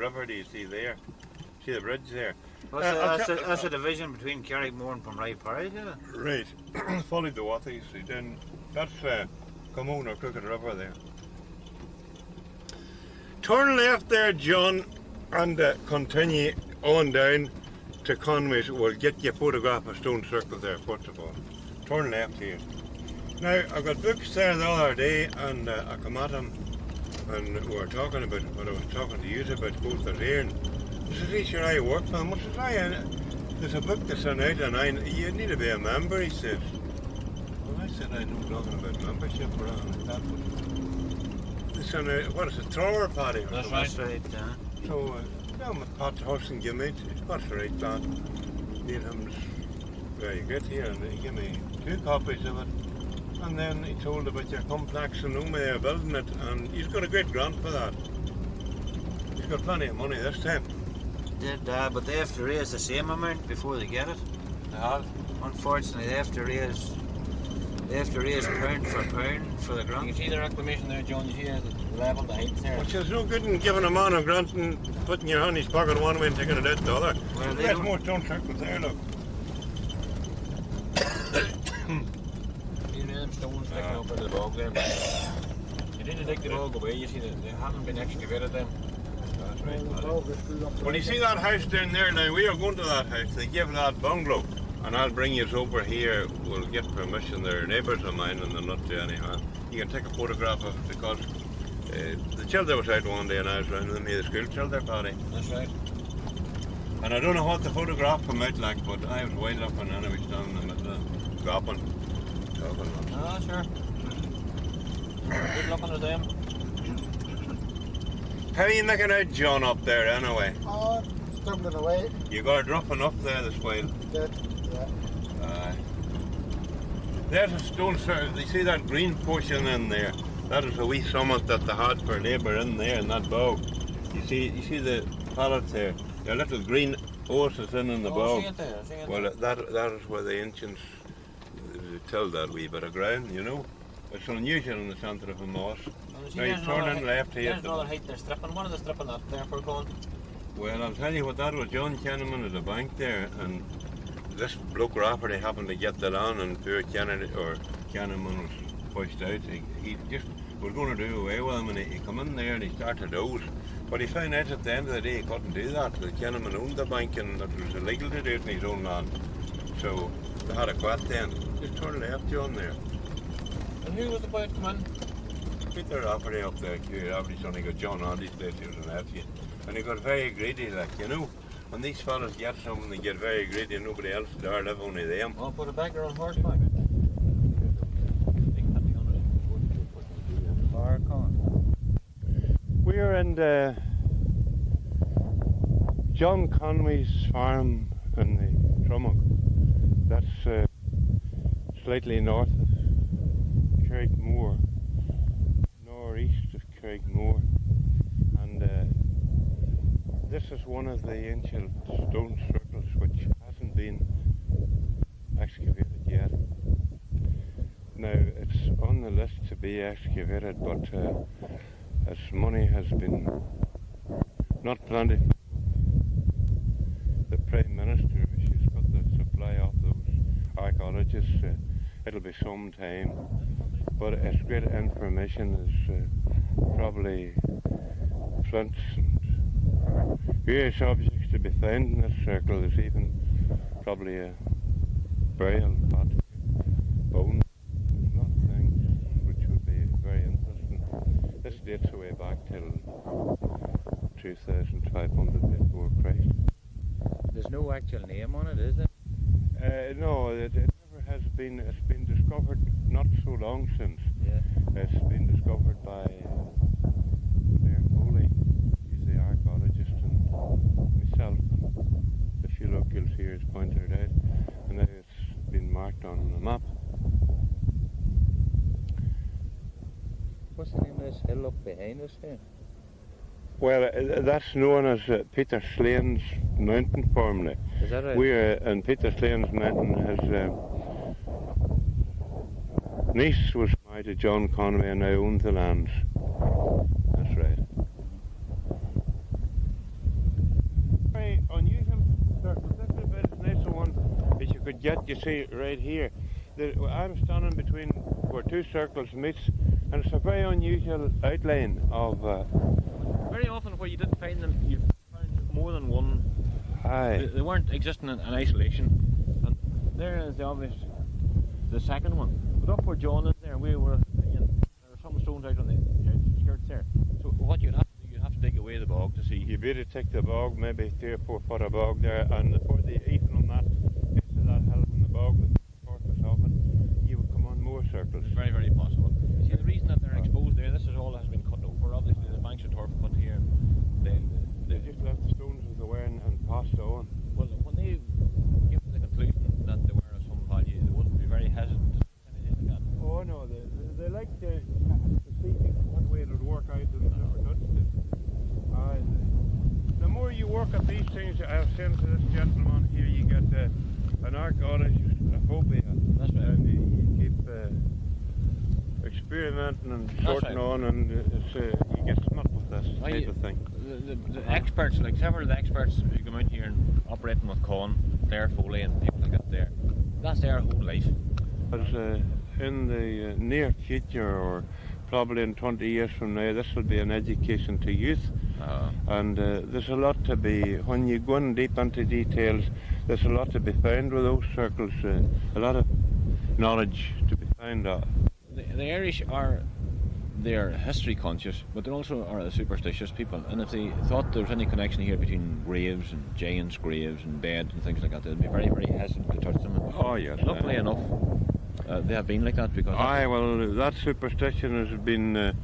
river do you see there? See the bridge there? That's a division between Carrickmore and Pomrai Parish, is it? Right. Follow the water, you see. Then that's Comoon or Crooked River there. Turn left there, John, and continue on down to Conway's. We'll get you a photograph of Stone Circle there, first of all. Turn left here. Now, I got books there the other day, and I come at him, and we were talking about what I was talking to you about, both the here. He says, sure, I work for him. I says, there's a book that's on out, and you need to be a member, he says. Well, I said, I know nothing about membership or anything like that. It's on what is it, Thrower Party? That's right, yeah. So, down with Pat Hudson, give me, that's the right plan. Need him very good here, and he gave me 2 copies of it. And then he told about your complex and whom they are building it, and he's got a great grant for that. He's got plenty of money this time. But they have to raise the same amount before they get it. They have? Unfortunately, they have to raise pound for pound for the grant. You can see the reclamation there, John. You see the level, the height there. Which is no good in giving a man a grant and putting your hand in his pocket one way and taking it out the other. Well, There's more Stone Circles there, look. See them stones sticking up out of the bog there. You didn't dig the bog away, you see that they haven't been excavated then. That's right. Well, you see that house down there now, we are going to that house. They give that bungalow, and I'll bring you over here. We'll get permission. They're neighbours of mine, and they're not to any harm. You can take a photograph of it because the children was out one day and I was around with them, the school children party. That's right. And I don't know what the photograph come out like, but I was wide up and anyway standing in the middle of dropping. Ah, sure. Good luck on them. How are you making out John up there anyway? Oh, stumbling away. You got it roughing up there this while. Good, yeah. There's a stone circle. You see that green portion in there? That is a wee summit that they had for labour in there in that bog. You see the pallets there? There are little green horses in the bog. See it there, see it well, there. that is where the ancients tilled that wee bit of ground, you know. It's unusual in the centre of a moss. Now you turn in left here. There's another height they're stripping. What are they stripping that there for, Colin? Well, I'll tell you what that was. John Kenneman at the bank there, and this bloke Rafferty happened to get that on, and poor Kenneman was pushed out. He just was going to do away with him, and he come in there and he started doze. But he found out at the end of the day he couldn't do that. The Kenneman owned the bank and it was illegal to do it in his own land. So they had a quit then. Just turn left, John, there. And who was the boy to come in? Peter Rafferty up there, Rafferty's only got John Andy's place, he was an nephew. And he got very greedy, like, you know. When these fellas get something, they get very greedy and nobody else there, live only them. I'll put a beggar on horseback. We're in John Conway's farm in the Trummock. That's slightly north of Carrickmore, northeast of Carrickmore, and this is one of the ancient stone circles which hasn't been excavated yet. Now it's on the list to be excavated, but as money has been not plentiful, the Prime Minister, she's got the supply of those archaeologists, it'll be some time, but it's great information. There's probably flints and various objects to be found in this circle. There's even probably a burial pot, bones, there's a lot of things which would be very interesting. This dates away back till 2500 before Christ. There's no actual name on it, is there? No, it never has been. It's been discovered not so long since. Yeah. It's been discovered by Blair Foley. He's the archaeologist, and myself. And if you look, you'll see it's pointed out, and now it's been marked on the map. What's the name of this hill up behind us here? Well, that's known as Peter Slane's mountain formerly. Is that right? And Peter Slane's mountain has niece was married to John Conway and now owns the lands. That's right. could get, you see, right here. I'm standing between where two circles meet, and it's a very unusual outline of. Very often where you didn't find them, you found more than one. Aye. They weren't existing in isolation. And there is the second one. But up where John is there, we were thinking there are some stones out on the outskirts there. So what you'd have to do, you'd have to dig away the bog to see. You better take the bog, maybe 3 or 4 foot of bog there, and for the even on that, if that hill from the bog, the surface of it, you would come on more circles. It's very, very possible. You see, the reason that they're exposed there, this is all that has been cut over. Obviously, the banks of turf cut here. They just left the stones as they were and passed on. Well, when they came to the conclusion that they were of some value, they wouldn't be very hesitant to do anything like that. Oh no, they like to see what way it would work out and never touched it. The more you work at these things, I was saying to this gentleman here, you get an archaeolophobia. That's right. And you keep experimenting and sorting on, and you get smut with this type of thing. The experts, like several of the experts who come out here and operating with Con, Claire Foley and people like that there, that's their whole life. But in the near future, or probably in 20 years from now, this will be an education to youth. And there's a lot to be, when you go in deep into details, there's a lot to be found with those circles, a lot of knowledge to be found out. The Irish are, they're history conscious, but they also are superstitious people, and if they thought there was any connection here between graves and giants' graves and beds and things like that, they'd be very, very hesitant to touch them. Oh yes. Luckily enough, they have been like that because... Aye, well, that superstition has been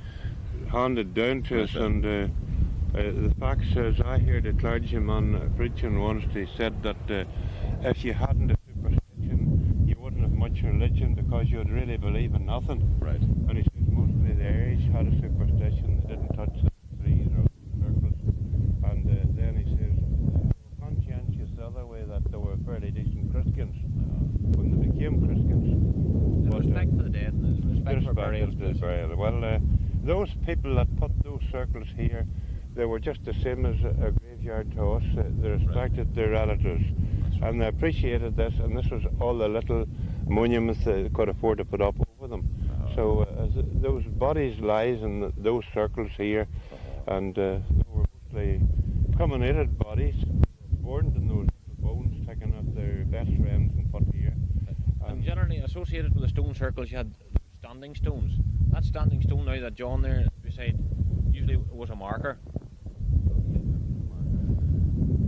handed down to us, and the fact says, I heard a clergyman preaching once, he said that if you hadn't a superstition, you wouldn't have much religion because you'd really believe in nothing. Right. And he says mostly the Irish had a superstition, they didn't touch the trees or circles. And then he says, they were conscientious the other way, that they were fairly decent Christians when they became Christians. The respect for the dead and the respect for burial. Well, those people that put those circles here, they were just the same as a graveyard to us. They respected their relatives, and they appreciated this, and this was all the little monuments they could afford to put up over them. So those bodies lies in those circles here, and they were mostly promenaded bodies, born in those bones, taking out their best friends and put here. And generally associated with the stone circles, you had standing stones. That standing stone now that John there beside usually was a marker.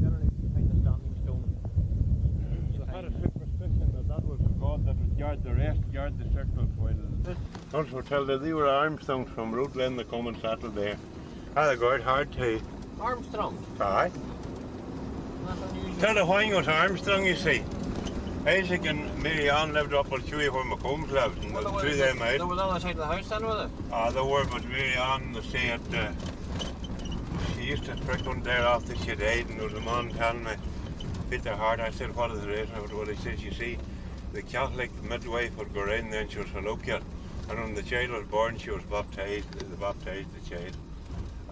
Generally behind the standing stone, They had a superstition that was a god that would guard the rest, guard the circles while... Also tell that they were Armstrongs from Rutland that come and settled there. Had a guard hard too. Armstrong. Aye. Tell the why was Armstrong, you see. Isaac and Mary Ann lived up on Chewy where McCombs lived, and threw them out. They were on the side of the house then, were they? They were, but Mary Ann, they say it, she used to prick one there after she died, and there was a man telling me, Peter Hart, I said, what is the reason? Well, he says, you see, the Catholic midwife would go around there and she was a local, and when the child was born, she was baptised, they baptised the child.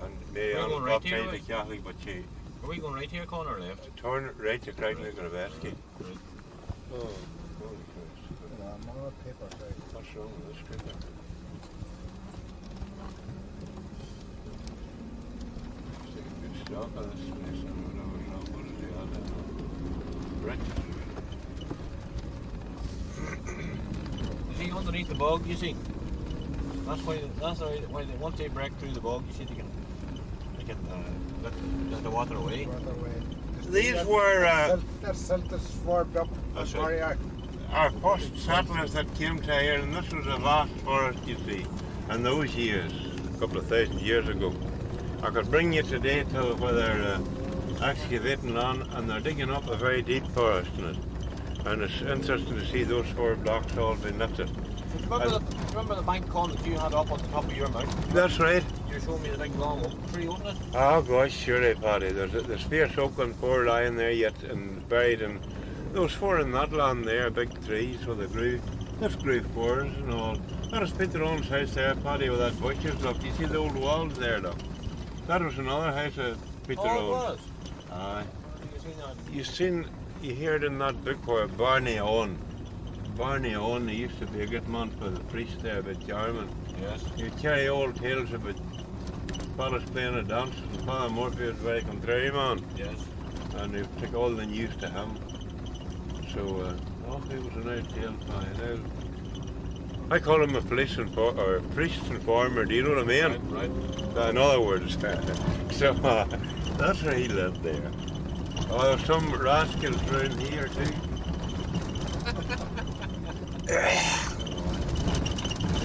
And Mary Ann was baptised the Catholic, but she... Are we going right here, Con, or left? Turn right to Craignac Graveski. Right. Oh, holy Christ. More paper, sorry. What's wrong with this scribbler? Good stock of this place, I don't know what is the other. You see, underneath the bog, you see, that's why once they break through the bog, you see they can let the water away. These were They're silted, swarmed up. That's Sorry, our first settlers that came to here, and this was a vast forest, you see, in those years, a couple of thousand years ago. I could bring you today to where they're excavating on, and they're digging up a very deep forest in it. And it's interesting to see those 4 blocks all been lifted. Remember the bank, Con, that you had up on the top of your mountain? That's right. You showed me the big long oak tree, wasn't it? Oh gosh, surely, Paddy. There's fierce oak and 4 lying there yet and buried in those 4 in that land there, big trees where they grew. This grew 4s and all. That was Peter Owen's house there, Paddy, with that bushes. Look, you see the old walls there, look. That was another house of Peter Owen. Oh, it was? Aye. You seen that? You've seen you hear it in that book where Barney Owen, he used to be a good man for the priest there about Jarman. Yes. He'd carry old tales about fellas playing a dance, and Father Murphy was a very contrary man, Yes. and he'd take all the news to him. So, he was an old tale fine. I call him a priest informer, do you know what I mean? Right. In other words, so that's where he lived there. Oh, there's some rascals around here too. Did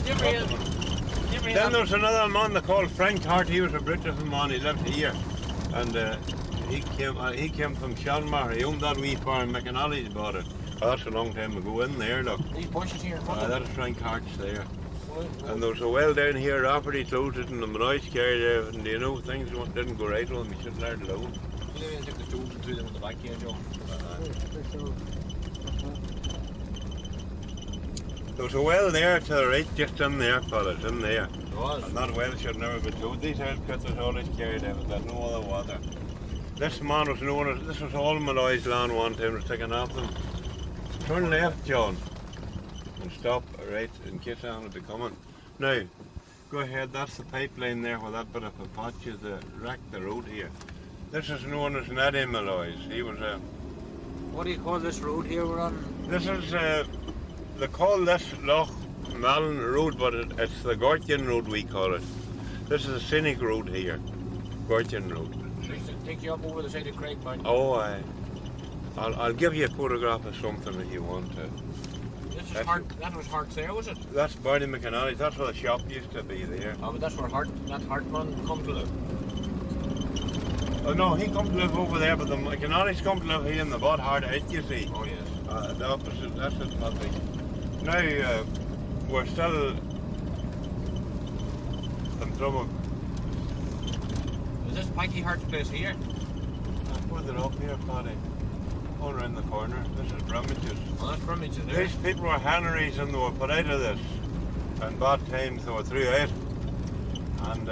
you ever hear Then there was another man they called Frank Hart. He was a British man. He lived here, and he came from Shanmar. He owned that wee farm. McAnally's bought it. Oh, that's a long time ago. In there, look. these bushes here in front of That's Frank Hart's there. Well, And there was a well down here after he closed it, and the Manoi's carried it, and you know, things didn't go right with him. He should have learned alone. they took the stones and threw them in the back here, Joe. There was a well there to the right, just in there, fellas, in there. It was. And that well should never be closed. These outfitters always carried out, there's no other water. This man was known as, this was all Malloy's land one time, was taken off them. Turn left, John, and stop right in case anything would be coming. Now, go ahead, that's the pipeline there where that bit of a patch is wrecked the road here. This is known as Neddy Malloy's. He was a... What do you call this road here we're on? This is, they call this Loch Malin Road, but it's the Gortian Road we call it. This is a scenic road here, Gortian Road. So used to take you up over the side of Craig Mountain. Oh, I'll give you a photograph of something if you want to. This is that's- Hart. That was Hart's there, was it? That's Barney McAnally's, that's where the shop used to be there. Oh, but that's where that Hartman come to live. Oh no, he come to live over there, but the McAnally's come to live here in the bot hard out, you see. Oh yes. The opposite, that's his property. Now, we're still in trouble. Is this Pikey Hart's place here? Further up here, Paddy. All around the corner. This is Brummages. Well, that's Brummage there. These people were Henrys and they were put out of this. In bad times they were threw out. And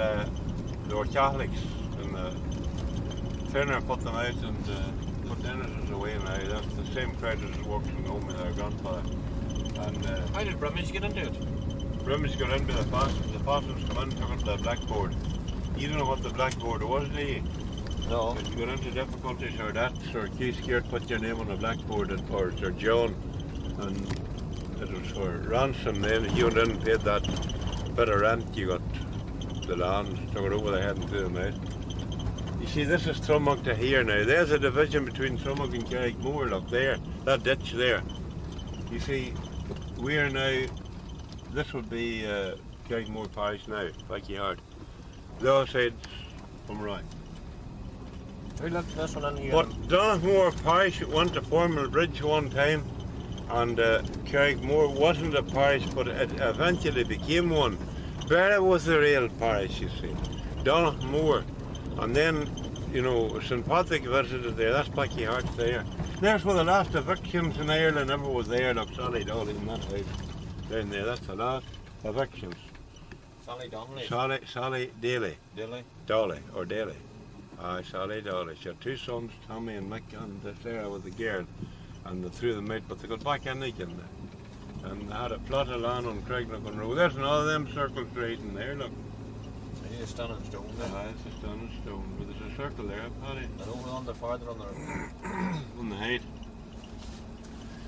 they were Catholics. And the Turner put them out and put Dennis's away now. That's the same crowd as works from home with their grandfather. And How did Brummage get into it? Brummages got into the Parsons. The Parsons come in and took it to the blackboard. You don't know what the blackboard was, do you? No. If you got into difficulties or that, Sir Keith Scared put your name on the blackboard, or Sir John, and it was for ransom then. If you didn't pay that bit of rent, you got the land, took it over the head and threw them out. You see, this is Trummock to here now. There's a division between Trummock and Carrickmore, look there, that ditch there. You see, we are now, this would be Carrickmore Parish now, Pikey Hart. The other side's from right. Who left this one in here? But Donaghmore Parish went to Formal Bridge one time, and Carrickmore wasn't a parish, but it eventually became one. Barra was the real parish, you see. Donaghmore. And then, you know, St. Patrick visited there, that's Pikey Hart there. There's where the last evictions in Ireland ever was there, look, Sally Dolly in that house. Down there, that's the last evictions. Sally Donnelly. Sally Daly. Dilly. Dolly, or Daly. Aye, Sally Dolly. She had two sons, Tommy and Mick, and Sarah with the girl. And they threw them out, but they got back in again. And they had a plot of land on Craignacoin Road. There's another of them circles right in there, look. I need a stunning stone there. Aye, it's a stone, but there's a circle there, Paddy, And over on the farther on the... on the height.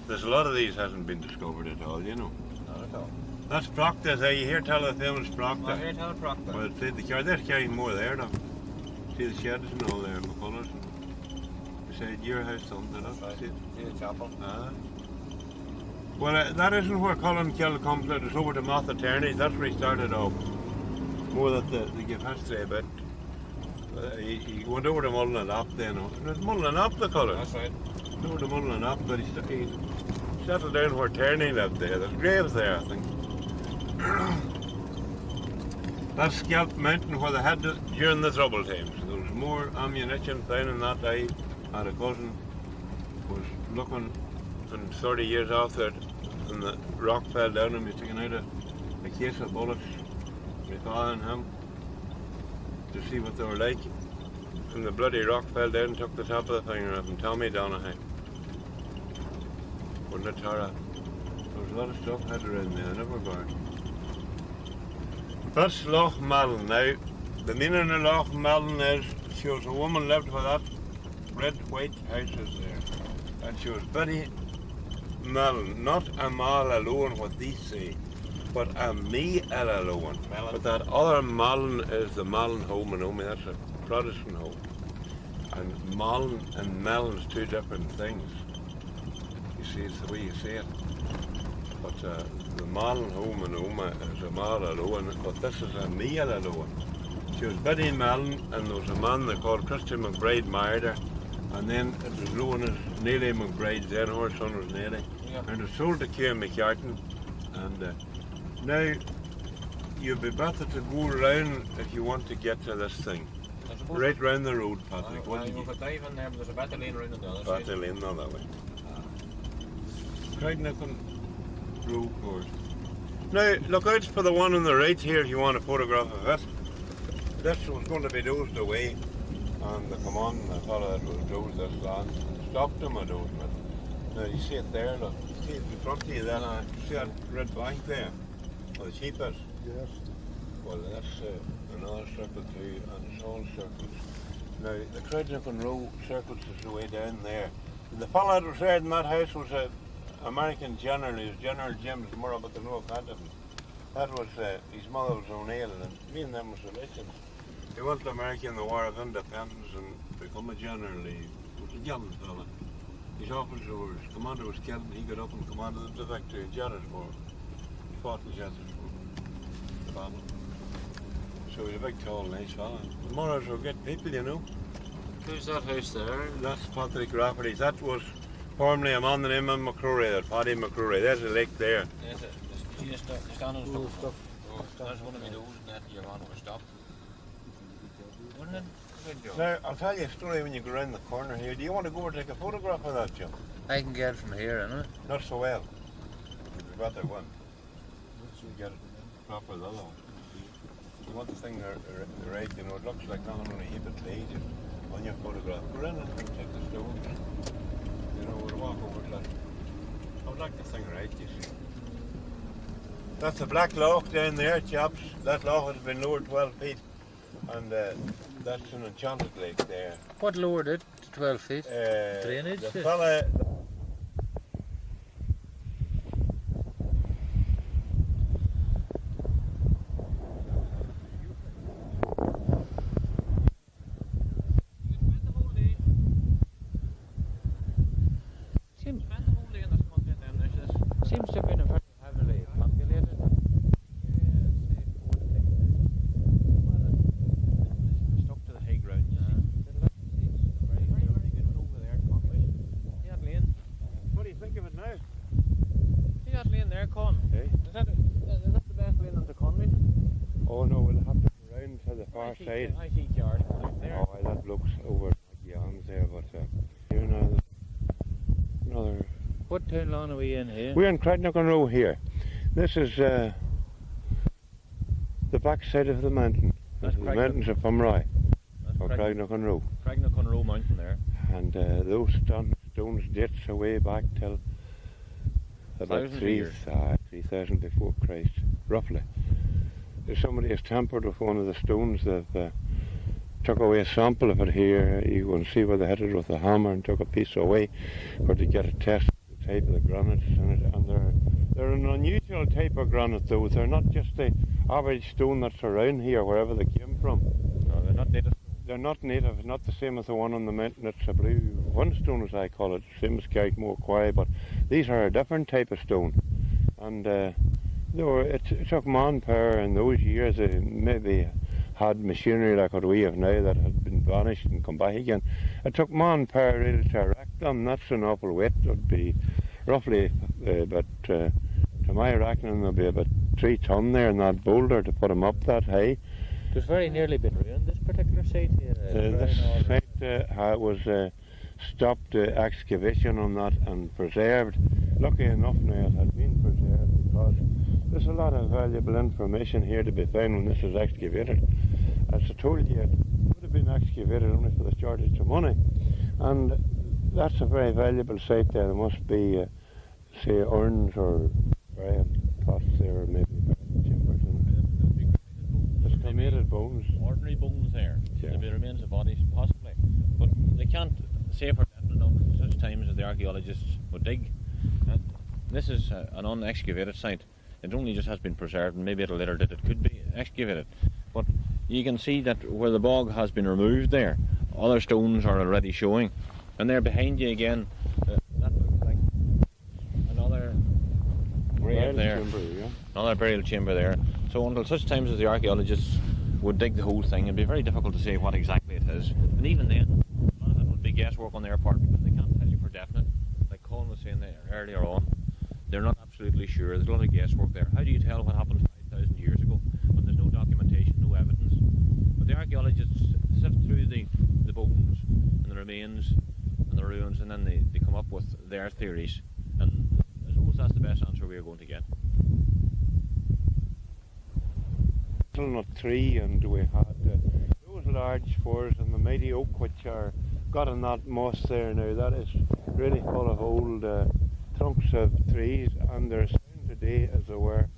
There's a lot of these hasn't been discovered at all, you know. Not at all. That's Proctor there. You hear tell the famous I Proctor. hear tell Proctor. Well, the car, there's carrying more there, look. See the sheds and all there, McCullers. Beside your house, something, look. Right. See it? See the chapel? Aye. Well, that isn't where Colin Kill comes out. It's over to Martha Turney's. That's where he started off. More that they give history a bit. He went over to Mullinap then. It was Mullinap they call it. That's right. Over to Mullinap, but he settled down where Turney lived there. There's graves there, I think. That's Scalp Mountain where they had it during the trouble times. There was more ammunition found in that day. I had a cousin was looking in 30 years after it, and the rock fell down and we taken out a case of bullets, my father and him, to see what they were like. And the bloody rock fell down and took the top of the finger off, and Tommy Donaghy. for Natara. There was a lot of stuff had around there, never mind. That's Loch Malin. Now, the meaning of Loch Malin is she was a woman lived with that red, white houses there. And she was Betty Malin, not Amal alone, what these say, but a me alone. But that other Malin is the Malin home in Omi, that's a Protestant home. And Malin and Melon's two different things. You see, it's the way you say it. But the Malin home in Oma is a Mal alone, but this is a me alone. She was Betty Malin, and there was a man they called Christian McBride married her. And then it was known as Neely McBride, then her son was Neely. Yeah. And it was sold to Kieran McCartan. And now, you'd be better to go round if you want to get to this thing. Right round the road, Patrick. Well, you could dive in there, but there's a better lane round on the other side. Better lane the other way. Craignickel Road course. Now, look out for the one on the right here if you want a photograph of it. This was going to be dozed away. And they come on, and the fellow that was dozed this land stopped him a dozing it. Now you see it there, look. You see it in front of you then, you see that red bank there? Where the sheep is? Yes. Well, that's another circle too, and it's all circles. Now, the Craignickel Row circles is the way down there. The fellow that was there in that house was an American general. He was General James Murray, but they know of that. That was, his mother was O'Neill, and me and them was relations. He went to America in the War of Independence and become a general. He was a young fella. His officer was, commander was killed, and he got up and commanded the victory in Gettysburg. He fought in Gettysburg, the battle. So he's a big, tall, nice fella. The Murrays were good people, you know. Who's that house there? That's Patrick Rafferty's. That was formerly a man named McCrory, that Paddy McCrory. There's a lake there. Yes, you just stand on Cool the stuff. Oh, there's one of me those, and that you're on to stop. Wouldn't it? Good job. Now, I'll tell you a story when you go around the corner here. Do you want to go and take a photograph of that, Jim? I can get it from here, innit? Not so well. You've got that one. Once you get it proper, the other one. You want the thing right, you know, it looks like nothing on a heap of clay just on your photograph. Go in and take the stones. You know, we'll walk over to that. I would like the thing right, you see. That's the Black Loch down there, chaps. That loch has been lowered 12 feet. And that's an enchanted lake there. What lowered it to 12 feet? Drainage? The fella... Seems to have been a very heavily populated. Stuck to the high ground. Very, very good one over there, Conway. See that lane? What do you think of it now? See that lane there, Con? Hey? Is that the best lane onto Conway? Oh no, we'll have to go round to the far side. I see cars going out there. Oh, that looks over the arms there, but you know, another... What town line are we in here? We're in Craignickel Row here. This is the back side of the mountain. That's The mountains of Fumroy, or That's Craignickel Row. Craignickel Row Mountain there. And those stones dates away back till about 3,000 before Christ, roughly. If somebody has tampered with one of the stones, they've took away a sample of it here. You go and see where they hit it with a hammer and took a piece away for to get a test of the type of the granites in it. And they're an unusual type of granite though. They're not just the average stone that's around here wherever they came from. No, they're not native. They're not native, not the same as the one on the mountain. It's a blue one-stone as I call it, same as Carrickmore Quarry, but these are a different type of stone. And it took manpower in those years. Maybe had machinery like what we have now that had been vanished and come back again. It took manpower really to erect them. That's an awful weight. It would be roughly to my reckoning there'll be about 3 ton there in that boulder to put them up that high. There's very nearly been ruined, this particular site here. This site was stopped excavation on that and preserved. Lucky enough now it had been preserved because there's a lot of valuable information here to be found when this is excavated. As I told you, it would have been excavated only for the shortage of money. And that's a very valuable site there. There must be say urns or burial pots there, or maybe burial chambers. And there's cremated bones. Ordinary bones there. Yeah. There'll be remains of bodies, possibly. But they can't say for definite until such times as the archaeologists would dig. This is an unexcavated site. It only just has been preserved, and maybe at a later date it could be excavated. But you can see that where the bog has been removed there, other stones are already showing. And there behind you again, that looks like another grave there. Chamber, yeah. Another burial chamber there. So until such times as the archaeologists would dig the whole thing, it'd be very difficult to say what exactly it is. And even then, a lot of it would be guesswork on their part because they can't tell you for definite. Like Colin was saying there earlier on, they're not absolutely sure. There's a lot of guesswork there. How do you tell what happened 5,000 years ago when there's no documentation, no evidence? But the archaeologists sift through the bones and the remains and the ruins, and then they come up with their theories. And I suppose that's the best answer we're going to get. Hazelnut tree, and we had those large firs and the mighty oak which are got in that moss there now. That is really full of old trunks of trees, and they're sound today as they were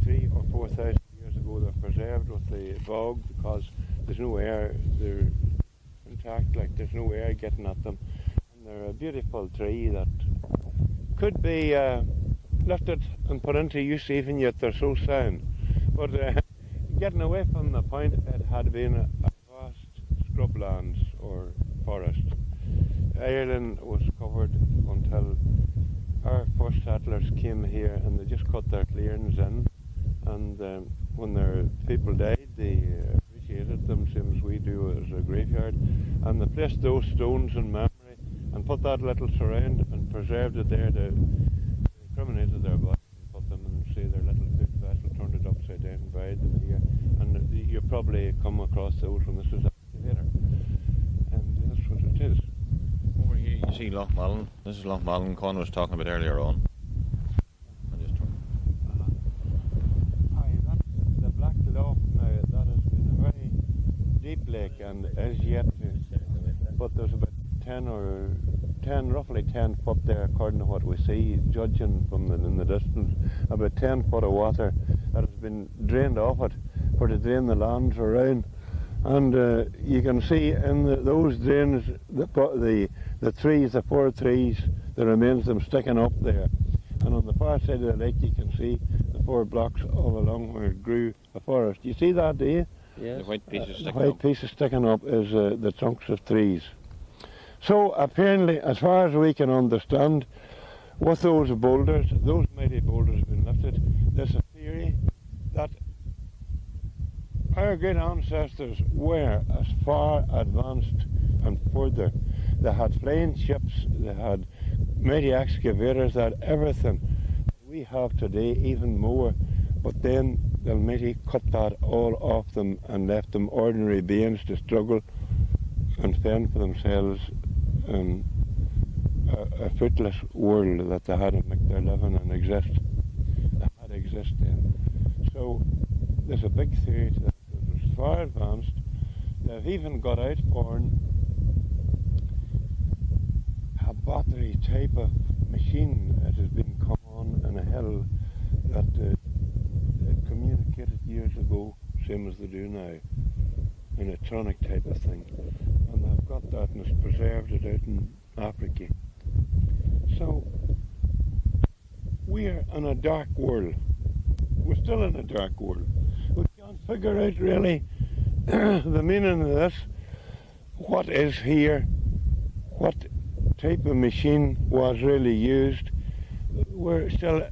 3,000 or 4,000 years ago. They're preserved with the bog because there's no air. They're intact, like there's no air getting at them. And they're a beautiful tree that could be lifted and put into use even yet they're so sound. But getting away from the point, it had been a vast scrublands or forest. Ireland was covered until our first settlers came here, and they just cut their clearings in, and when their people died they appreciated them same as we do as a graveyard, and they placed those stones in memory and put that little surround and preserved it there. They cremated their bodies and put them in, say, their little food vessel, turned it upside down and buried them here. And you probably come across those when this is excavator, and that's what it is. Over here you see Loch Malin. This is Loch Malin Con was talking about earlier on. I'll just turn. Aye, that's the Black Loch now. That has been a very deep lake and as yet but there's about roughly 10 foot there according to what we see, judging from in the distance, about 10 foot of water that has been drained off it for to drain the lands around. And you can see in those drains the trees, the 4 trees, the remains of them sticking up there. And on the far side of the lake you can see the 4 blocks all along where it grew a forest. You see that, do you? Yes. The white pieces sticking up. The white pieces sticking up is the trunks of trees. So apparently, as far as we can understand, with those boulders, those mighty boulders have been lifted, there's a theory that our great ancestors were as far advanced and further. They had flying ships, they had mighty excavators, they had everything we have today, even more. But then the Almighty cut that all off them and left them ordinary beings to struggle and fend for themselves in a fruitless world that they had to make their living and exist. They had to exist in. So there's a big theory to that. It was far advanced. They've even got out for a battery type of machine that has been come on in a hill that it communicated years ago, same as they do now, an electronic type of thing. And they've got that and it's preserved it out in Africa. So we're in a dark world. We're still in a dark world. We can't figure out really the meaning of this. What is here? What type of machine was really used? We're still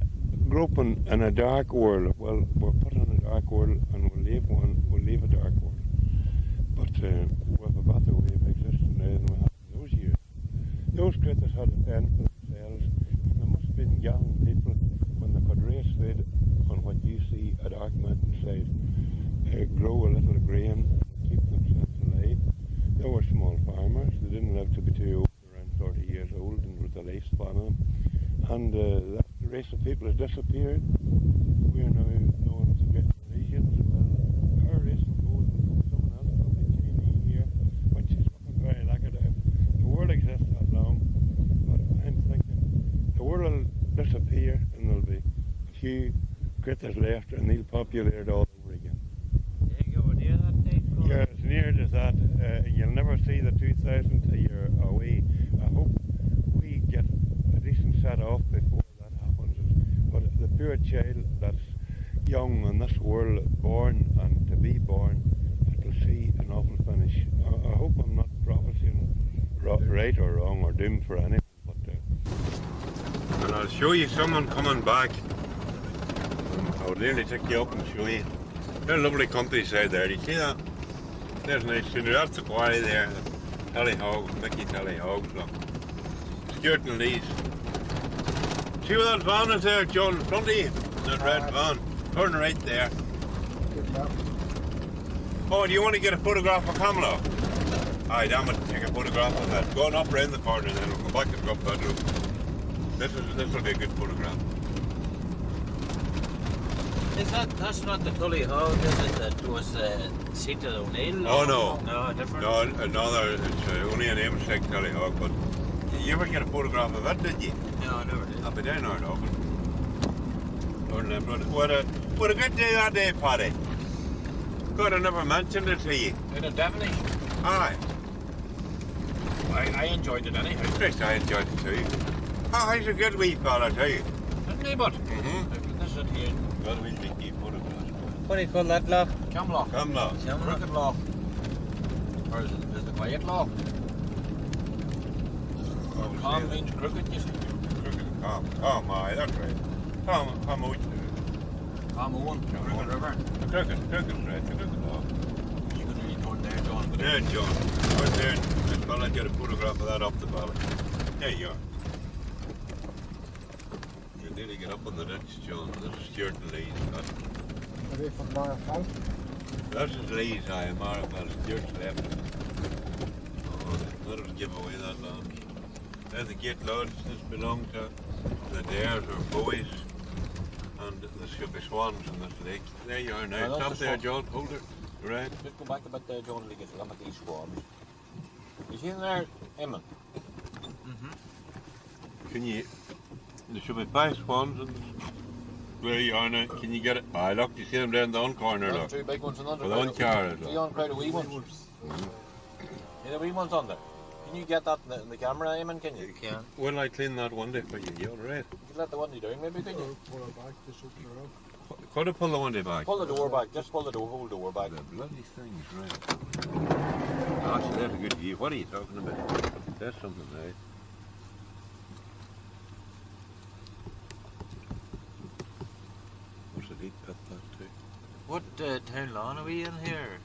groping in a dark world. Well, we're put in a dark world and we'll leave a dark world. But with a better way of existing now than we had in those years. Those creatures had to fend for themselves, and there must have been gallant people when they could raise food on what you see at Ark Mountainside, grow a little grain, keep themselves alive. They were small farmers, they didn't live to be too old, around 30 years old, and with the lifespan of them. And that race of people has disappeared. We are now known as the Great Polynesians. Well, our race will go and someone else, probably Chinese here, which is looking very like it. If the world exists that long, but I'm thinking the world will disappear. that's left, and they'll populate it all over again. There you go, near that date. Yeah, it's near to that. You'll never see the 2000 till you're away. I hope we get a decent set off before that happens. But the poor child that's young in this world, born and to be born, it'll see an awful finish. I hope I'm not prophesying right or wrong or doomed for anything. But, and I'll show you someone coming back. I'll nearly take you up and show you. There's a lovely countryside there. Do you see that? There's a nice scenery. That's the quarry there. Tallyhog, Mickey Tallyhog. Look. Stuart and Lee's. See where that van is there, John? In front of you. That red van. Turn right there. Good left. Oh, do you want to get a photograph of Camilla? Aye, damn it. Take a photograph of that. Go on up round the corner and then we'll come back and go up that road. This will be a good photograph. Is that's not the Tullyhog, is it? That was the seat of O'Neill? Oh, no. No, different. No, another, it's only a namesake Tallyhog, but you ever get a photograph of it, did you? No, I never did. I'll be down there often. What a good day that day, Paddy. God, I never mentioned it to you. In a Devonish. Aye. I enjoyed it anyhow. Christ, I enjoyed it too. Oh, he's a good wee fella too. Didn't he, but? Mm-hmm. This is here. Got a wee leaky photographs. What do you call that lock? Camlock. Come now. Crooked Lock. Or is it the Quiet Lock? Calm means crooked, you see. Crooked. Calm, aye, that's right. Calm out. Calm Owen, Crooked River. Crooked, right. Crooked law. You could really turn there, John. But There, John. Right there. This fella get a photograph of that up the valley. There you are. You need to get up on the ditch, John. This is Stuart and Lee's. Ready for Marfell? This is Lee's, aye, Marfell. Stuart's left. Oh, let us give away that land. There's the Gate Lodge. This belonged to the Dares or Bowies. And this should be swans in this lake. There you are now. Well, that's Stop the there, swan. John. Hold it. Right. just go back a bit there, John, to get a look at these swans. You see them there, Eamon? Can you... There should be 5 swans in this. There you are now. Can you get it? Aye, look. You see them there in the one corner, There's look. 2 big ones and under. With one car, See on quite a wee ones. See the wee ones on there? Can you get that in the camera, Eamon, can you? You can. Will I clean that one day for you? You alright? You can let the one you're doing, maybe, can you? Pull it back, just open it up. Could I pull the one day back? Pull the door back, just pull the whole door back. The bloody things, right. Actually, that's a good view. What are you talking about? That's something, right? What's a deep pit that too? What town lawn are we in here?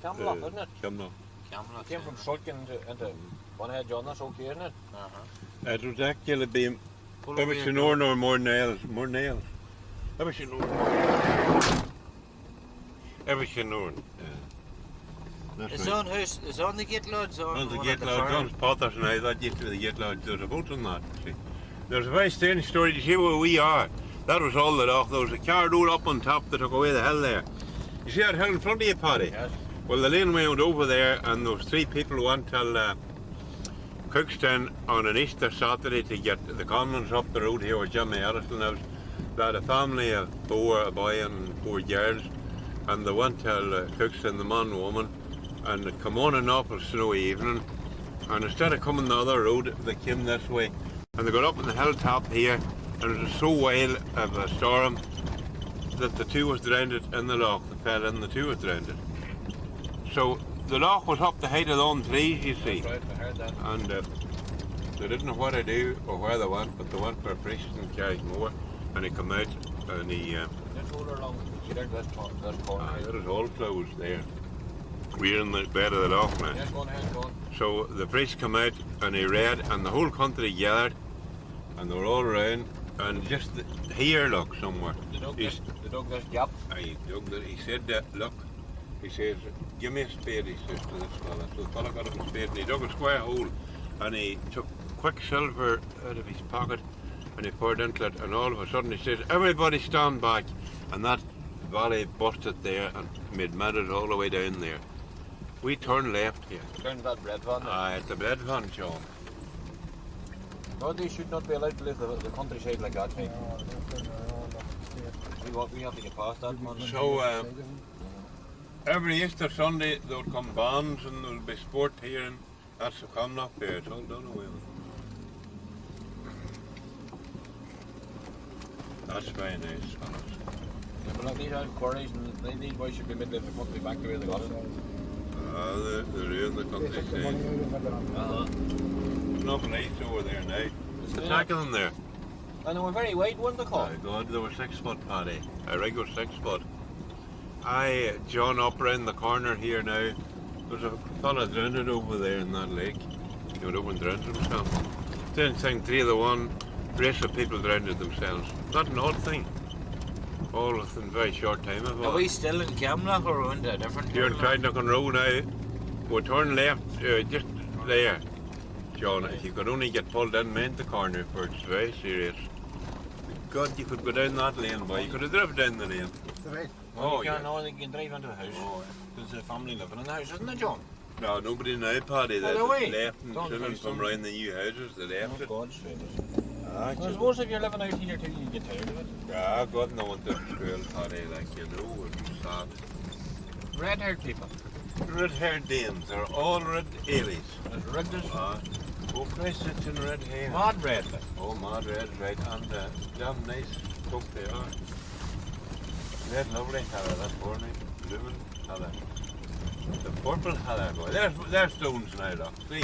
Camlock, isn't it? Come now. Camlock. Came from Shulk into one head, John, that's okay, isn't it? Uh-huh. It was actually being... Pull I away wish your you know more nails. More nails. I wish you know. I wish you know. That's It's right. on house. It's on the Gate Lodge. On the one Gate at Lodge, farm. John's Potters and I, that used to be the Gate Lodge. There's a boat on that, see. There's a very strange story. You see where we are? That was all the loch. There was a car door up on top that took away the hill there. You see that hill in front of you, Paddy? Yes. Well, the laneway went over there, and there was 3 people who went till Cookstown on an Easter Saturday to get the convents up the road here with Jimmy Harrison lives. They had a family of 4, a boy and 4 girls, and they went till Cookstown, the man and woman, and they come on an awful snowy evening, and instead of coming the other road, they came this way, and they got up on the hilltop here, and it was so wild of a storm that the 2 was drowned in the loch. They fell in, the 2 was drowned. So the loch was up the height of the own trees, you see, That's right, I heard that. and they didn't know what to do or where they went, but they went for a priest in Carrickmore, and he come out and he Just hold her along. See there, this corner. there was all closed there. We're in the bed of the loch now. Yes, go on ahead, go on. So the priest come out and he read, and the whole country gathered, and they were all around, and just here, look, somewhere. They dug He's- this gap. He said that, look, he says, give me a spade, he says to this fella. So the fella got him a spade and he dug a square hole and he took quicksilver out of his pocket and he poured into it, and all of a sudden he says, everybody stand back, and that valley busted there and made meadows all the way down there. We turned left here. Turn to that bread van there. At the bread van, John. No, they should not be allowed to live the countryside like that, mate. No, nothing around up the state. We have to get past that one. So, every Easter Sunday there'll come bands and there'll be sport here, and that's the coming up here. It's all done away with. That's very nice, fellas. Yeah, but like these are quarries, and these boys should be made to be back to where they got it. They're in the country They take the money side. out of it. There's nothing nice over there now. Yeah. Attack them there. And they were very wide, weren't they, Oh Carl? God, they were 6 foot, Paddy. A regular 6 foot. John, up round the corner here now. There's a fella drowned over there in that lake. He went over and drowned himself. Then saying 3 of the 1 race of people drowned themselves. Not an odd thing. All within a very short time of Are it. we still in Camlock or are we into a different Here in Camlock? Clydenock Road now. We'll turn left just there. John, if you could only get pulled in main the corner for it's very serious. God, you could go down that lane, boy. You could have driven down the lane. It's the right. Oh, you can't yeah. know they can drive into the house. Oh, There's a family living in the house, isn't there, John? no, nobody now, Paddy. They Oh, no way. left and God, soon there's as come some- round the new houses, they left Oh, it. God's sake. Ah, I suppose if you're living out here too, you get tired of it. ah, God, no one to school, Paddy, like you know, it's sad. Red-haired people. Red-haired dames, they're all red Ailies. There's red, there's Ah, oh, Christ, it's in red hair. mad red. Like. Oh, mad red, right, and damn nice folk they are. They had lovely colour that morning, blooming colour. The purple colour, boy. There's stones now, look. See?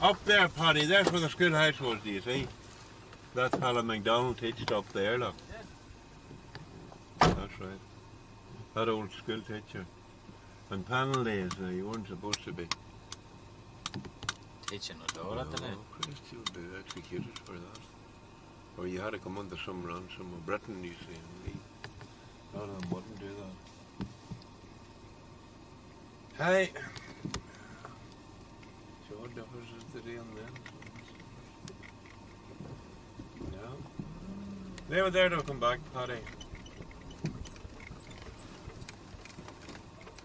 Up there, Paddy, there's where the schoolhouse was, do you see? That fella McDonald teached up there, look. That's right. That old school teacher. And panel days, you weren't supposed to be. Teaching us all at the time. Christ, you would be executed for that. Or you had to come under some ransom of Britain, you see, and leave. A lot of them wouldn't do that. Hey! So what difference is the day on them? No. They were there to come back, Paddy.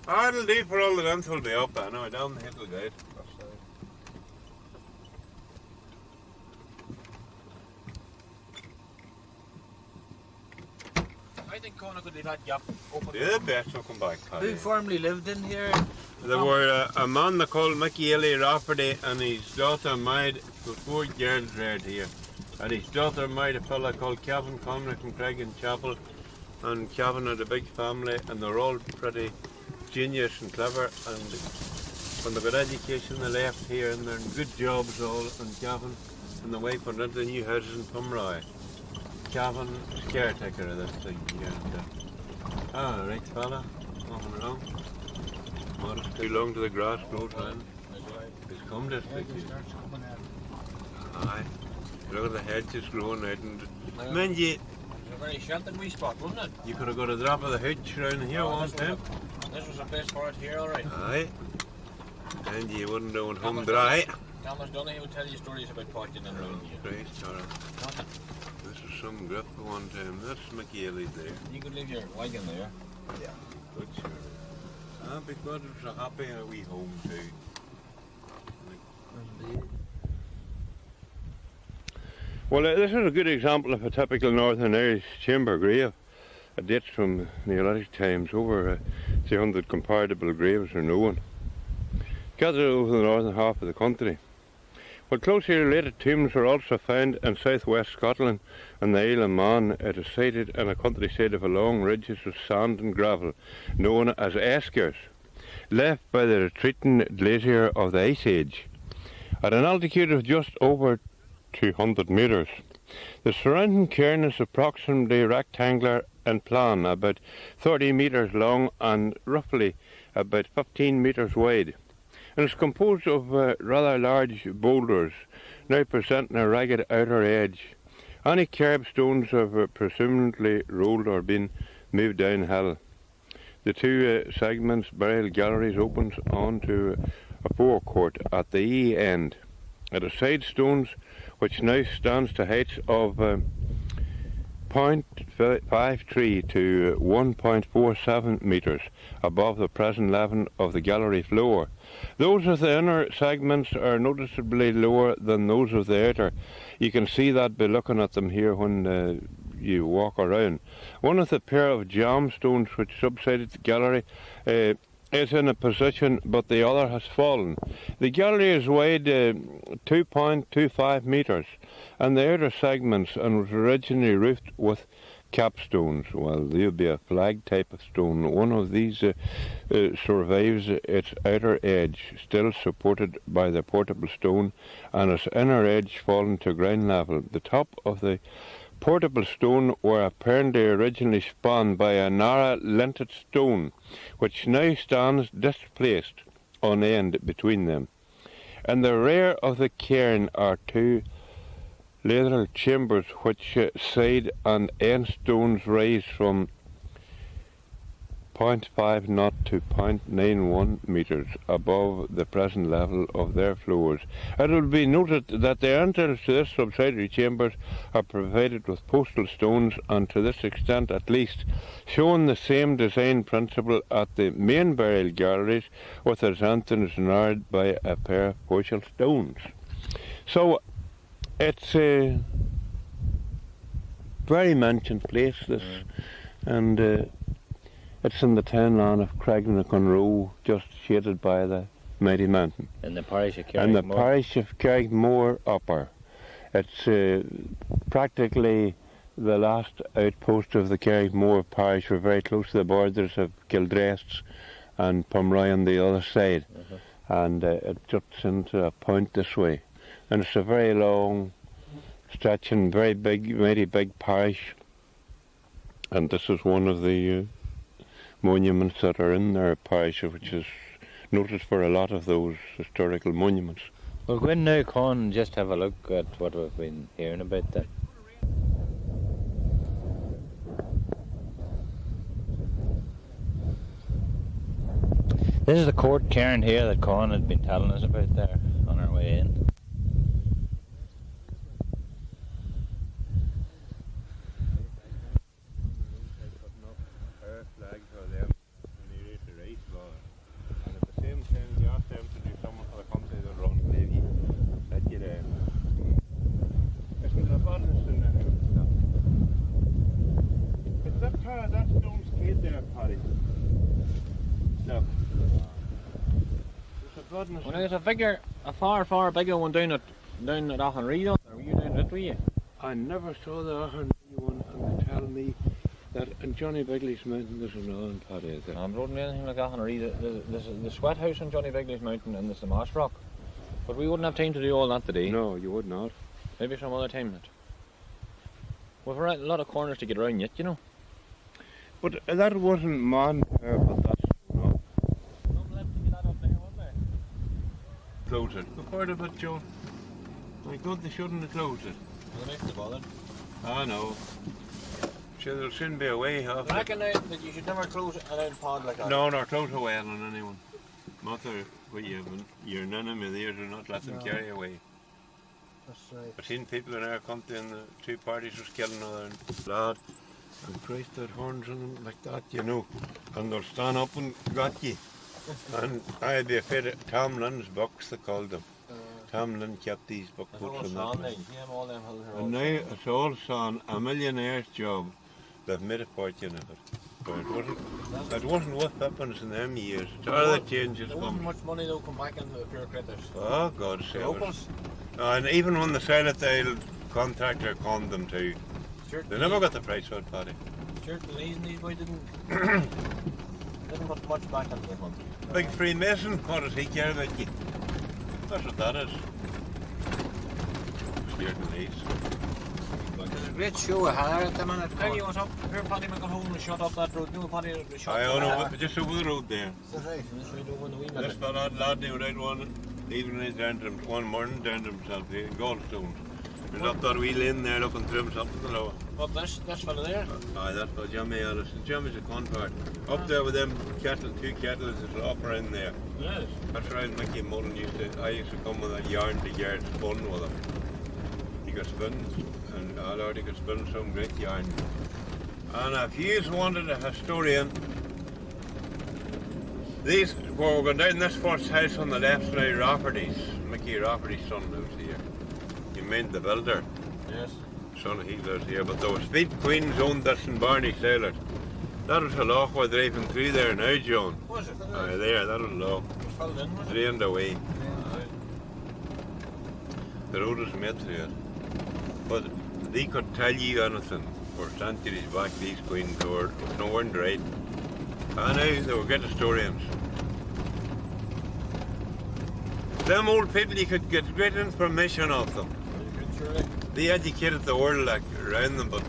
It'll do for all the rents will be up, I know, down the hill gate. I think Conor could leave that gap open. Yeah, the best will come back, Paddy. Who formerly lived in here? There were a man they called Mickey Ellie Rafferty and his daughter married, with 4 girls reared here. And his daughter married a fella called Kevin Connery from Craig and Chapel. And Kevin had a big family and they're all pretty genius and clever. And when they got education they left here and they're in good jobs all. And Kevin and the wife went into the new houses in Pomeroy. Kevin is caretaker of this thing here. Ah, right fella, nothing wrong. Not as too long to the grass grows round. It's come this Yeah, big it here. starts coming out. Aye. Look at the hedges growing out and man, It was a very sheltered wee spot, wasn't it? you could have got a drop of the hitch round here one time. This was the best for it here, alright. Aye. And you wouldn't know it home dry. Thomas Donahue will tell you stories about potting and around here. Christ, alright. This is some grip for one time. That's Mickey Ellie's there. You could leave your wagon there. Good sure. Ah, because it was a happy wee home too. Well, this is a good example of a typical Northern Irish chamber grave. It dates from Neolithic times. Over 300 comparable graves are known, gathered over the northern half of the country. Well, closely related tombs are also found in southwest Scotland and the Isle of Man. It is sited in a countryside of long ridges of sand and gravel, known as eskers, left by the retreating glacier of the Ice Age. At an altitude of just over 200 metres. The surrounding cairn is approximately rectangular in plan, about 30 metres long and roughly about 15 metres wide. And it's composed of rather large boulders, now presenting a ragged outer edge. Any curb stones have presumably rolled or been moved downhill. The 2 segments burial galleries opens onto a forecourt at the E end. At the side stones, which now stands to heights of 0.53 to 1.47 metres above the present level of the gallery floor. Those of the inner segments are noticeably lower than those of the outer. You can see that by looking at them here when you walk around. One of the pair of jam stones which subsided the gallery is in a position, but the other has fallen. The gallery is wide 2.25 metres, and the outer segments and was originally roofed with capstones. Well, they'll be a flag type of stone. One of these survives its outer edge, still supported by the portable stone, and its inner edge fallen to ground level. The top of the portable stone were apparently originally spanned by a narrow linted stone, which now stands displaced on end between them. In the rear of the cairn are two lateral chambers which side and end stones rise from 0.5 knot to 0.91 metres above the present level of their floors. It will be noted that the entrance to this subsidiary chambers are provided with postal stones, and to this extent at least, showing the same design principle at the main burial galleries, with its entrance narrowed by a pair of postal stones. So it's a very mentioned place, this, and it's in the town line of Craignaconroe, just shaded by the mighty mountain. In the parish of In the Carrickmore. parish of Carrickmore Upper. It's practically the last outpost of the Carrickmore parish. We're very close to the borders of Kildrest and Pomeroy on the other side. And it juts into a point this way. And it's a very long stretching, very big, mighty big parish. And this is one of the monuments that are in their parish, which is noted for a lot of those historical monuments. We'll go in now, Con, and just have a look at what we've been hearing about that. This is the court cairn here that Con had been telling us about there on our way in. That stone stayed there, Paddy. Look. There's a goodness. Well, there's a far bigger one down at Auchenreid, or were you down that way? I never saw the Auchenreid one, and they tell me that in Johnny Bigley's Mountain there's another one, Paddy, is there? I'm roading anything like Auchenreid. There's the sweat house on Johnny Bigley's Mountain, and there's the Moss Rock. But we wouldn't have time to do all that today. No, you would not. Maybe some other time. We've a lot of corners to get around yet, you know. But that wasn't man, but that's no. Close it. Go part of it, Joe. My God, they shouldn't have closed it. Well, they make the bother. I know. Sure, there'll soon be a way I half. reckon that you should never close an old pod like that. No, nor close away on anyone. Mother, what you have, you're none of me there, do not let them No. carry away. That's right. I've seen people in our country and the two parties was killing another lad. And Christ had horns on them like that, you know. And they'll stand up and got you. And I'd be afraid of Tom Lynn's bucks, they called them. Tom Lynn kept these buckboats and that. place. And now it's all son, a millionaire's job. They've made a fortune of it. But it wasn't worth weapons in them years. It's all the changes There wasn't come. much money though come back into the pure critters. Oh, God save us. Locals. And even when the Silentale contractor conned them too, they never got the price out, Paddy. Stuart Belize and these boys didn't put much back into the country. Big Freemason, what does he care about you? That's what that is. Stuart Belize. There's a great show of hair at the minute. Hey, you want up? Here, Paddy McElhone and shut up that road. No, Paddy shut I up own that it, just over the road there. That's right. This way over the wee This minute. lad knew without one evening down to him, one morning down to himself here in Goldstones. And up that wee lane there looking through himself to the lower. What, this fella there? Aye, that's for Jimmy Allison. Jimmy's a contract. Up there with them cattle, two kettles is up around there. Yes. That's around Mickey Mullen I used to come with a yarn to yard spun with him. He could spin, and Lord, he could spin some great yarn. And if you wanted a historian, these, well, we're going down this first house on the left now, Rafferty's. Mickey Rafferty's son lives here. You mean the builder. Yes. son, he lives here. But there was Speed Queens owned this in Barney Sailors. That was a loch we're driving through there now, John. Was it? There, that was a loch. It fell in, was it? Drained away. The road was made through it. But they could tell you anything for centuries back, these Queens. There was no one right. I know they were good historians. Them old people, you could get great information off them. They educated the world like around them, but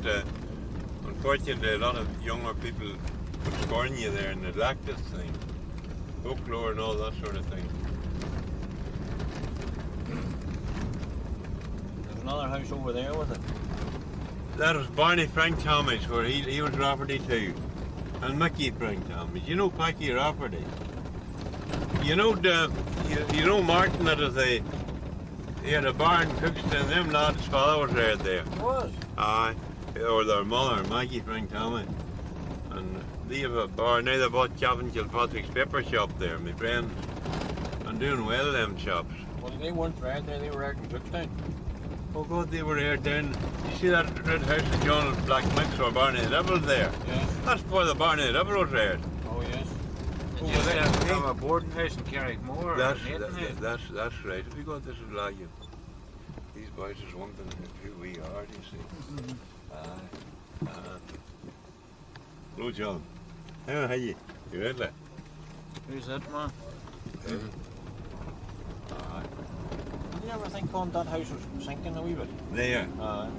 unfortunately a lot of younger people would scorn you there and neglect this thing. Folklore and all that sort of thing. There's another house over there with it. That was Barney Frank Thomas, where he was Rafferty too. And Mickey Frank Thomas. You know Packy Rafferty? You know you know Martin that is he had a barn in Cookstown. Them lads' father was right there. Was? Aye. Or their mother, Maggie Frank Thomas. And they have a barn. Now they bought Captain Kilpatrick's paper shop there, my friends. And doing well, them shops. Well, they weren't right there, they were out in Cookstown. Oh God, they were here down. You see that red house in John's Black Mix or Barney the Devil there? Yes. That's where the Barney the Devil was there. Oh, yes. Did you have a boarding house in Carrickmore? That's right. If you go, this is like you. These boys is one thing who we are, you see. Hello, John. How are you? You right there? Who's that, man? Did you ever think on that house was sinking a wee bit? There.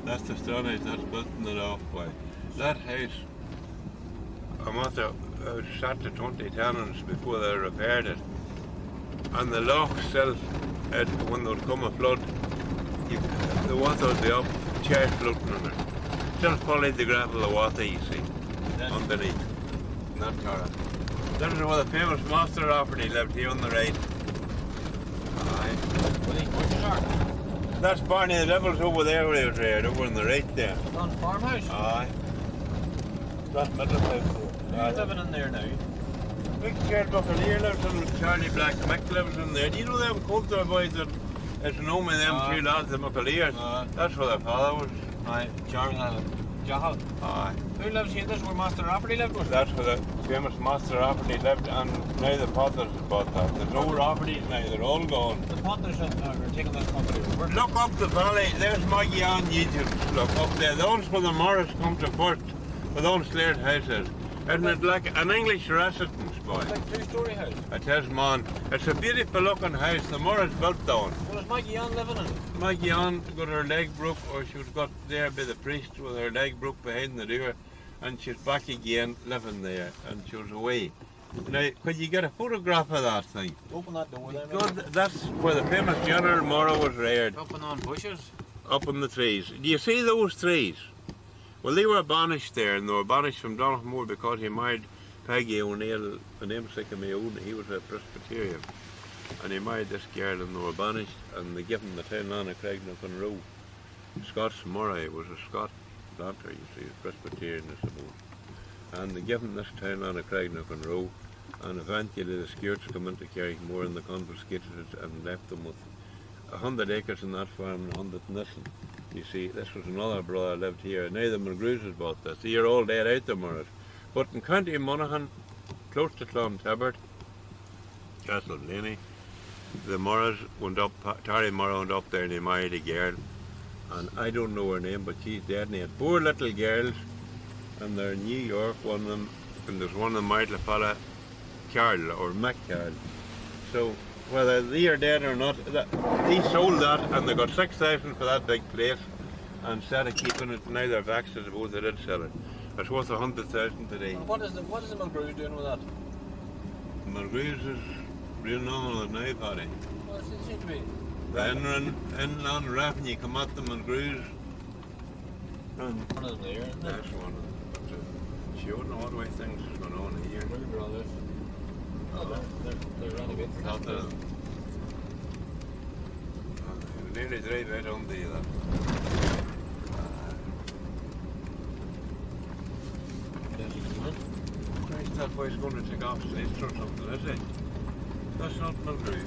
That's the stone house. That's building it off by. That house, I must have shot to 20 tenants before they repaired it. And the loch itself, when there would come a flood, the water would be up, chairs floating on it. Still followed the gravel of water, you see, underneath. Not Tara. That is where the famous Master Rafferty lived here on the right. Aye. That's Barney the Devil's over there where he was reared, over on the right there. On the farmhouse? Aye. That's middle house. He's living in there now. Big Charles Buccaneer lives in with Charlie Black Mick lives in there. Do you know them Coulter boys that is known with them two lads, the Muckaleers? That's where their father was. Aye, Charles Jahal. Aye. Who lives here? This is where Master Rafferty lived, was it? That's where the famous Master Rafferty lived, and now the Potters have bought that. There's no Raffertys now, they're all gone. The Potters are taking this company over. Look up the valley, there's Maggie Ann Nugent. Look up there, those where the Morris come to first, with those slate houses. Isn't it like an English residence, boy? It's like a two-storey house. It is, man. It's a beautiful looking house. The Morris built down. Well, is Maggie Ann living in it? Maggie Ann got her leg broke, or she was got there by the priest with her leg broke behind the door, and she's back again living there, and she was away. Now, could you get a photograph of that thing? Open that door there, God, that's where the famous General Morrow was reared, Up and on bushes? up in the trees. Do you see those trees? Well, they were banished there, and they were banished from Donaghmore because he married Peggy O'Neill, a namesake of my own. He was a Presbyterian, and he married this girl, and they were banished, and they gave him the town land of Craignock Row. Scott Murray was a Scot planter, you see, a Presbyterian, I suppose. And they gave him this town land of Craignock Row, and eventually the Skewarts come into Carrickmore and they confiscated it and left them with 100 acres in that farm and 100 in this. You see, this was another brother lived here. Now the McGrews has bought this. They're all dead out the Morris. But in County Monaghan, close to Clontibbert, Castle Blaney, the Morris went up, Terry Morrow went up there and he married a girl. And I don't know her name, but she's dead. And he had 4 little girls, and they're in New York, one of them, and there's one of them married a fella, Carl, or Mick Carl. So, whether they are dead or not, he sold that, and they got 6,000 for that big place, and instead of keeping it, now they're vexed, I suppose they did sell it. It's worth 100,000 today. What is the McGrews doing with that? McGrews is real nominal now, Paddy. Well, it seems to be. The inland revenue come at them McGrews. And One of them there, isn't it? that's one of them. But she wouldn't know what way things is going on here. Brother Brothers. Oh, they're running a bit. Not the... nearly drive right on the... That boy's going to take off stage or something, is he? That's not McGrew.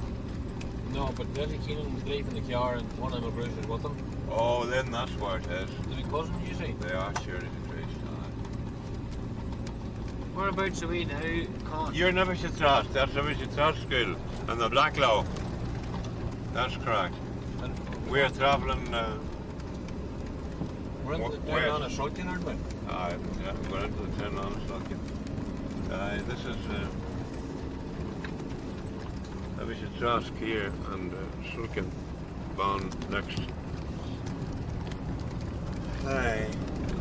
No, but Leslie Keenan was driving the car and one of the McGrews was with him. Oh, then that's where it is. The big cousin, you see? They are sure it's a tree. Whereabouts are we now, Con? You're never should trust. That's never should trust school. And the Black Law. That's correct. And We're travelling. we're into the Where? down on a shotgun, aren't we? We're into the town on Slockin. This is. Never should trust here and Slockin. Bound next. Aye.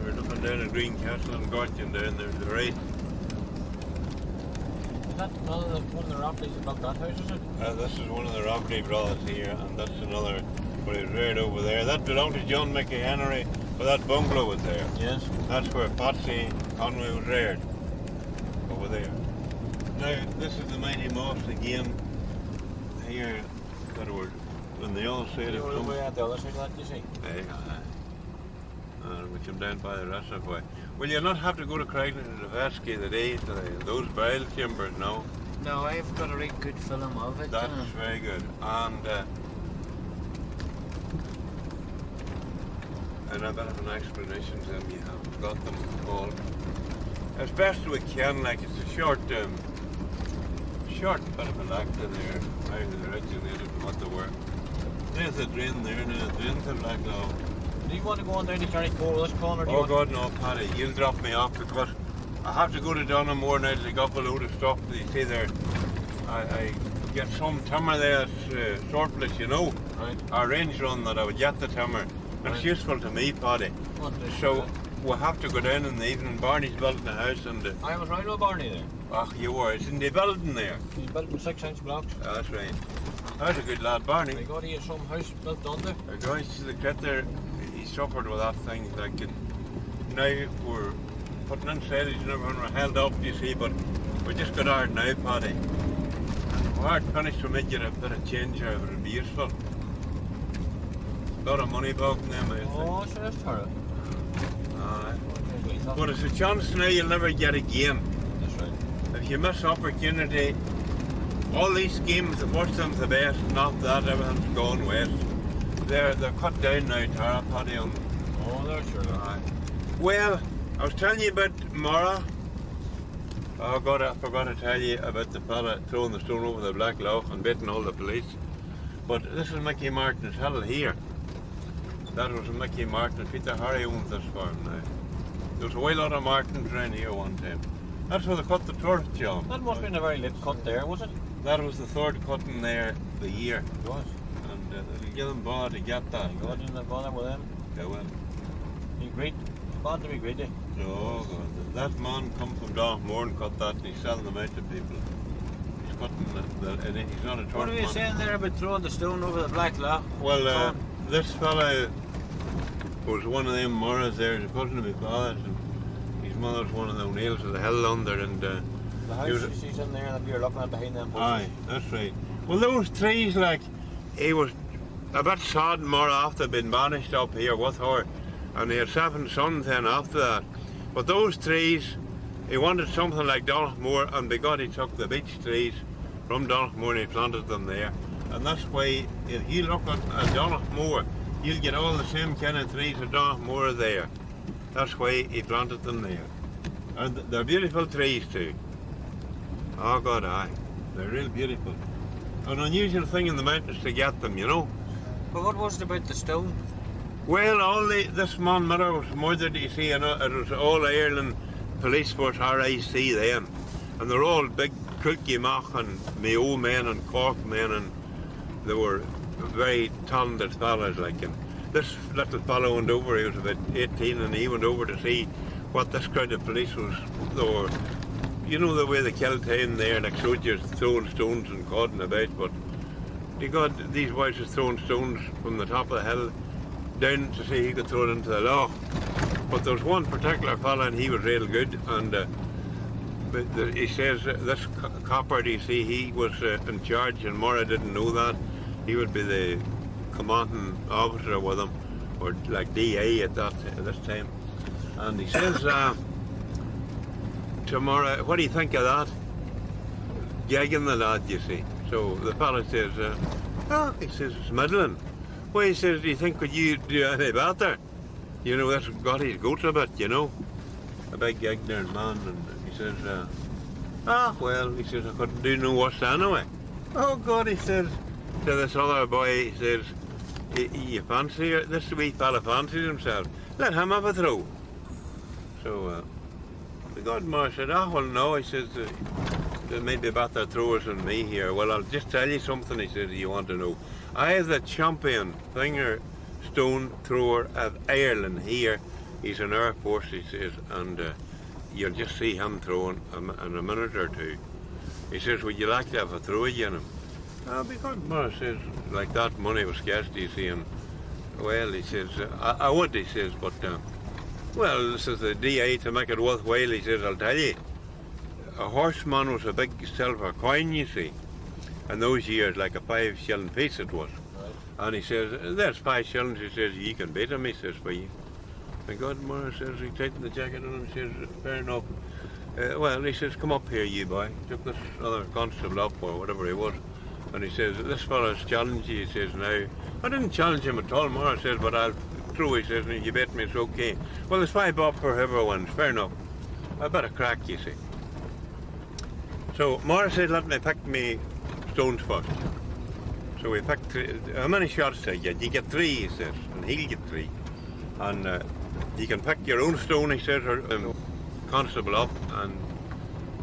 We're looking down at Greencastle and Gorton down there to the right. Is that one of the Rafleys above that house, is it? This is one of the Rafferty brothers here, and that's another, but it's right over there. That belonged to John Mickey Henry, but that bungalow was there. Yes. That's where Patsy Conway was reared, over there. Now, this is the Mighty Moss again, here, that were on the other side You're of over at the other side of that, you see? we come down by the reservoir. Will you not have to go to Craiglan to the Vesky the day to those bile chambers now? No, I've got a really good film of it. That's very good. And a bit of an explanation to them. You have got them all as best we can. Like it's a short bit of a lecture there, how they originated and what they were. There's a drain there now. The drain's in Black Law. Do you want to go on down to Carrickmore with this, Con, or do you Oh want God, no, Paddy. You'll drop me off because I have to go to Donamore now to dig up a load of stuff. You see there, I get some timber there that's surplus, you know. Right. I arranged on that I would get the timber. And Right. it's useful to me, Paddy. What is So it? we'll have to go down in the evening. Barney's building a house and I was right on Barney there. you were. It's in the building there. He's built with 6-inch blocks. That's right. That's a good lad, Barney. They got here some house built under. A guy to the kid there, he suffered with that thing. Like it, now we're putting in sailage and everything. We're held up, you see, but we just got hard now, Paddy. We're hard finished. We might get a bit of change out of it. It'd be useful. A lot of money back in them, I think. Oh, so that's her. Aye. But it's a chance now you'll never get again. That's right. If you miss opportunity, all these schemes, the first one's the best, not that, everything's gone west. They're cut down now, Tara, Paddy, on. Oh, they're sure. Aye. Well, I was telling you about Mara. Oh God, I forgot to tell you about the fella throwing the stone over the Black Lough and beating all the police. But this is Mickey Martin's hill here. That was Mickey Martin. Peter Harry owns this farm now. There was a whole lot of Martins around here one time. That's where they cut the turf, John. That must have been a very late cut there, was it? That was the third cutting there the year. It was. And it'll give them bother to get that. God didn't bother with them. They will. He agreed. Bad to be greedy. Oh God. That man come from Downmore and cut that and he's selling them out to people. He's cutting and he's not a turf What are you man. saying there about throwing the stone over the Black Lough? Well, this fella was one of them Morras there, his cousin of my father's, and his mother's one of the O'Neills of the hill under, and The house he was- you see in there that you're looking at behind them bushes. aye, that's right. Well, those trees, like, he was a bit sad more after being banished up here with her, and he had 7 sons then after that. But those trees, he wanted something like Donaghmore, and by God he took the beech trees from Donaghmore and he planted them there. And that's why, if you look at Donaghmore, you'll get all the same kind of trees at Donaghmore there. That's why he planted them there. And they're beautiful trees too. Oh God, aye. They're real beautiful. An unusual thing in the mountains to get them, you know. But what was it about the stone? Well, this man Miller was murdered, you see, and it was all Ireland Police Force RIC then. And they're all big Kilkimach and Mayo men and Cork men, and they were very talented fellas like him. This little fellow went over, he was about 18, and he went over to see what this crowd of police was. They were, you know the way they kill time there, like soldiers throwing stones and cording about, but they got these boys was throwing stones from the top of the hill down to see he could throw it into the loch. But there was one particular fella and he was real good, and he says this copper, you see, he was in charge, and Murray didn't know that. He would be the commanding officer with him, or like DA at this time. And he says to Murray, what do you think of that? Gagging the lad, you see. So the fella says, he says, it's middling. Why, he says, do you think could you do any better? You know, that's got his goats a bit, you know. A big ignorant man, and he says, well, he says, I couldn't do no worse anyway. Oh God, he says to this other boy, he says, you fancy it? This wee fella fancies himself. Let him have a throw. So the godmother said, well no, he says, there may be better throwers than me here. Well, I'll just tell you something, he says, you want to know. I am the champion finger stone thrower of Ireland here. He's in Air Force, he says, and you'll just see him throwing in a minute or two. He says, would you like to have a throw again? Because Mara says, like that money was scarce, you see, and well, he says, I would, he says, but well, this is the DA to make it worthwhile, he says, I'll tell you. A horseman was a big silver coin, you see. In those years, like a 5 shilling piece it was. Right. And he says, there's 5 shillings, he says, you can beat him, he says, for you. My godmother says, he tightened the jacket on him, he says, fair enough. Well, he says, come up here, you boy. Took this other constable up, or whatever he was. And he says, this fellow's challenged you, he says, now. I didn't challenge him at all, Mara says, but I'll throw, he says, and you bet me it's okay. Well, there's 5 bob for whoever wins, fair enough. I better crack, you see. So Mara said, let me pick me stones first. So we picked 3. How many shots do you get? You get 3, he says, and he'll get 3. And you can pick your own stone, he says, or constable up, and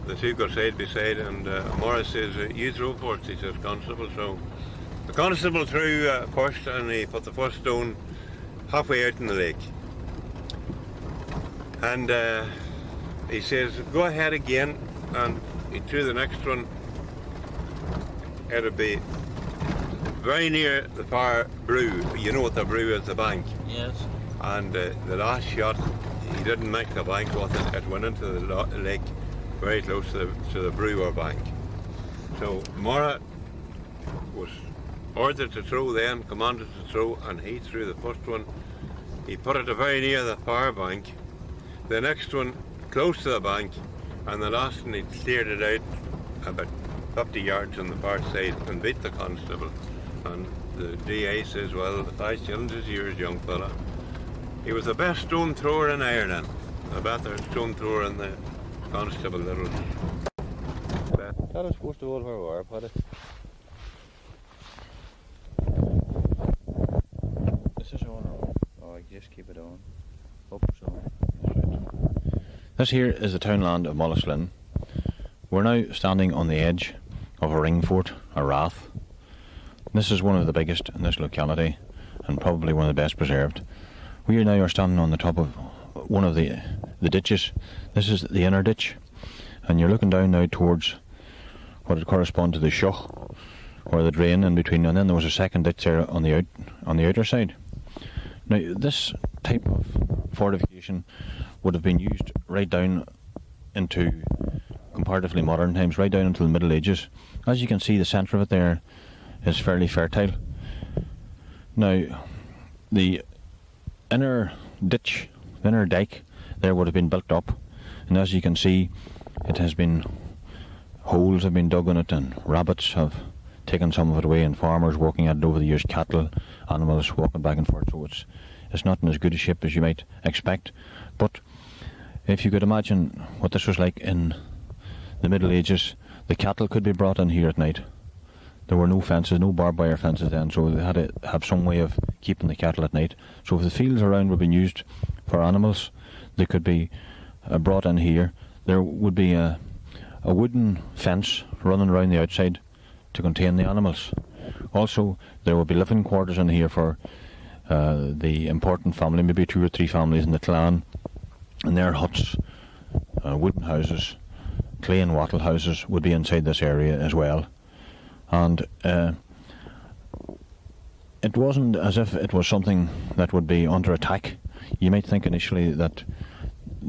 the 2 go side by side, and Morris says, you throw first, he says, constable. So the constable threw first, and he put the first stone halfway out in the lake. And he says, go ahead again, and he threw the next one. It'll be very near the far brew. You know what the brew is, the bank. Yes. And the last shot, he didn't make the bank with it. It went into the lake very close to the brewer bank. So Mara was ordered to throw then, commanded to throw, and he threw the first one. He put it very near the far bank. The next one close to the bank, and the last one he cleared it out about 50 yards on the far side and beat the constable. And the DA says, well, the 5 shillings is yours, young fella. He was the best stone thrower in Ireland, the better stone thrower in the constable little. Tell us first of all where we are, Paddy. This is on, or I just keep it on. Up so. Right. This here is the townland of Mollisglin. We're now standing on the edge of a ring fort, a rath. This is one of the biggest in this locality and probably one of the best preserved. We now are standing on the top of one of the ditches. This is the inner ditch, and you're looking down now towards what would correspond to the Shoch, or the drain in between, and then there was a second ditch there on the outer side. Now this type of fortification would have been used right down into comparatively modern times, right down into the Middle Ages. As you can see, the centre of it there is fairly fertile. Now the inner ditch, the inner dike there would have been built up, and as you can see, it has been, holes have been dug in it, and rabbits have taken some of it away, and farmers walking at it over the years, cattle, animals walking back and forth, so it's not in as good a shape as you might expect. But if you could imagine what this was like in the Middle Ages, the cattle could be brought in here at night. There were no fences, no barbed wire fences then, so they had to have some way of keeping the cattle at night. So if the fields around were being used for animals, they could be brought in here. There would be a wooden fence running around the outside to contain the animals. Also, there would be living quarters in here for the important family, maybe 2 or 3 families in the clan, and their huts, wooden houses, clay and wattle houses would be inside this area as well. And it wasn't as if it was something that would be under attack. You might think initially that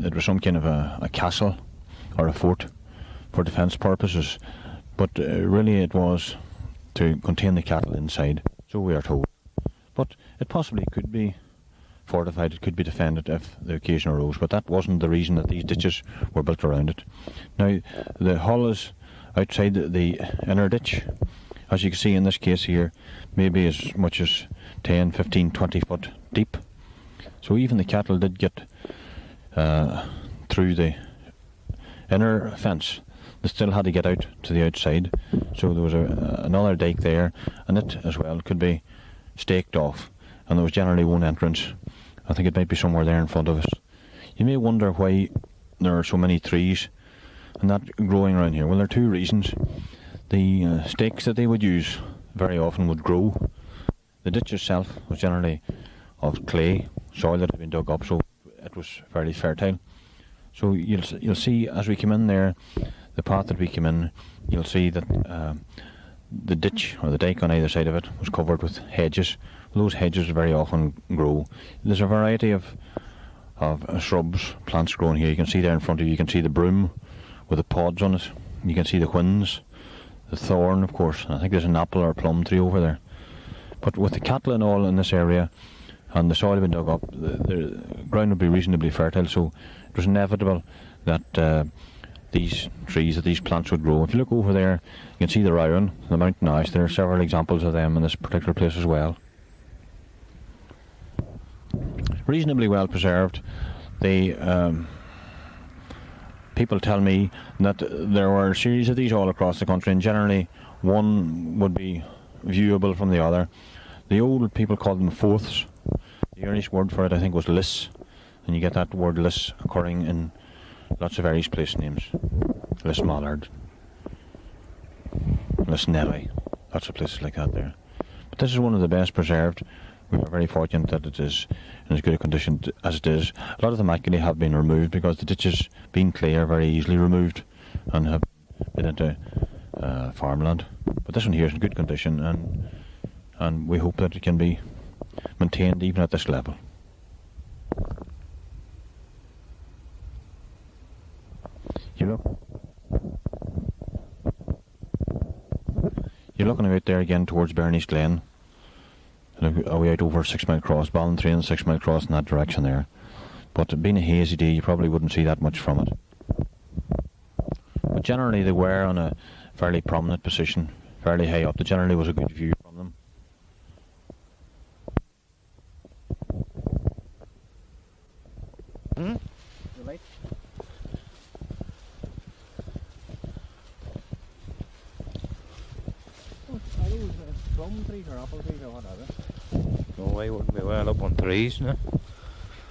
it was some kind of a castle or a fort for defence purposes, but really it was to contain the cattle inside, so we are told. But it possibly could be fortified, it could be defended if the occasion arose, but that wasn't the reason that these ditches were built around it. Now, the hull is outside the inner ditch, as you can see in this case here, maybe as much as 10, 15, 20 foot deep. So even the cattle did get through the inner fence. They still had to get out to the outside. So there was another dike there, and it as well could be staked off. And there was generally one entrance. I think it might be somewhere there in front of us. You may wonder why there are so many trees and that growing around here. Well, there are two reasons. The stakes that they would use very often would grow. The ditch itself was generally of clay, soil that had been dug up, so it was fairly fertile. So you'll see as we come in there, the path that we came in, you'll see that the ditch or the dike on either side of it was covered with hedges. Those hedges very often grow. There's a variety of shrubs, plants growing here. You can see there in front of you, you can see the broom with the pods on it. You can see the whins, the thorn, of course. I think there's an apple or a plum tree over there. But with the cattle and all in this area, and the soil had been dug up, the ground would be reasonably fertile, so it was inevitable that these trees, that these plants would grow. If you look over there, you can see the rowan, the mountain ash. There are several examples of them in this particular place as well. Reasonably well preserved. People tell me that there were a series of these all across the country, and generally one would be viewable from the other. The old people called them fourths. The earliest word for it, I think, was liss, and you get that word liss occurring in lots of Irish place names. Lismallard, Lisnelly, lots of places like that there. But this is one of the best preserved. We are very fortunate that it is in as good a condition as it is. A lot of them actually have been removed because the ditches, being clay, are very easily removed and have been into farmland. But this one here is in good condition, and we hope that it can be maintained even at this level. You're looking out there again towards Bernie's Glen. Away out over 6 Mile Cross, Ballantrae and 6 Mile Cross in that direction there. But being a hazy day, you probably wouldn't see that much from it. But generally they were on a fairly prominent position, fairly high up. There generally was a good view from them. The light. Are those plum trees or apple trees or whatever? No, I wouldn't be well up on trees, no.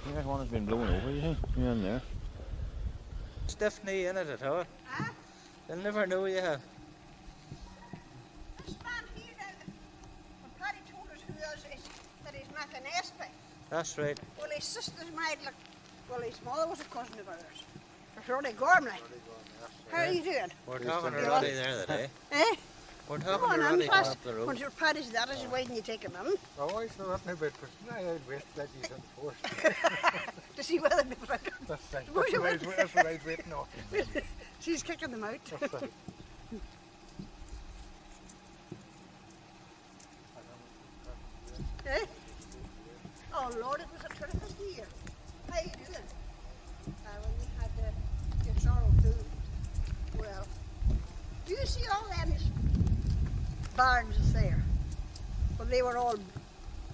Yeah, that one has been blown over, you see? Yeah, in there. Stiff knee in it at all. They'll never know you have. This man here, when Paddy told us who else is, that he's McAnespy. That's right. Well, his sister's married, like, well, his mother was a cousin of ours. Roddy Gormley. How are you doing? We're talking to Roddy there today. Eh? We're Come talking on, to I'm Roddy going fast. up the road. When your Paddy's that is, why didn't you take him in? Oh, I saw that now, but I wait that he's enforced. To see whether they would. That's right. That's what I was waiting on. She's kicking them out. That's right. Eh? Oh Lord, it was a terrific year. How you doing? When we had your sorrow too. Well, do you see all them barns there? Well, they were all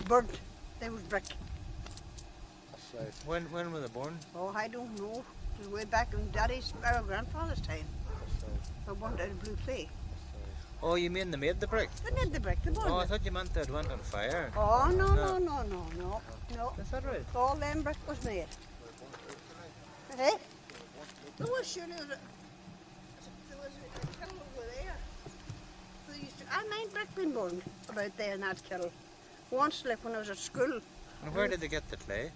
burnt. They was brick. That's right. When were they born? Oh, I don't know. It was way back in Daddy's, our grandfather's time. That's right. I burnt out of blue clay. Oh, you mean they made the brick? They made the brick, they burned Oh, I it. thought you meant they'd went on fire. Oh, no, No. no. Is that right? All them brick was made. Eh? There was sure there was a kettle over there. They used to, I mind brick been burned about there in that kettle. Once, like when I was at school, And where did they get the clay?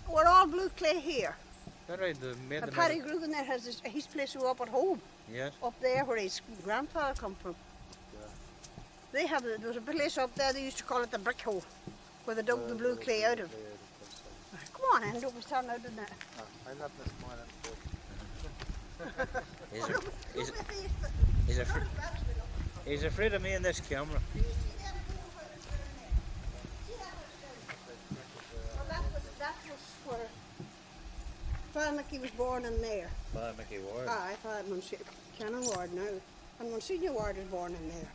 we're all blue clay here. Is that right? They made And them Paddy out of- Grugan there has his place up at home, Yes. up there where his grandfather come from. They have, there was a place up there, they used to call it the brick hole, where they dug the blue clay out of. Come on, and don't be standing out in there. I'm not this morning. He's afraid of me in this camera. That was where Father Mickey was born in there. Father Mickey Ward. Aye, Father Mickey, Cannon Ward now. And Monsignor Ward was born in there.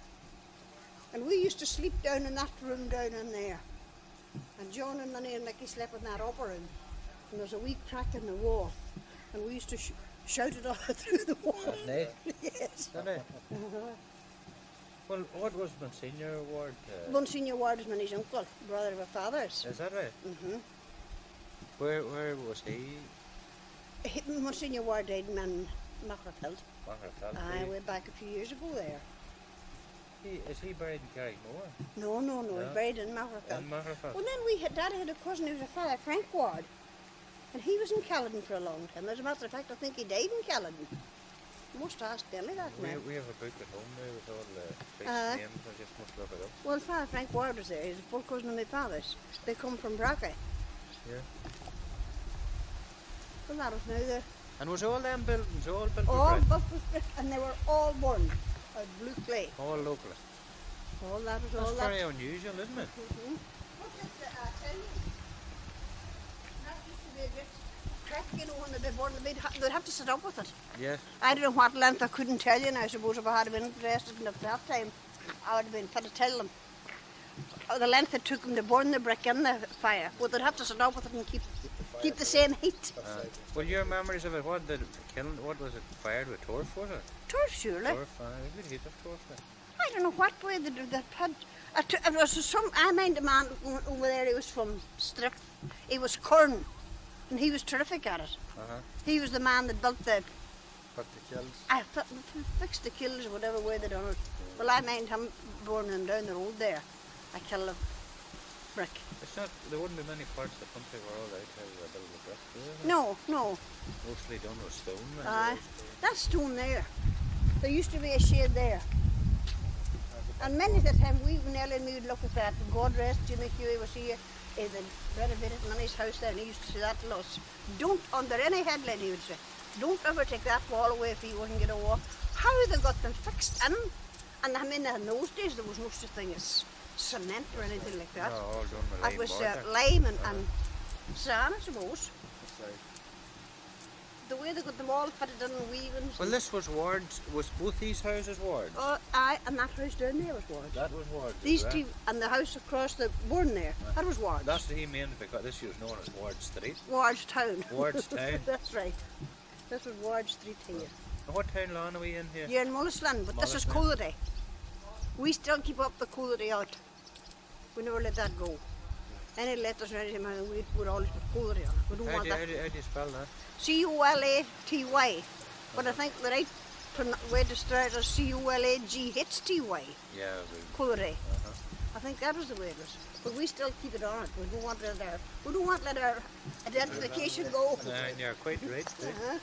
And we used to sleep down in that room down in there. And John and Minnie and Nicky slept in that upper room. And there was a wee crack in the wall. And we used to shout it all through the wall. At night? Yes. Did it? Well, what was Monsignor Ward? Monsignor Ward was Minnie's uncle, brother of our father's. Is that right? Mm-hmm. Where was he? Monsignor Ward died in Magherafelt. Magherafelt. Way back a few years ago there. Is he buried in Carrigmore? No, he's buried in Magherafelt. In Magherafelt. Well, then Daddy had a cousin who was a fellow, Frank Ward. And he was in Caledon for a long time. As a matter of fact, I think he died in Caledon. Must ask Delhi that now. We have a book at home now with all the priest's names. I just must look it up. Well, Father Frank Ward was there. He's a full cousin of my father's. They come from Brackey. Yeah. Well, that was now the... And was all them buildings all built All with brick? built with brick, and they were all born out of blue clay. All locally. All that was That's all that. very unusual, isn't it? Mm-hmm. What's this, tell you? That used to be a bit crack, you know, when they'd be born, they'd have to sit up with it. Yes. I don't know what length, I couldn't tell you, and I suppose if I had been interested in it at that time, I would have been fit to tell them. The length it took them to burn the brick in the fire, but they'd have to sit up with it and keep the same heat. Well, your memories of it, what did it kill? What was it fired with? Torf, was it? Turf, surely. Torf, a good heat of torf there. I don't know what way they did that. It was I mind a man over there, he was from Strip. He was Kern, and he was terrific at it. He was the man that built the... But the kills. Fixed the kills, whatever way they done it. Well, I mind him burning down the road there. I killed a brick. It's not, there wouldn't be many parts of the country where all right how they build with brick, do there? No. Mostly done with stone. That stone there. There used to be a shed there. And many of the time we, Nellie and me, would look at that. God rest Jimmy Huey was here. They renovated Minnie's house there, and he used to say that to us. Don't, under any headline, he would say, don't ever take that wall away if you wouldn't get a wall. How they got them fixed in. And I mean, in those days, there was no such thing as cement or anything like that. No, all done with lime It was mortar. lime and sand, I suppose. That's right. The way they got them all fitted in and weavings. Well, this was wards. Was both these houses wards? Oh, and that house down there was wards. That was wards. These two, and the house across the burn there, that was wards. That's what he meant because this was known as Ward Street. Wards Town. Wards Town. That's right. This was Wards Street here. And what town lawn are we in here? You're in Mullisland, but this is Mullisland. Coolity. We still keep up the Coolity out. We never let that go. Any letters or anything, we would always put Coolity on it. We don't How want do, that. how, do, how do you spell that? C-U-L-A-T-Y. But I think the right way to start is C-U-L-A-G-H-T-Y. Yeah, Coolity. I think that was the way it was. But we still keep it on it. We don't want to let our identification go. you're quite right. Uh-huh.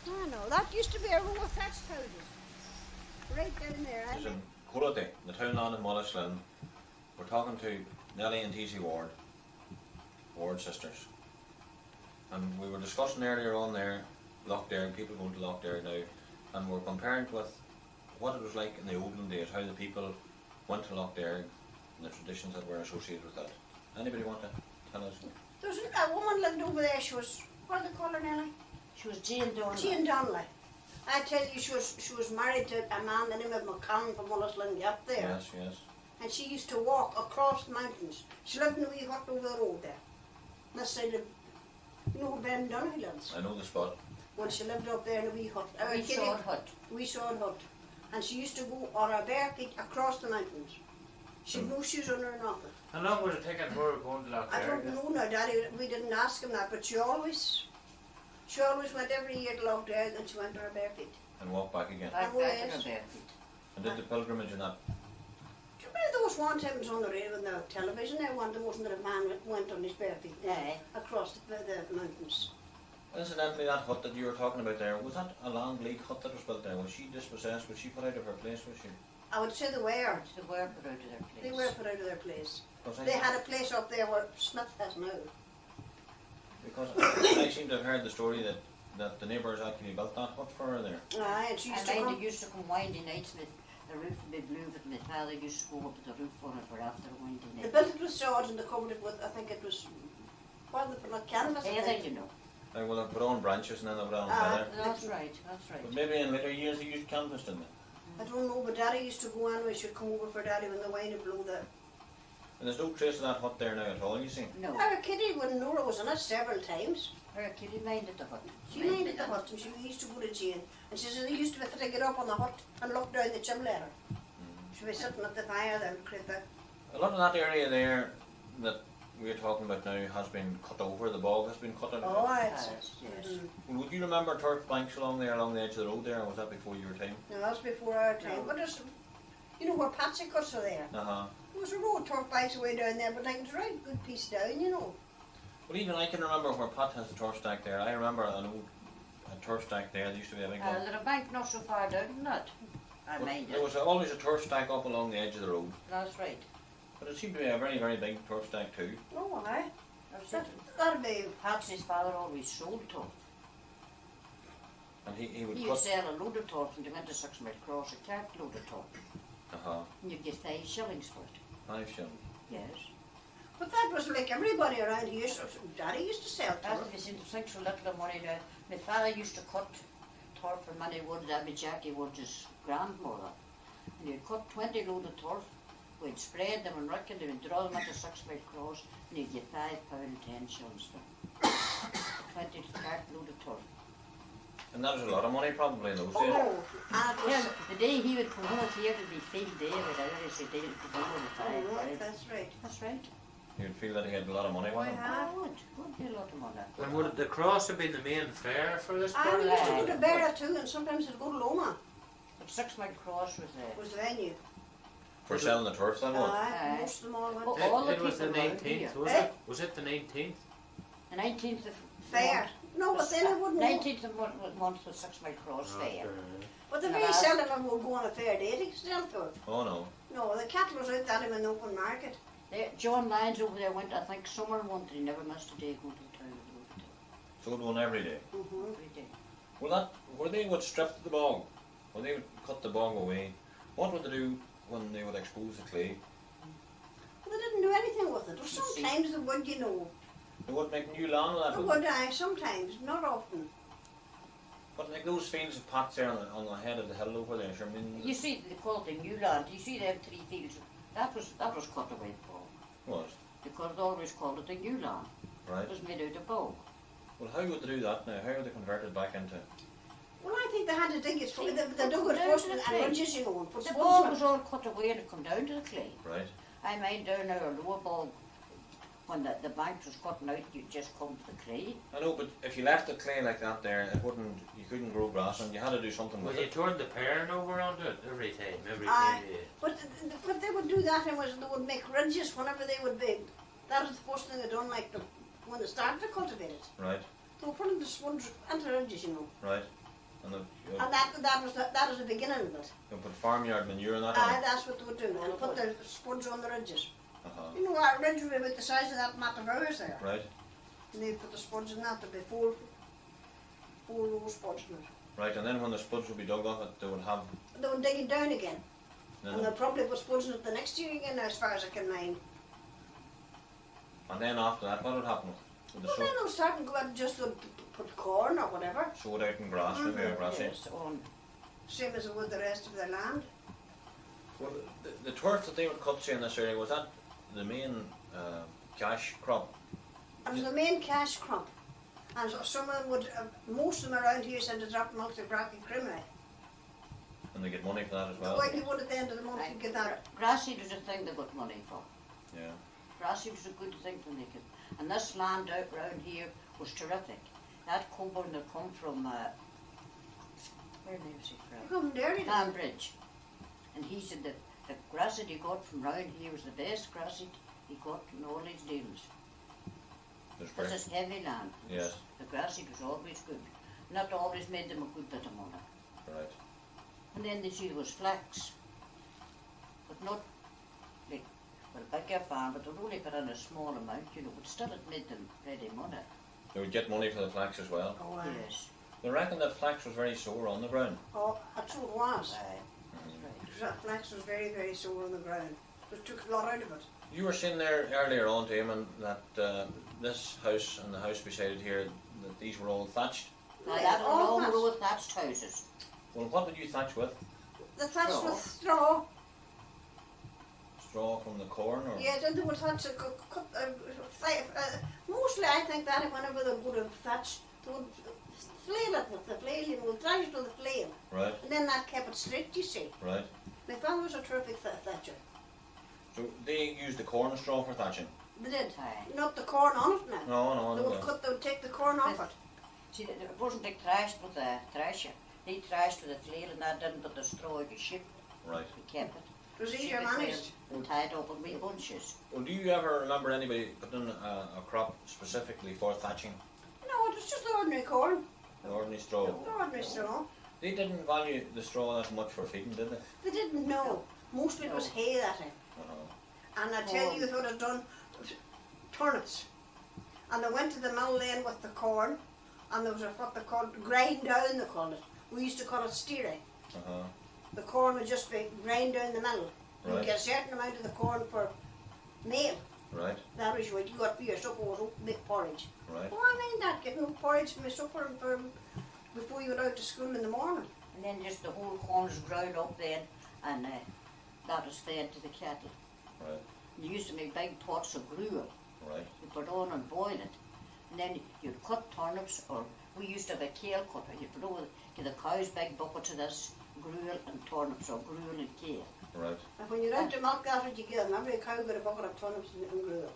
I know. That used to be a row of thatched houses. Right down there. It's in Quality, the town land in Mullisland. We're talking to Nellie and T.C. Ward, Ward sisters. And we were discussing earlier on there, Lochderg, people going to Lochderg now, and we're comparing it with what it was like in the olden days, how the people went to Lochderg and the traditions that were associated with that. Anybody want to tell us? There's a woman lived over there. She was, what do they call her, Nellie? She was Jane Donnelly. Jane Donnelly. I tell you, she was married to a man, the name of McCann from Mullisland, up there. Yes. And she used to walk across the mountains. She lived in a wee hut over the road there. This side of, you know where Ben Donnelly lives? I know the spot. Well, she lived up there in a wee hut. We saw hut. Wee sod hut. And she used to go on her bare feet across the mountains. She had no shoes on her nothing. How long was it taking for going to I don't know now, Daddy, we didn't ask him that, but she always went every year to Lochderg and she went to her bare feet. And walk back again. Back Oh, in yes. her bare feet. And did the pilgrimage and that. Do you remember those one times on the radio and the television there, wasn't there a man that went on his bare feet across the mountains? Incidentally, that hut that you were talking about there, was that a Long League hut that was built there? Was she dispossessed? Was she put out of her place? Was she? I would say they were. They were put out of their place. They were put out of their place. Because I- They had a place up there where Smith has now. Because I seem to have heard the story that the neighbours actually built that hut for her there. Aye, and she used And to then come. they used to come winding nights with the roof would be blue, but my father used to go up to the roof on it for after the winding They night. built it with sod and they covered it with, I think it was, what did they put, like canvas? I Heather, think. you know. They will have put on branches and then they'll put on Ah. heather. That's right, that's right. But maybe in later years they used canvas, didn't they? I don't know, but Daddy used to go on. We should come over for Daddy when the wind blew the. And there's no trace of that hut there now at all, you see. No, Our Kitty wouldn't know it was in it several times. her kitty minded the hut. She minded the hut and she used to go to Jane. And she said they used to be able to get up on the hut and look down the chimney at her. She was sitting at the fire there and creepy. A lot of that area there that we're talking about now has been cut over, the bog has been cut out. Oh, it's. Yes. Would you remember turf banks along there, along the edge of the road there, or was that before your time? No, that's before our time. No. But there's, you know where Patsy cuts are there. Uh-huh. There was a road turf bikes away down there, but like it's a right good piece down, you know. Well, even I can remember where Pat has the turf stack there. I remember an old turf stack there. There used to be a big one. There's a bank not so far down, isn't it? I Well, mind there it. was always a turf stack up along the edge of the road. That's right. But it seemed to be a very, very big turf stack too. Oh, aye. That's That, it. that'd be. Patsy's father always sold turf. And he would He cut. would sell a load of turf and you went to 6 Mile Cross, a cart load of turf. Uh-huh. And you'd get 5 shillings for it. 5 shillings. Yes. But that was like everybody around here. So Daddy used to sell That's turf. if you seem to think so little of money now. My father used to cut turf for many wood, that was Jackie Woods' grandmother. And he'd cut 20 load of turf, we'd spread them and reckon them and draw them at the 6 Mile Cross, and you'd get £5 and 10 shillings for them. 20 cart load of turf. And that was a lot of money probably in those days. Oh, and it Yeah, was. the day he would come home here to be field day with every day to come home with Oh, right, £5. that's right. That's right. You'd feel that he had a lot of money with him. Yeah. Would be a lot of money. And would the cross have been the main fair for this part I of used to the go to Barra too, and sometimes I'd go to Loma. But 6 Mile Cross was there. Was the venue. For selling the turf, that was. Aye, most of them all went Oh, there. all the It was the people around 19th, here. was Eh? it? Was it the 19th? The 19th of Fair. No, but then I wouldn't. 19th of month was 6 Mile Cross Fair. But the very seldom of them would go on a fair day to sell to it. Oh no. No, the cattle was out that in the open market. There, John Lyons over there went, I think, summer and winter. He never missed a day going to the town. So it won every day. Mm-hmm. Every day. Well, that where they would strip the bog, when they would cut the bog away, what would they do when they would expose the clay? But they didn't do anything with it. Or sometimes they would, you know. They would make new land with that. They wouldn't would, aye, sometimes, not often. But like those fields of pots there on the head of the hill over there, sure, I mean, You see, they called it New Land. You see, they have 3 fields. That was cut away, Paul. what? Because they always called it the New Land. Right. It was made out of bog. Well, how would they do that now? How would they convert it back into? Well, I think they had to dig it. See, They dug they it put it first into and the clay. ridges, you know, and put The spuds bog on was it. all cut away and it come down to the clay. Right. I mind down our lower bog, when the bank was cutting out, you just come to the clay. I know, but if you left the clay like that there, it wouldn't. You couldn't grow grass, and you had to do something Well, with you it. turned the parent over onto it every time Aye. you... But they would do that and they would make ridges whenever they would be. That was the first thing they done, like when they started to cultivate it. Right. They were putting the spuds into ridges, you know. Right. And you And that was the beginning of it. put farmyard manure and that Aye, on it. that's what they would do. And put the spuds on the ridges. Uh-huh. You know, our ridge would be about the size of that mat of ours there. Right. And they'd put the spuds in that. There'd be four row spuds in it. Right. And then when the spuds would be dug off it, they would have. They would dig it down again. Then And they'll probably put spuds in it the next year again, as far as I can mind. and then after that, what would happen? Would they Well, then they'll start and go out and just put corn or whatever. sow it out in grass, maybe or grass seed? Yes, on. Same as it would the rest of their land. Well, the turf that they would cut say in this area, was that the main cash crop? It was the main cash crop. And so some of them would, most of them around here said to drop milk to Bracky Crimley. And they get money for that as well? Well, you would at the end of the month, you get that. Grassy was a thing they got money for. Yeah. Grassy was a good thing to make it. And this land out round here was terrific. That Coburn that come from, where was he You from? come there, you Cambridge. And he said that the grass that he got from round here was the best grass he got in all his deals. There's This very, is heavy land. yes, The grass was always good. Not always made them a good bit of money. right. And then they see there was flax. But not like, well, bigger farm, but they'd only put in a small amount, you know, but still it made them ready money. They would get money for the flax as well. Oh, Yes. They reckon that flax was very sore on the ground. oh, that's what it was. Aye. That's right. Flax was very, very sore on the ground. It took a lot out of it. You were saying there earlier on, Damon, that this house and the house beside it here, that these were all thatched. Now Yeah, that was all long thatched. row of thatched houses. Well, what did you thatch with? The thatch Straw. with straw. Straw from the corn, or Yeah, then there was thatch. Mostly, I think that whenever they would have thatched, they would flail it with the flail, you know, thrash it with the flail. right, And then that kept it straight, you see. right. My father was a terrific thatcher. So they used the corn straw for thatching. They did. Aye. Not the corn on it now. No, They no, would no. they would take the corn off it. See, it wasn't like thrashed with the thrasher. They thrashed with the flail and that didn't put the straw in the ship. Right. We kept it. It was Ship easier it managed. well and tied up in wee bunches. Well, do you ever remember anybody putting a crop specifically for thatching? No, it was just ordinary corn. The ordinary straw. Ordinary straw. They didn't value the straw that much for feeding, did they? They didn't know. Mostly it was hay that time. Uh-huh. And I tell you, they would have done turnips. And they went to the mill lane with the corn, and there was what they called grind down, they called it. We used to call it steering. Uh-huh. The corn would just be grind down the middle. You Right. get a certain amount of the corn per meal. Right, That was what you got for your supper was oat porridge. right. Oh, I mean that, getting oat porridge for my supper and for before you went out to school in the morning. And then just the whole corn was ground up then and that was fed to the cattle. Right, You used to make big pots of gruel. right. You put on and boil it. And then you'd cut turnips, or we used to have a kale cutter. You'd put over, give the cows big buckets of this gruel and turnips, or gruel and kale. Right. And when you went to milk, that's what you give them. Every cow got a bucket of turnips and gruel.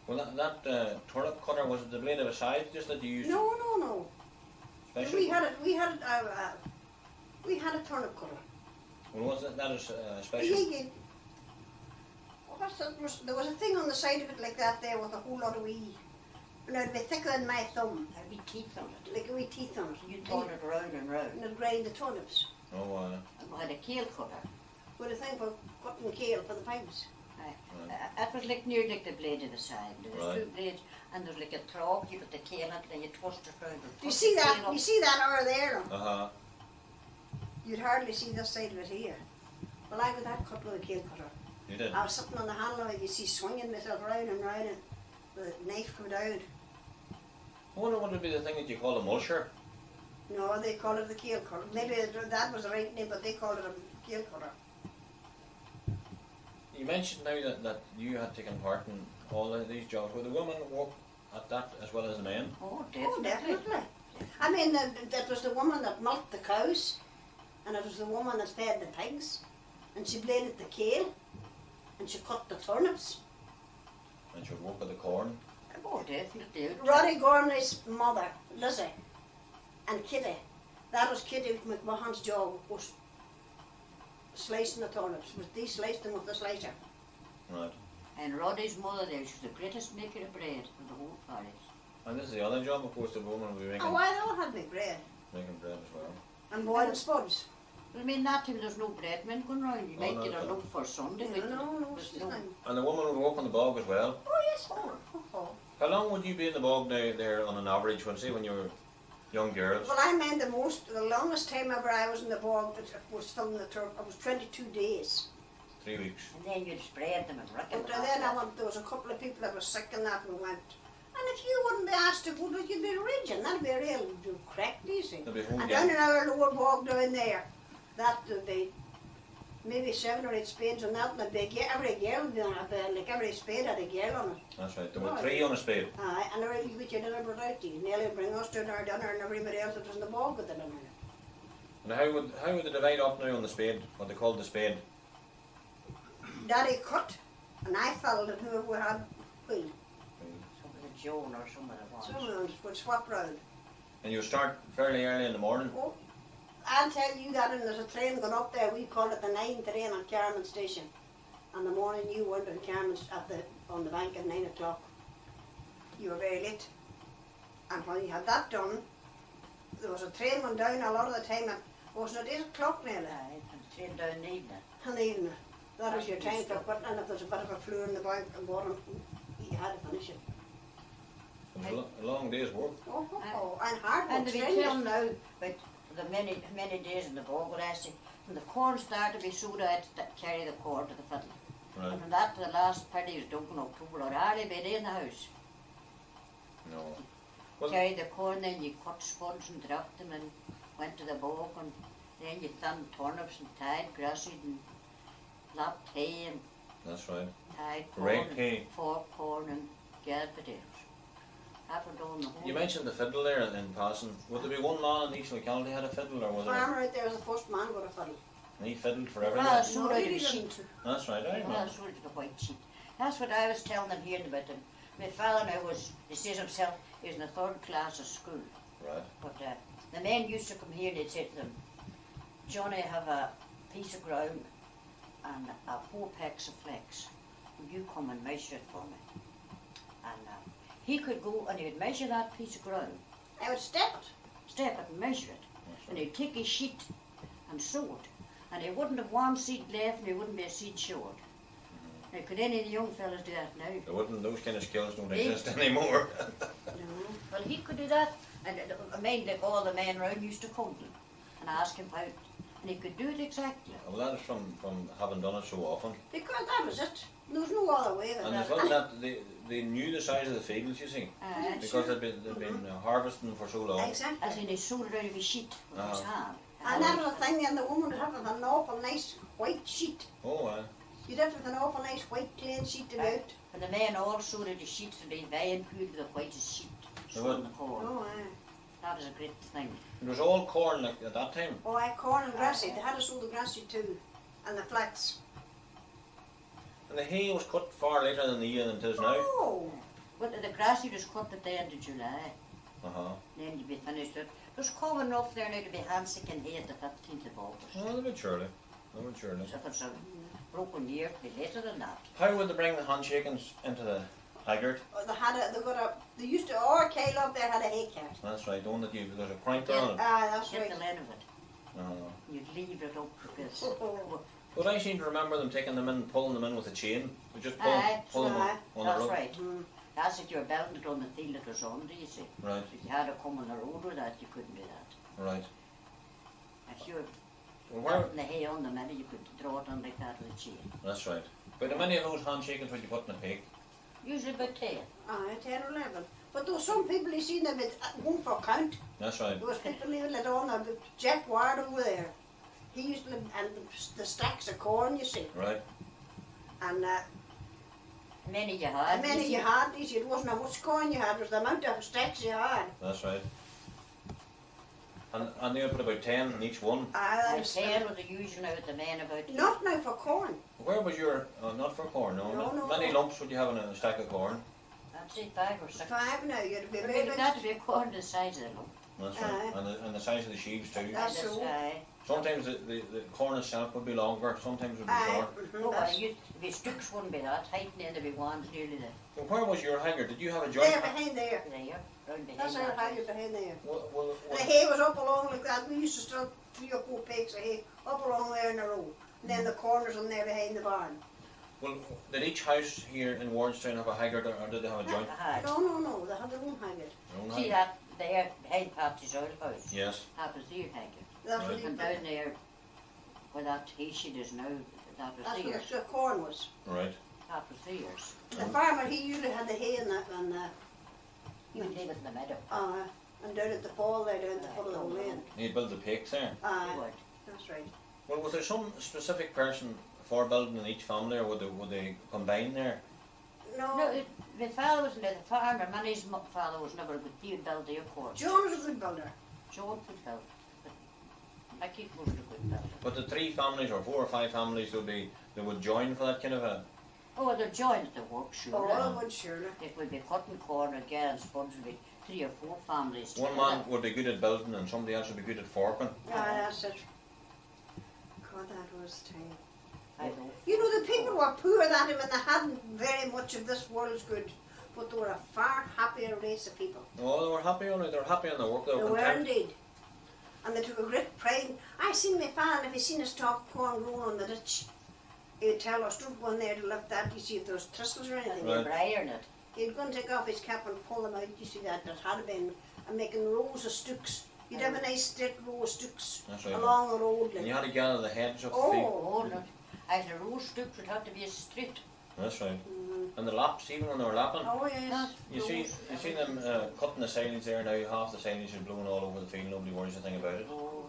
Well, that turnip cutter, was it the blade of a scythe just that you used? No, no, no. Special? We had a turnip cutter. Well, was it that is Yeah, special? yeah. What's that? There was a thing on the side of it like that there with a whole lot of wee. Now it'd be thicker than my thumb, There'd be teeth on it. like a wee teeth on it. You turn it round and round. And it'd grind the turnips. Oh, And we had a kale cutter. With a thing for cutting kale for the pigs. It was like near like the blade of the side. There was Right. two blades, and there's like a trough. You put the kale in it, and you twist it round. and Do you put see the that? kale up. You see that over there? uh-huh. You'd hardly see this side of it here. Well, I got that cut with a kale cutter. You did? I was sitting on the handle of it, you see, swinging myself round and round, and the knife come down. I wonder what would be the thing that you call a mulcher? No, they call it the kale cutter. Maybe that was the right name, but they called it a kale cutter. You mentioned now that you had taken part in all of these jobs. Were the women work at that as well as the men? Oh, Oh, definitely. definitely. I mean, that was the woman that milked the cows, and it was the woman that fed the pigs, and she bladed the kale, and she cut the turnips. And she would work with the corn. Oh, definitely. Roddy Gormley's mother, Lizzie, and Kitty, that was Kitty McMahon's job, was slicing the turnips. They sliced them with the slicer. Right. And Roddy's mother there, she was the greatest maker of bread in the whole parish. And this is the other job, of course, the woman would be making, Oh, why they all had big bread making bread as well. and boiling spuds. I mean, that time there's no bread men going round. You Oh, might no, get a no. loaf for Sunday. No, but no, there's she's no- not. And the woman would work on the bog as well. Oh, yes. Oh. How long would you be in the bog now there on an average, when you were young girls? Well, I mean the longest time ever I was in the bog, it was filming the turf, it was 22 days. 3 weeks. And then you'd spread them and reckon But then there was a couple of people that were sick and that and went. And if you wouldn't be asked to go, you'd be raging. That'd be a real crack, you see. They'd be home And again. down in our lower bog down there, that would be maybe 7 or 8 spades on that, and every girl would be on it, like every spade had a girl on it. That's right. There were Oh, 3 on a spade. Aye, and every week you dinner brought out to you. Nelly would bring us to our dinner and everybody else that was in the bog with the dinner. And how would they divide up now on the spade? What they called the spade? Daddy cut, and I felled, and whoever had wheel. some of the Joan or some of the ones. Someone would swap round. And you start fairly early in the morning. Oh, I'll tell you that, and there's a train going up there, we call it the 9 train on Carmen Station. And the morning you went on Carmen's on the bank at 9 o'clock. You were very late. And when you had that done, there was a train went down a lot of the time, and wasn't it 8 o'clock nearly Aye, and straight down the evening. in the evening. That was your time for putting, and if there's a bit of a flu in the bank and water, you had to finish it. It was a long day's work. Oh, and hard And work, to be strenuous. killed now, but the many days in the bog, when I say, when the corn started to be sowed, I had to carry the corn to the fiddle. Right. And from that to the last penny is dug in October, I'd hardly been in the house. No. Well- carried the corn, then you cut spuds and dropped them and went to the bog, and then you thumbed turnips and tied grassy and lopped hay and That's right. tied Rake corn, hay. fork corn and galled potatoes. Half a dozen the whole You day. mentioned the fiddle there in passing. Would there be one man in each locality had a fiddle, or was there? Farmer out there was the first man got a fiddle. And he fiddled for My everything? father sewed No, out he of a didn't. sheet. That's right, I My remember. father sewed out of a white sheet. That's what I was telling them here about them. My father now he says himself, he was in the third class of school. Right. But the men used to come here and they'd say to them, Johnny, I have a piece of ground and 4 packs of flax. Will you come and measure it for me? And he could go and he'd measure that piece of ground, I would step it. step it and measure it. That's And right. he'd take his sheet and sew it. And he wouldn't have one seed left and he wouldn't be a seed short. Now, could any of the young fellas do that now? There wouldn't, those kind of skills don't Hey. exist anymore. Well, he could do that. And I mean, like all the men round used to come to him and ask him how, and he could do it exactly. Well, that is from having done it so often. Because that was it. There was no other way. And as well as that, they knew the size of the fields, you see, because sure. they'd been harvesting for so long. Exactly. As in, he sewed it out of his sheet with his hand. And that was the thing, and the woman would have an awful nice white sheet. Oh, aye. You'd have an awful nice white clean sheet to go out. And the men all sewed out the sheets and they vying with the whitest sheet. They Sewing would. the corn. Oh, aye. That was a great thing. It was all corn like, at that time. Oh, aye, corn and grassy. They had to sow the grassy too. And the flax. And the hay was cut far later than the year than it is now. Oh. But the grassy was cut at the end of July. Uh-huh. Then you'd be finished it. It was common enough there now to be handsick and hay at the 15th of August. Well, they would surely. They would surely. So if it's a broken year, it'd be later than that. How would they bring the handshakings into the haggard? Oh, they used to, Kyle up there had a hay cart. That's right, the one that there's a pointer on it. Ah, that's Get right. the lead of it. Uh-huh. You'd leave it up because Oh. But I seem to remember them taking them in, pulling them in with a chain. They just Aye, pull them aye, on the that's road. right. Mm. That's if you're bound it on the field it was under, you see. Right, If you had to come on the road with that, you couldn't do that. right. If you were Well, where? putting the hay on the middle, you could draw it on like that with a chain. That's right. But how many of those handshakings would you put in a pig? Usually about 10. Aye, 10 or 11. But there were some people you seen them with one for count. That's right. There was people even let on Jack Ward over there. He used to live, and the stacks of corn, you see. Right. And Many you how had. many see. you had, you see, it wasn't how much corn you had, it was the amount of stacks you had. That's right. And they would put about 10 in each one. And 10 was the usual now with the men about. Not now for corn. Where was your, not for corn, no? No, How many no. lumps would you have in a stack of corn? I'd say 5 or 6. 5 now, you'd be But very you've got to be according to the size of the lump. That's right. And the size of the sheaves too. That's And so. Sometimes the corn itself would be longer, sometimes it would be Aye. short. Oh, well, if your sticks wouldn't be that height, and then there'd be ones nearly Well, where was your hanger? Did you have a joint? There behind there. there, round behind That's our that. hanging behind there. Well, The hay was up along like that. We used to still 3 or 4 pegs of hay up along there in a row. And then the corners on there behind the barn. well, did each house here in Wardstown have a haggard or did they have a joint? Aye. No, they had their own hanger. Their own See hanger? that there behind Patsy's old house? Yes. That was their hangar. That's Right. what And down there, where that hay shed is now, that was that's theirs. where the corn was. Right. That was theirs. The farmer, he usually had the hay in that, You would leave it in the meadow. and down at the fall there, down at the foot of the lane. You built the pigs there. You would. That's right. Well, was there some specific person for building in each family or would they combine there? No, No, my father was the farmer, Manny's father was never good. He would build the airport. John was a good builder. John could build. But Mickey wasn't a good builder. But the 3 families or 4 or 5 families they would join for that kind of a. Oh, they're joined at the work, sure. Oh, would surely. It would be cutting corn again, and spuds would be 3 or 4 families One together. man would be good at building and somebody else would be good at forking. That's it. God, that was time. I know. You know, the people were poor that time and they hadn't very much of this world's good. But they were a far happier race of people. Oh, they were happy only. They were happy in their work. They They were were content. indeed. And they took a great pride. I seen my father, if he seen a stalk of corn growing on the ditch, he'd tell us, don't go in there to look that, you see if there's thistles or anything. And they were iron it. He'd go and take off his cap and pull them out, you see that had been, and making rows of sticks. You'd have a nice straight row of sticks That's right. along the road. And you Like. had to gather the heads of the Oh. feet. Oh, no. As a roast sticks would have to be straight. That's right. And the laps, even when they were lapping. Oh yes. You see them cutting the silage there now. Half the silage is blowing all over the field. Nobody worries a thing about it. Oh.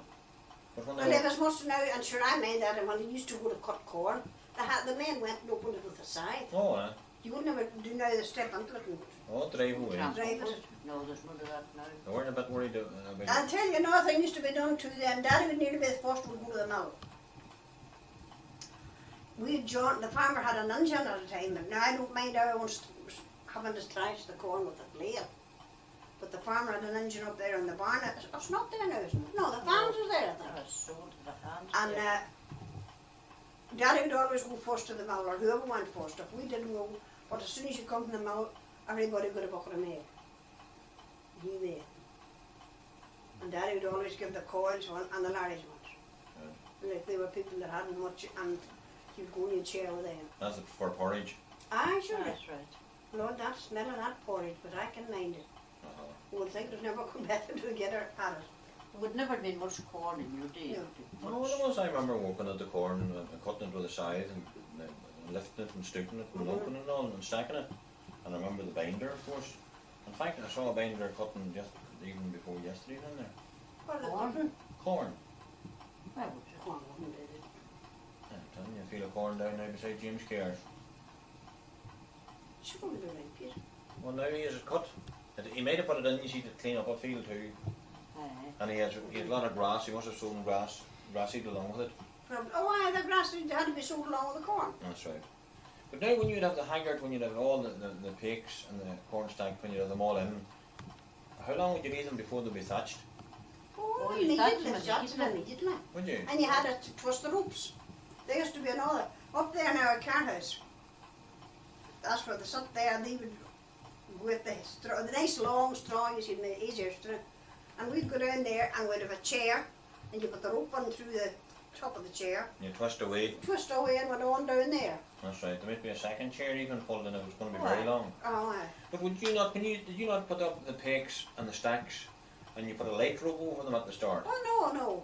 But when Well, they it was must now, and sure I made that, and when they used to go to cut corn, the men went and opened it with a scythe. oh, You would never do now the step into it and oh, drive away. drive it. No, there's none of that now. They weren't a bit worried about I'll it. tell you another thing used to be done to them. Daddy would nearly be the first would go to the mill. The farmer had an engine at the time, and now I don't mind our own having to thrash the corn with a blade. But the farmer had an engine up there in the barn. It's not there now, isn't it? No, the farms are there, I think. That was sold to the hands. And Daddy would always go first to the mill, or whoever went first. If we didn't go, but as soon as you come to the mill, everybody got a bucket of meal. He made. And Daddy would always give the coils one and the Larry's ones. And if there were people that hadn't much, and you'd go in and share with them. That's it for porridge. Aye, sure. That's right. Lord, that smell of that porridge, but I can mind it. Uh-huh. You would think there's never come better together at it. There would never been much corn in your day. No. Oh, there was. I remember walking at the corn and cutting it with a scythe and lifting it and stooping it and opening it all and stacking it. And I remember the binder, of course. In fact, I saw a binder cutting just even before yesterday in there. What are they Corn? cutting? Corn. Why would you? Corn, wouldn't they? I'm telling you, a field of corn down now beside James Care's. Sure, they're right, Peter. Well, now he has it cut. He might have put it in, you see, to clean up a field too. Aye. And he had a lot of grass. He must have sown grass seed along with it. Oh, aye, the grass had to be sold along with the corn. That's right. But now when you'd have the haggard, when you'd have all the peaks and the corn stack, when you'd have them all in, how long would you leave them before they'd be thatched? Oh, you thatch them immediately, thatch them immediately. immediately. Would you? And you had to twist the ropes. There used to be another, up there in our car house. That's where they sat there and they would go with the straw, the nice long straw, you see, the easier straw. And we'd go down there and we'd have a chair, and you put the rope on through the top of the chair, You twist away. twist away and went on down there. That's right. There might be a second chair even pulled in. It was going to be very long. Oh, aye. But would you not? Did you not put up the peaks and the stacks, and you put a light rope over them at the start? Oh, no.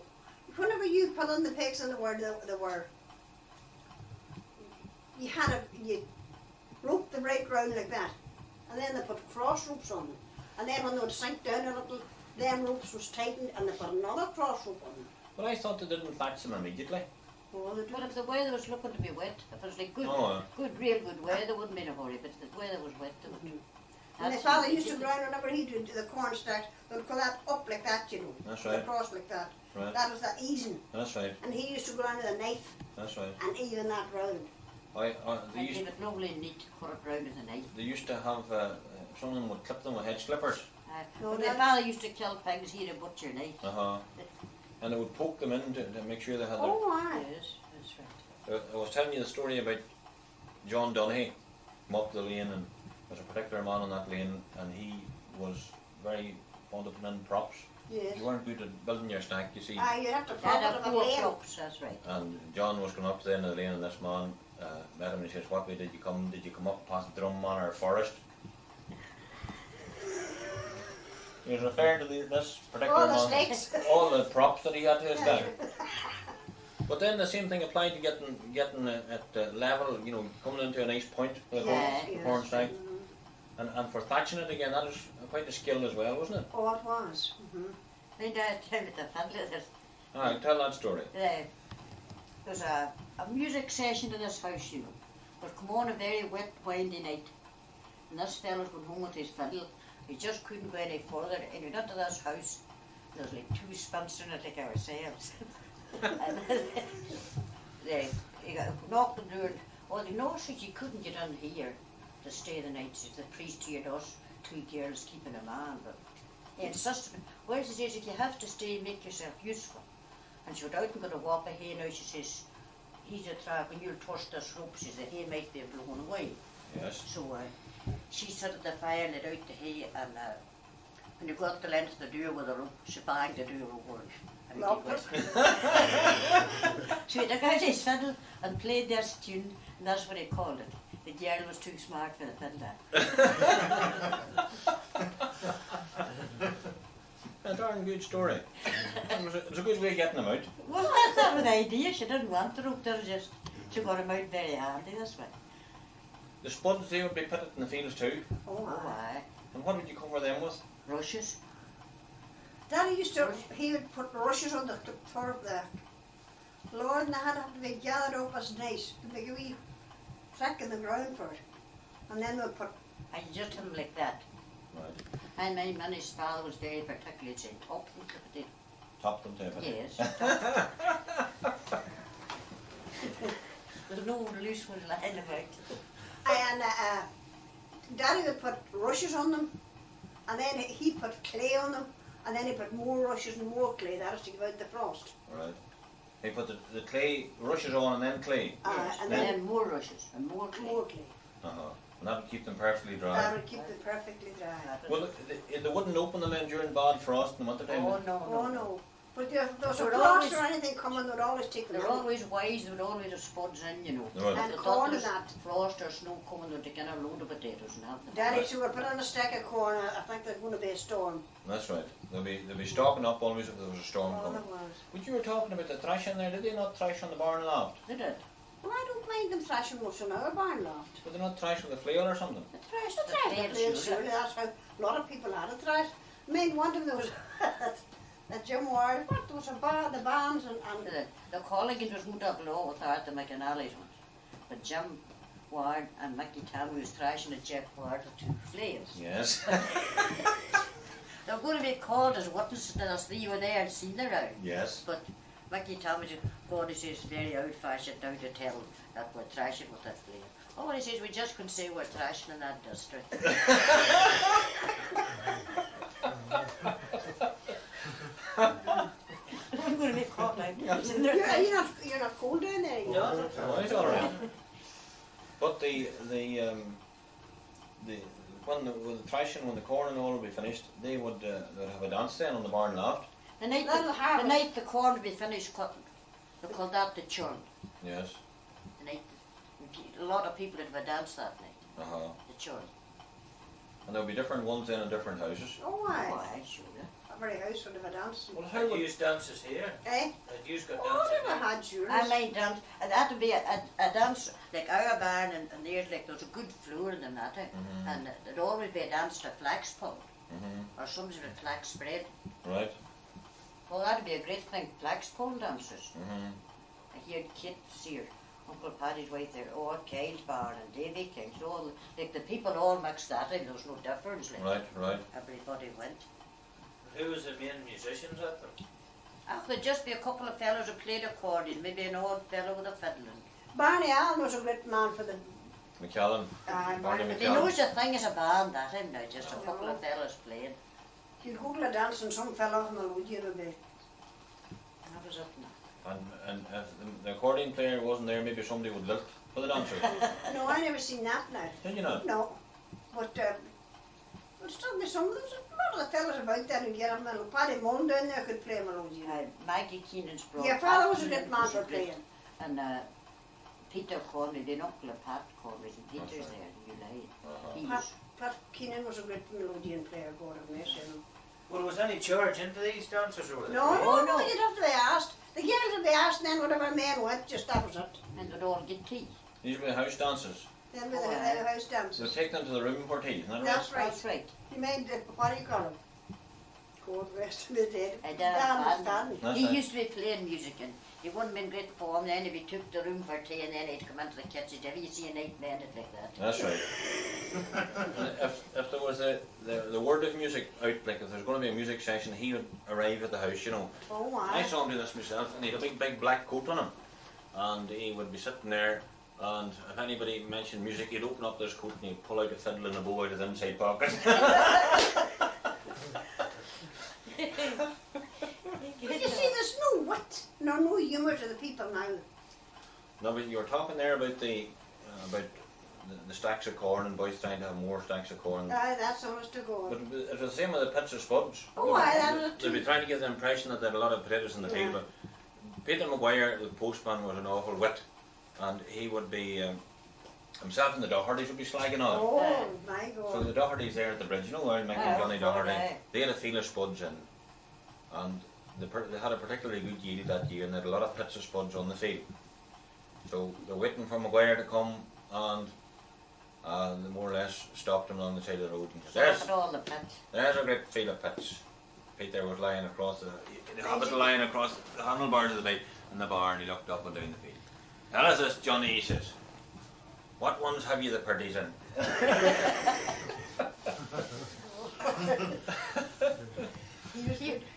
Whenever you put on the pegs and they were, you roped them right round like that. And then they put cross ropes on them. And then when they would sink down a little, them ropes was tightened and they put another cross rope on them. But I thought they didn't thatch them immediately. Oh, they But if the weather was looking to be wet, if it was like Oh, real good weather, wouldn't be in a hurry. But if the weather was wet, they would. And the fellow used to grind whenever he did the corn stacks, they'd pull that up like that, you know. That's right. Across like that. Right. That was the easing. That's right. And he used to grind with a knife That's right. and even that round. They And used they would lovely neat to cut it round with a knife. they used to have some of them would clip them with hedge clippers. No, When my that- father used to kill pigs, he'd a butcher knife. And they would poke them in to make sure they had their. Oh, aye. Yes, that's right. I was telling you the story about John Donaghy, come up the lane, and was a particular man on that lane, and he was very fond of putting in props. Yes. You weren't good at building your stack, you see. Aye, you'd have to Dad prop had it of a 4 lane. crops, that's right. And John was going up to the end of the lane, and this man met him and he says, "What way did you come? Did you come up past Drum Manor Forest?" He was referring to this particular All the man, stakes. all the props that he had to his stack. But then the same thing applied to getting at the level, you know, coming into a nice point for the Yeah. corn stack. And for thatching it again, that is quite a skill as well, wasn't it? Oh, it was. My dad told me the family that Alright, tell that story. there was a music session in this house, you know. But come on a very wet, windy night. And this fella's went home with his fiddle. He just couldn't go any further. And he got to this house. There was like 2 spints in it like ourselves. And he knocked on the door. Oh, they noticed that you couldn't get in here to stay the night. So the priest heard us, 2 girls keeping a man. But he insisted, well, she says, if you have to stay, make yourself useful. And she went out and got a walk of hay. Now she says, he's a trap, when you'll twist this rope, she said, the hay might be blown away. Yes. So she sat at the fire, let out the hay, and when you got the length of the door with the rope, she banged the door over. And Locked it. so he took out his fiddle and played this tune, and that's what he called it. The girl was too smart for the fiddler. A darn good story. It was a good way of getting them out. Wasn't that with the idea? She didn't want the rope, she got him out very handy this way. The spuds, they would be pitted in the fields too. Oh, Oh, aye. aye. And what would you cover them with? Rushes. Daddy used to, he would put rushes on the turf there. Lord, and they had to be gathered up as nice, to make a wee track in the ground for it. And then we'd put, I just him like that. Right. And my man's father was very particular, he'd say, top them to the Top them to it. yes. There's no loose ones lying about. and Daddy would put rushes on them, and then he put clay on them, and then he put more rushes and more clay, that is to give out the frost. Right. He put the clay rushes on and then clay. Yes. And And then then more rushes and more clay. more clay. Uh-huh. And that would keep them perfectly That dry. would keep them perfectly dry. Well, they wouldn't open them in during bad frost in the winter time. Oh no, Oh no. no. But if there was a They're frost always- or anything coming, they'd always take them They're out. always wise, they would always have spuds in, you know. They would. And They thought corn and there's that. frost or snow coming, they'd take in a load of potatoes and have them. Daddy, so we put on a stack of corn, I think there's going to be a storm. That's right. They'll be stocking up always if there was a storm Oh, coming. there was. But you were talking about the thrashing there. Did they not thrash on the barn loft? They did. Well, I don't mind them thrashing much in our barn loft. Did they not thrash with a flail or something? The thrash, The flail, surely. surely. That's how a lot of people had a thrash. I mean, one of them was that Jim Ward, what, there was a bar, the bands They did. The colleague was moved up low without the McAnally's ones. But Jim Ward and Mickey Talbot was thrashing at Jeff Ward with two flails. Yes. They're going to be called as witnesses to us. You were there and seen the row. Yes. But Mickey Talbot, God, he says, very old-fashioned now to tell that we're thrashing with that flail. Oh, he says, we just couldn't say we're thrashing in that district. I'm going to be caught like this. you're not cold down there. You know? Right, all right. But when the thrashing, when the corn and all would be finished, they would they'd have a dance then on the barn loft. The night That'll the harvest. night the corn would be finished cutting, they called that the churn. Yes. The night, a lot of people would have a dance that night, Uh huh. the churn. And there'll be different ones then in different houses. Oh, Oh, aye. I sure. Every house would have a dance. Well, Had you used dances here? Eh? Had you got Oh, dances never here? had yours. I might dance, and that would be a dance like our barn and theirs, like there's a good floor in them that time, and there'd always be a dance to flax pole, Mm-hmm. or something with flax spread. Right. Well, that'd be a great thing, flax pole dances. Mm-hmm. I hear kids here, Uncle Paddy's wife there, oh, Kyle's barn and Davy King's, all, like the people all mixed that in, there was no difference, like Right. Right. everybody went. Who was the main musicians at them? There'd just be a couple of fellows who played accordion, maybe an old fellow with a fiddle. Barney Allen was a great man for the. McCallan. Barney Barney But McCallan. they knows the thing is a band that time now, just a Oh, couple no. of fellows playing. You'd go to a dance and some fellow from the wood would be. That was it now. And if the accordion player wasn't there, maybe somebody would lilt for the dancer. No, I never seen that now. Did you not? No. But still be some, there's a lot of the fellas about there who get a melody. Paddy Mullen down there could play a melody. Maggie Keenan's brother. Your father Pat was a Keenan good man was for a great- playing. And Peter Conley, the uncle of Pat Conley, and Peter's right. there, you know. Uh-huh. He Pat, was, Pat Keenan was a great melodian player, God have mercy on him. Well, was any charge into these dances or was it No, free? no, Oh, no, no. you'd have to be asked. The girls would be asked, and then whatever man went, just that was it. and they'd all get tea. These were the house dances. Then with Oh, the aye. house They'll dances. take them to the room for tea, isn't that right? That's right. That's right. He made the, what do you call him? God rest him dead. And Dan Dan Stanley. That's He right. used to be playing music and he wouldn't be in great form then if he took the room for tea and then he'd come into the kitchen. Have you seen a night man it like that? That's right. And if there was the word of music out, like if there's going to be a music session, he would arrive at the house, you know. Oh, I aye. saw him do this myself, and he had a big black coat on him, and he would be sitting there, and if anybody mentioned music, he'd open up this coat and he'd pull out a fiddle and a bow out of his inside pocket. But you see, there's no wit, no humour to the people now. No, but you were talking there about the stacks of corn and boys trying to have more stacks of corn. Aye, that's honest to God. But it was the same with the pits of spuds. Oh, aye, that was it They'd be too. trying to give the impression that they had a lot of potatoes in the field, Yeah. but Peter Maguire, the postman, was an awful wit, and he would be himself and the Dohertys would be slagging on it. Oh, my So God. the Dohertys there at the bridge, you know, where Mickey Aye, and Johnny Doherty, aye. they had a field of spuds in, and they had a particularly good yield that year, and they had a lot of pits of spuds on the field. So they're waiting for Maguire to come and They more or less stopped them on the side of the road. And So look at all the pits. there's a great field of pits. Peter was lying across the hobbit lying across the handlebars of the bike in the barn. He looked up and down the field. Tell us this, Johnny, he says. What ones have you the purdies in?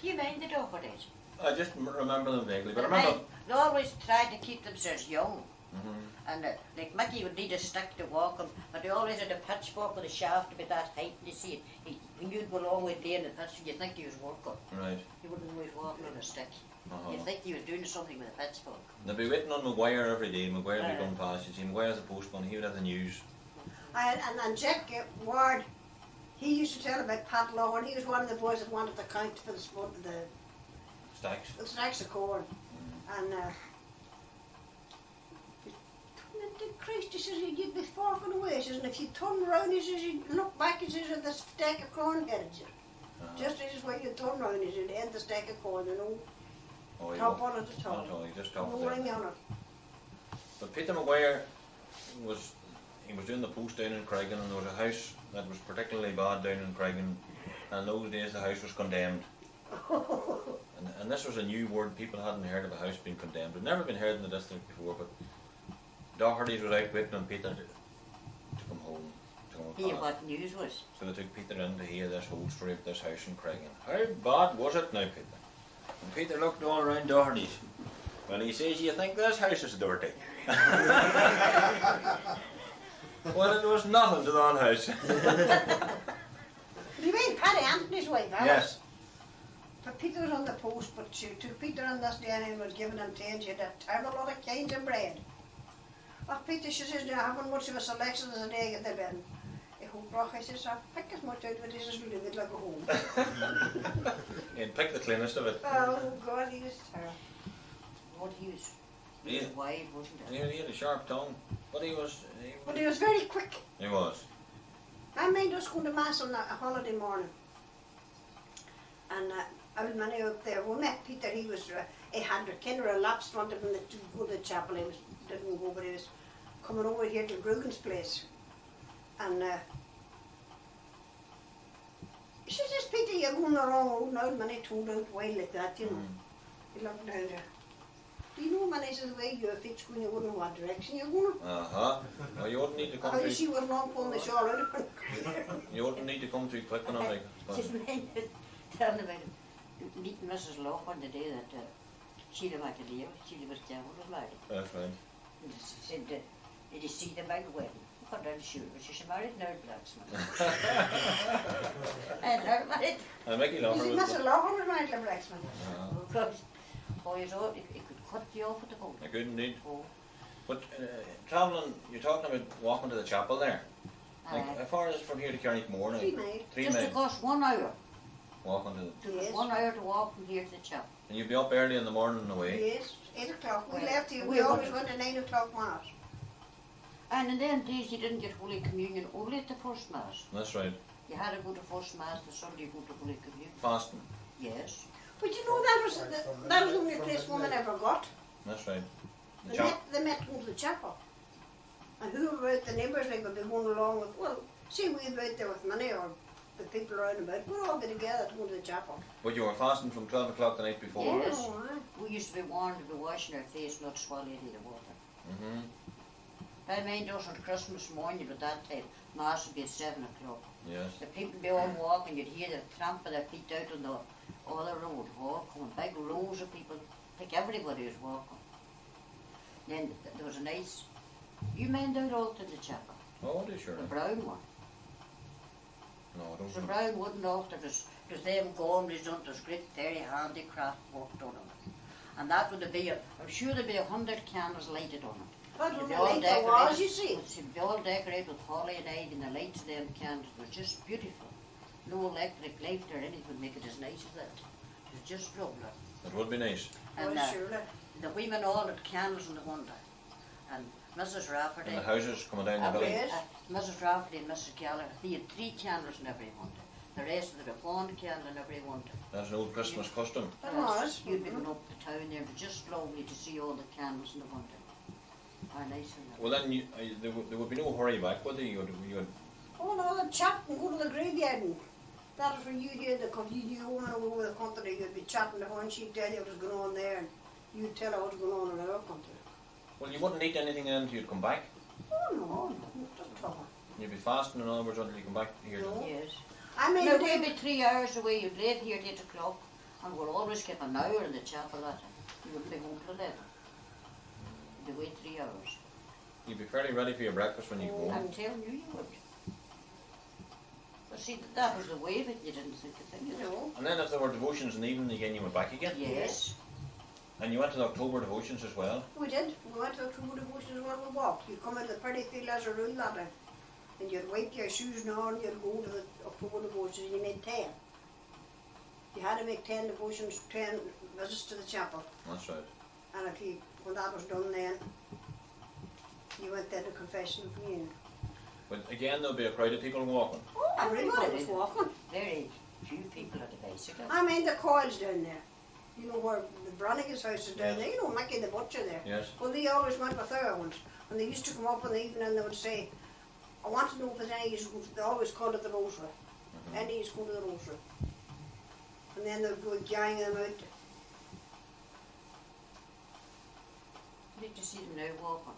You mind the dog for this? I just remember them vaguely, but I They remember. always tried to keep themselves young. Mhm. And like Mickey would need a stick to walk him, but they always had a pitchfork with a shaft about that height. You see, when you'd go along with day in the pitch, you'd think he was working. Right. He wouldn't always walking on a stick. Uh-huh. You'd think he was doing something with a pitchfork. They'd be waiting on Maguire every day. Maguire would be Aye. going past. You see, Maguire's a postman. He would have the news. And Jack Ward, he used to tell about Pat Law, and he was one of the boys that wanted to count for the Stacks. stacks of corn. And Christ, he says, you'd be forking away. He says, and if you turn round, he says, you look back, he says, at the stack of corn headed you. Just as when you turn round, he said, end the stack of corn, you know, Oh, top on it at the Not top. at all. He just talked No there. ring on it. But Peter Maguire was doing the post down in Craigan, and there was a house that was particularly bad down in Craigan, and in those days the house was condemned. And this was a new word. People hadn't heard of a house being condemned. It had never been heard in the district before, but Doherty's was out waiting on Peter to come home. To come Hear past. what news was. So they took Peter in to hear this whole story of this house in Craigan. How bad was it now, Peter? And Peter looked all around Doherty's. Well, he says, you think this house is dirty? Well, it was nothing to that house. You mean Paddy Anthony's wife, Alice? Yes. But Peter was on the post, but she took Peter on this day and was giving him 10. She had a terrible lot of kinds of bread. Oh, Peter, she says, I haven't much of a selection as an egg at the bin. I says, I'll pick as much out of it as you leave it like a home. And pick the cleanest of it. Oh, God, he was terrible. What he was Yeah. wide, wasn't He it? had a sharp tongue, but he was. But he was very quick. He was. I mind us going to Mass on a holiday morning. And I was many up there. We met Peter, he was, he had a kind of relapsed, wanted him to go to the chapel. He didn't go, but he was coming over here to Grugan's place. And he says, this Peter, you're going the wrong road now. And he told out way like that, you know. He looked down there. Do you know, man, I said, the way your feet's going, you wouldn't know what direction you're going. Well, you wouldn't need to come How you too. see what wrong pulling the shawl out of it. You wouldn't need to come too quick on it. Just telling about meeting Mrs. Laughlin the day that Sheila McAleer, Sheila was down was married. That's right. And she said, did you see the big wedding? I'm not sure, but she married an old blacksmith. And her married, And Mickey You Lougher see, was. Mr. Laughlin was married to a blacksmith. because boys, oh, it could cut you off at the bone. I could indeed. Oh, But travelling, you're talking about walking to the chapel there. Like, how far is it from here to Carrickmore now? 3 miles. 3 just to miles. cost 1 hour. Walking to the. Took us Yes. 1 hour to walk from here to the chapel. And you'd be up early in the morning and away. Yes, 8 o'clock. We Well, left here, we we always wouldn't. went to 9 o'clock mass. And in them days you didn't get Holy Communion only at the first Mass. That's right. You had to go to first Mass, the Sunday you go to Holy Communion. Fasting. Yes. But you know, that was the only place women ever got. That's right. The They chap. met going to the chapel. And whoever out the neighbours like would be going along with, well, see we be out there with money or the people around about, we'll all be together to go to the chapel. But you were fasting from 12 o'clock the night before. Yes. Oh, aye. We used to be warned to be washing our face, not swallowing any of the water. Mm-hmm. I mind us on Christmas morning at that time, Mass would be at 7 o'clock. Yes. The people would be all walking, you'd hear the tramp of their feet out on the other road, all coming, big rows of people, like everybody was walking. Then there was a nice, you mind out altar in the chapel, Oh, they sure. the brown one. No, I don't The know. brown wooden altar, there's them gomries on, there's great very handicraft work done on it. And that would be, I'm sure there'd be 100 candles lighted on it. That It'd was be the all light there was, decorated- you see. It'd be all decorated with holly and ivy, and the lights of them candles were just beautiful. No electric light or anything would make it as nice as that. It was just lovely. It would be nice. And Oh, surely. the women all had candles in the window. And Mrs. Rafferty, And the houses coming down the village. Yes. Mrs. Rafferty and Mrs. Gallagher, they had 3 candles in every window. The rest of them had 1 candle in every window. That's an old Christmas custom. That was. You'd be going up the town there, but just lovely to see all the candles in the window. Are nice enough. Well then, there would be no hurry back, would there? You'd Oh no, the chat and go to the graveyard. And that is when you hear the you woman over the country, you'd be chatting to her and she'd tell you what was going on there, and you'd tell her what was going on in our country. well, you wouldn't eat anything until you'd come back. Oh no, just trouble. You'd be fasting in other words until you come back here. No. Yes. I mean, Now the we'll day- be 3 hours away. You'd leave here at 8 o'clock, and we'll always keep an hour in the chapel at it. You would be home till 11. You'd wait 3 hours. You'd be fairly ready for your breakfast when you go I'm home. telling you, you would. But see, that was the way of it. You didn't think of it. no. And then if there were devotions in the evening again, you went back again. Yes. And you went to the October devotions as well. We did. We went to the two devotions when we walked. You'd come into the pretty field as a rule ladder, and you'd wipe your shoes now and you'd go to the October devotions and you made 10. You had to make 10 devotions, 10 visits to the chapel. That's right. And if you, when that was done then, you went there to confession and communion. But again, there'll be a crowd of people walking. Oh, everybody was Everybody. walking. Very few people at the bicycle. I mean the coils down there. You know where the Brannigan's house is down Yes. there, you know, Mickey the butcher there. Yes. Well, they always went with their ones. And they used to come up in the evening and they would say, I want to know if there's any use, they always called it the rosary. Any use go to the rosary. And then they'd go carrying them out. Need to see them now walking.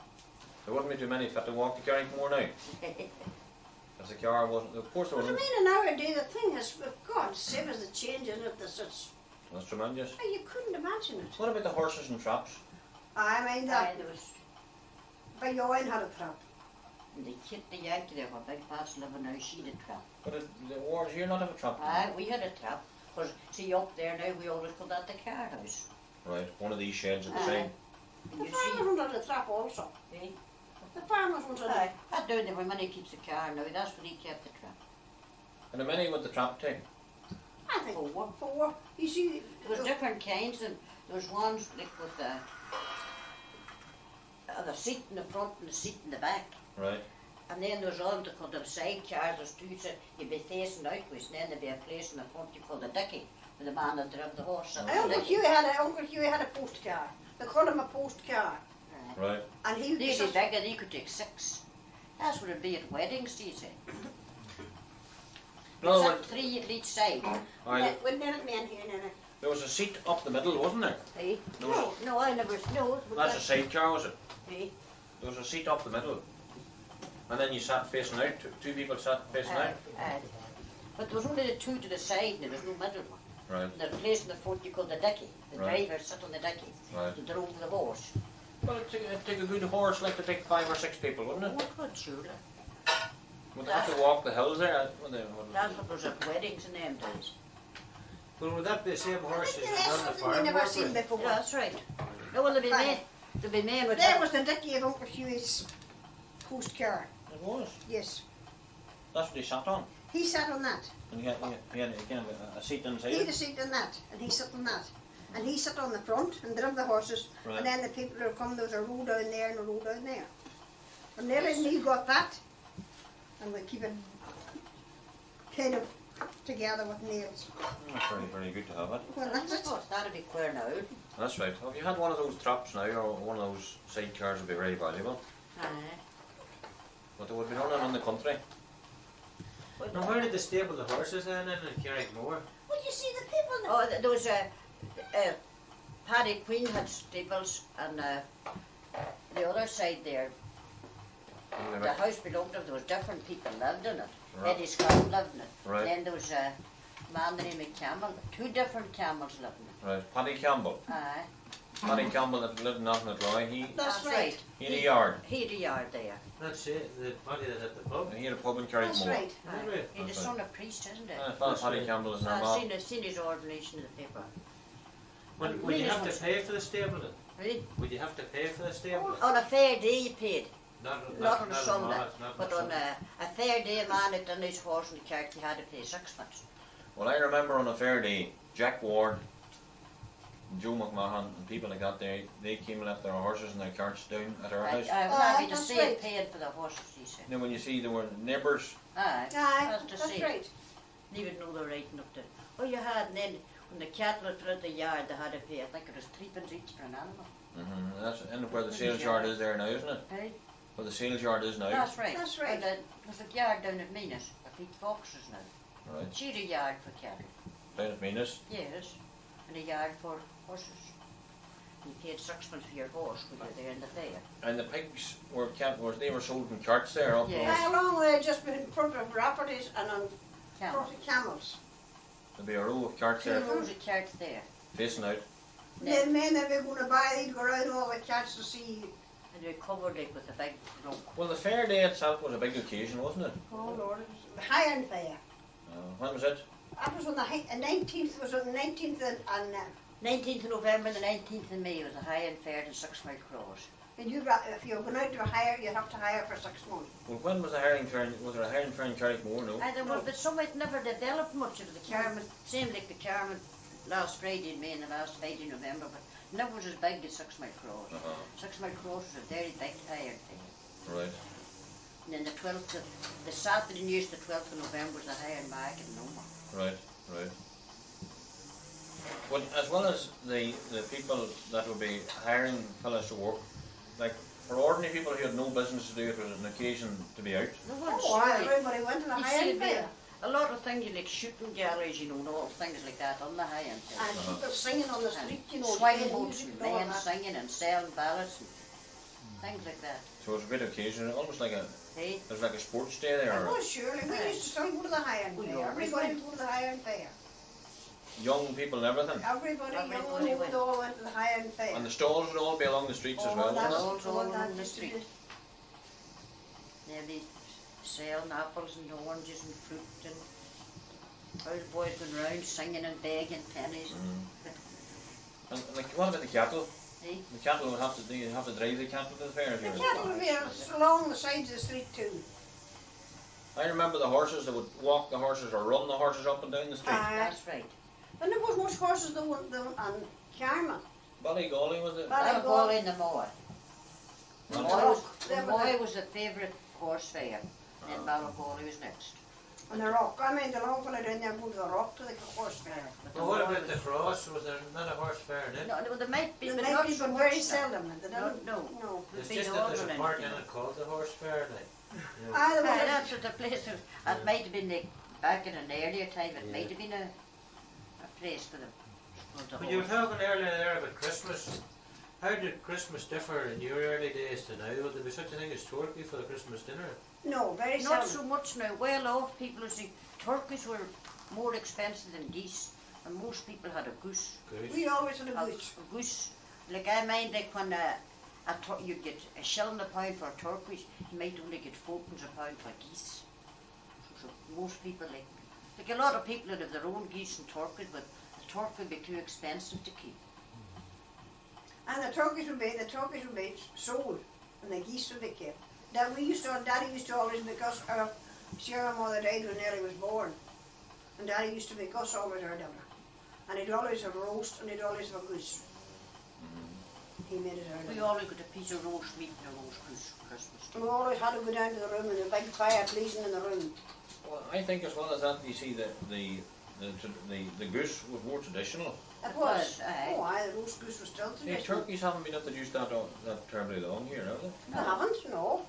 There wouldn't be too many fit to walk to Carrickmore now. As the car wasn't, of course there But I wasn't. mean, nowadays the thing is, God save us, the change in it, there's such, That's tremendous. you couldn't imagine it. What about the horses and traps? I mean, that, There was but your wine had a trap. the kid, the Yankee there, where Big Pat's living now, she had a trap. But the wards here not have a trap. Aye, we had a trap. Because, see, up there now, we always called that the car house. Right, one of these sheds at the Aye. side. And The you farmers wanted a trap also. see, eh? The farmers wanted Aye, a that down there where money keeps the car now, that's where he kept the trap. And how many would the trap take? I think Four. 4. You see, There was different kinds, and there was ones like with the seat in the front and the seat in the back. Right. And then there's on called the side cars, there's two, so you'd be facing outwards, and then there'd be a place in the front you call the dicky, where the man that drove the horse. sat in the Uncle dicky. Huey had a post car. They called him a post car. Aye. Right. And he They'd was be such, bigger, they could take 6. That's what it'd be at weddings, do you say? In other Except words, 3 at each side. aye, wouldn't it man here now? there was a seat up the middle, wasn't there? Eh? There was No, I never, no. That's a sidecar, was it? Eh? There was a seat up the middle. And then you sat facing out. Two people sat facing out. But there was only the 2 to the side, and there was no middle one. Right. There's a place in the front you call the dicky. The Right. driver sat on the dicky. Right. To drove the horse. Well, it'd take a good horse like to take 5 or 6 people, wouldn't it? Oh, God, surely. Would they have to walk the hills there? That's what was at weddings in them days. Well, would that be the same horse as you That's done the something we farm never work seen with? before. Yeah, that's right. No, well, there'll be men with There was the dicky of Uncle Huey's post car. It was. Yes. That's what he sat on. He sat on that. And he had again a seat inside He had a it. seat on that, and he sat on that. And he sat on the front and drove the horses, Right. and then the people who come, there was a road down there and a road down there. And nearly he got that, and we keep it kind of together with nails. That's very, very good to have it. Well, that's it. Oh, that'd be queer now. That's right. If you had one of those traps now, or one of those sidecars would be very valuable. Aye. But they would be running in the country. Now, where did they stable the horses then in Carrickmore? Well, you see the people. Oh, there was Paddy Queen had stables, and the other side there, the house belonged to them, there was different people lived in it. Right. Eddie Scott lived in it. Right. Then there was a man named Campbell. 2 different Campbells lived in Right. Paddy Campbell. it. Aye. Paddy Campbell that lived in Athenagloy, he That's right. had a yard. He had a yard there. That's it, the body that's at the pub. He had a pub in That's Carrickmore. right. Aye. Right. He's the son of priest, isn't it? Father Paddy Campbell is normal. I've seen his ordination in the paper. Would you have to pay for the stabling? Really? Would you have to pay for the stabling? On a fair day you paid. Not On a Sunday. But on Sunday. a fair day, a man had done his horse in the church, he had to pay 6 pence. Well, I remember on a fair day, Jack Ward, Joe McMahon, and people like that, they came and left their horses and their carts down at our house. I was Aye, happy to that's see right. it paid for the horses, he said. Then when you see there were neighbours, Aye, Aye, to that's see. right. They would know they're writing up there. Oh, you had, and then when the cattle were through the yard, they had to pay, I think it was 3 pence each for an animal. That's in where the sales yard is there now, isn't it? Hey? Where the sales yard is now. That's right. That's right. And there's a yard down at Minas, a feed foxes now. Right. She's a yard for cattle. Down at Minas. Yes. And a yard for horses. You paid 6 months for your horse when you're there in the fair. And the pigs were they were sold in carts there up Yeah. How long were they just been in front of properties and on Camels. front of camels? There'd be a row of carts Two there rows of carts there. facing out. Then men that were going to buy, they'd go around all the cats to see. And they covered it with a big rope. Well, the fair day itself was a big occasion, wasn't it? Oh Lord, it was the Highland Fair. When was it? That was on the 19th, was on the 19th and 19th of November, the 19th of May was a high-end fair to 6 Mile Cross. and if you're going out to hire, you'd have to hire for 6 months. Well, when was the herring fair? Was there a herring fair in Carrickmore? No. And there was, but some it never developed much of the Carmen, same like the Carmen last Friday in May and the last Friday in November, but never was as big as 6 Mile Cross. 6 Mile Cross was a very big high-end fair. Right. And then the 12th, the Saturday news, the 12th of November was the high-end market in Noma. Right. Well, as well as the people that would be hiring fellas to work, like for ordinary people who had no business to do, it was an occasion to be out. There was Oh, aye, everybody went to the You Highland see, Fair. a lot of things like shooting galleries, you know, and all things like that on the high-end fair. And people singing on the street, you know, Swing playing boats music and and all men that. singing and selling ballads and things like that. So it was a great occasion, almost like Hey? it was like a sports day there. It Or was surely. We used to still go to the Highland We Fair. always Everybody went. would go to the Highland Fair. young people and everything. Everybody, young Everybody and went. old, all went to the Highland Fair. And the stalls would all be along the streets as Oh, well, that's- wouldn't All all that on the used to street. be- They'd be selling apples and oranges and fruit and old boys going round singing and begging pennies. And like, what about the cattle? Hey? The cattle would have to do. You have to drive the cattle to the fair. The cattle would be along the sides of the street too. I remember the horses. They would walk the horses or run the horses up and down the street. That's right. And there was much horses though on Carmen. Ballygolly was it? Ballygolly. Ballygolly in the Moor. The And- Moor was the favourite horse fair. Then Ballygolly was next. And the rock. I mean, the long fella down there go to the rock to the horse fair. But the Well, what Moor about the was- cross? Was there not a horse fair in it? No, there might be, The but night not people so very much now. seldom. They don't. No. No. It's Be just the that there's order a part in anything. it called the horse fair, like. You know. Ah, there Aye, was that's what the place was. It might have been like back in an earlier time. It might have been a place for the. When you were talking earlier there about Christmas, how did Christmas differ in your early days to now? Would there be such a thing as turkey for the Christmas dinner? no, very Not seldom. so much now. Well off people, see, turkeys were more expensive than geese, and most people had a goose. Goose. We always had a A goose. goose. Like I mind, like when you'd get a shilling a pound for turkeys, you might only get 4pence a pound for geese. So most people like a lot of people would have their own geese and turkeys, but the turkey would be too expensive to keep. And the turkeys would be sold, and the geese would be kept. That Daddy used to always make us. Our mother died when Nellie was born, and Daddy used to make us always our dinner. And he'd always have a roast, and he'd always have a goose. He made it our We dinner. always got a piece of roast meat and a roast goose for Christmas. We always had to go down to the room and a big fire blazing in the room. Well, I think as well as that, you see the goose was more traditional. It was. Aye. Oh, aye, the roast goose was still The traditional. turkeys haven't been introduced that terribly long here, have they? They haven't, no.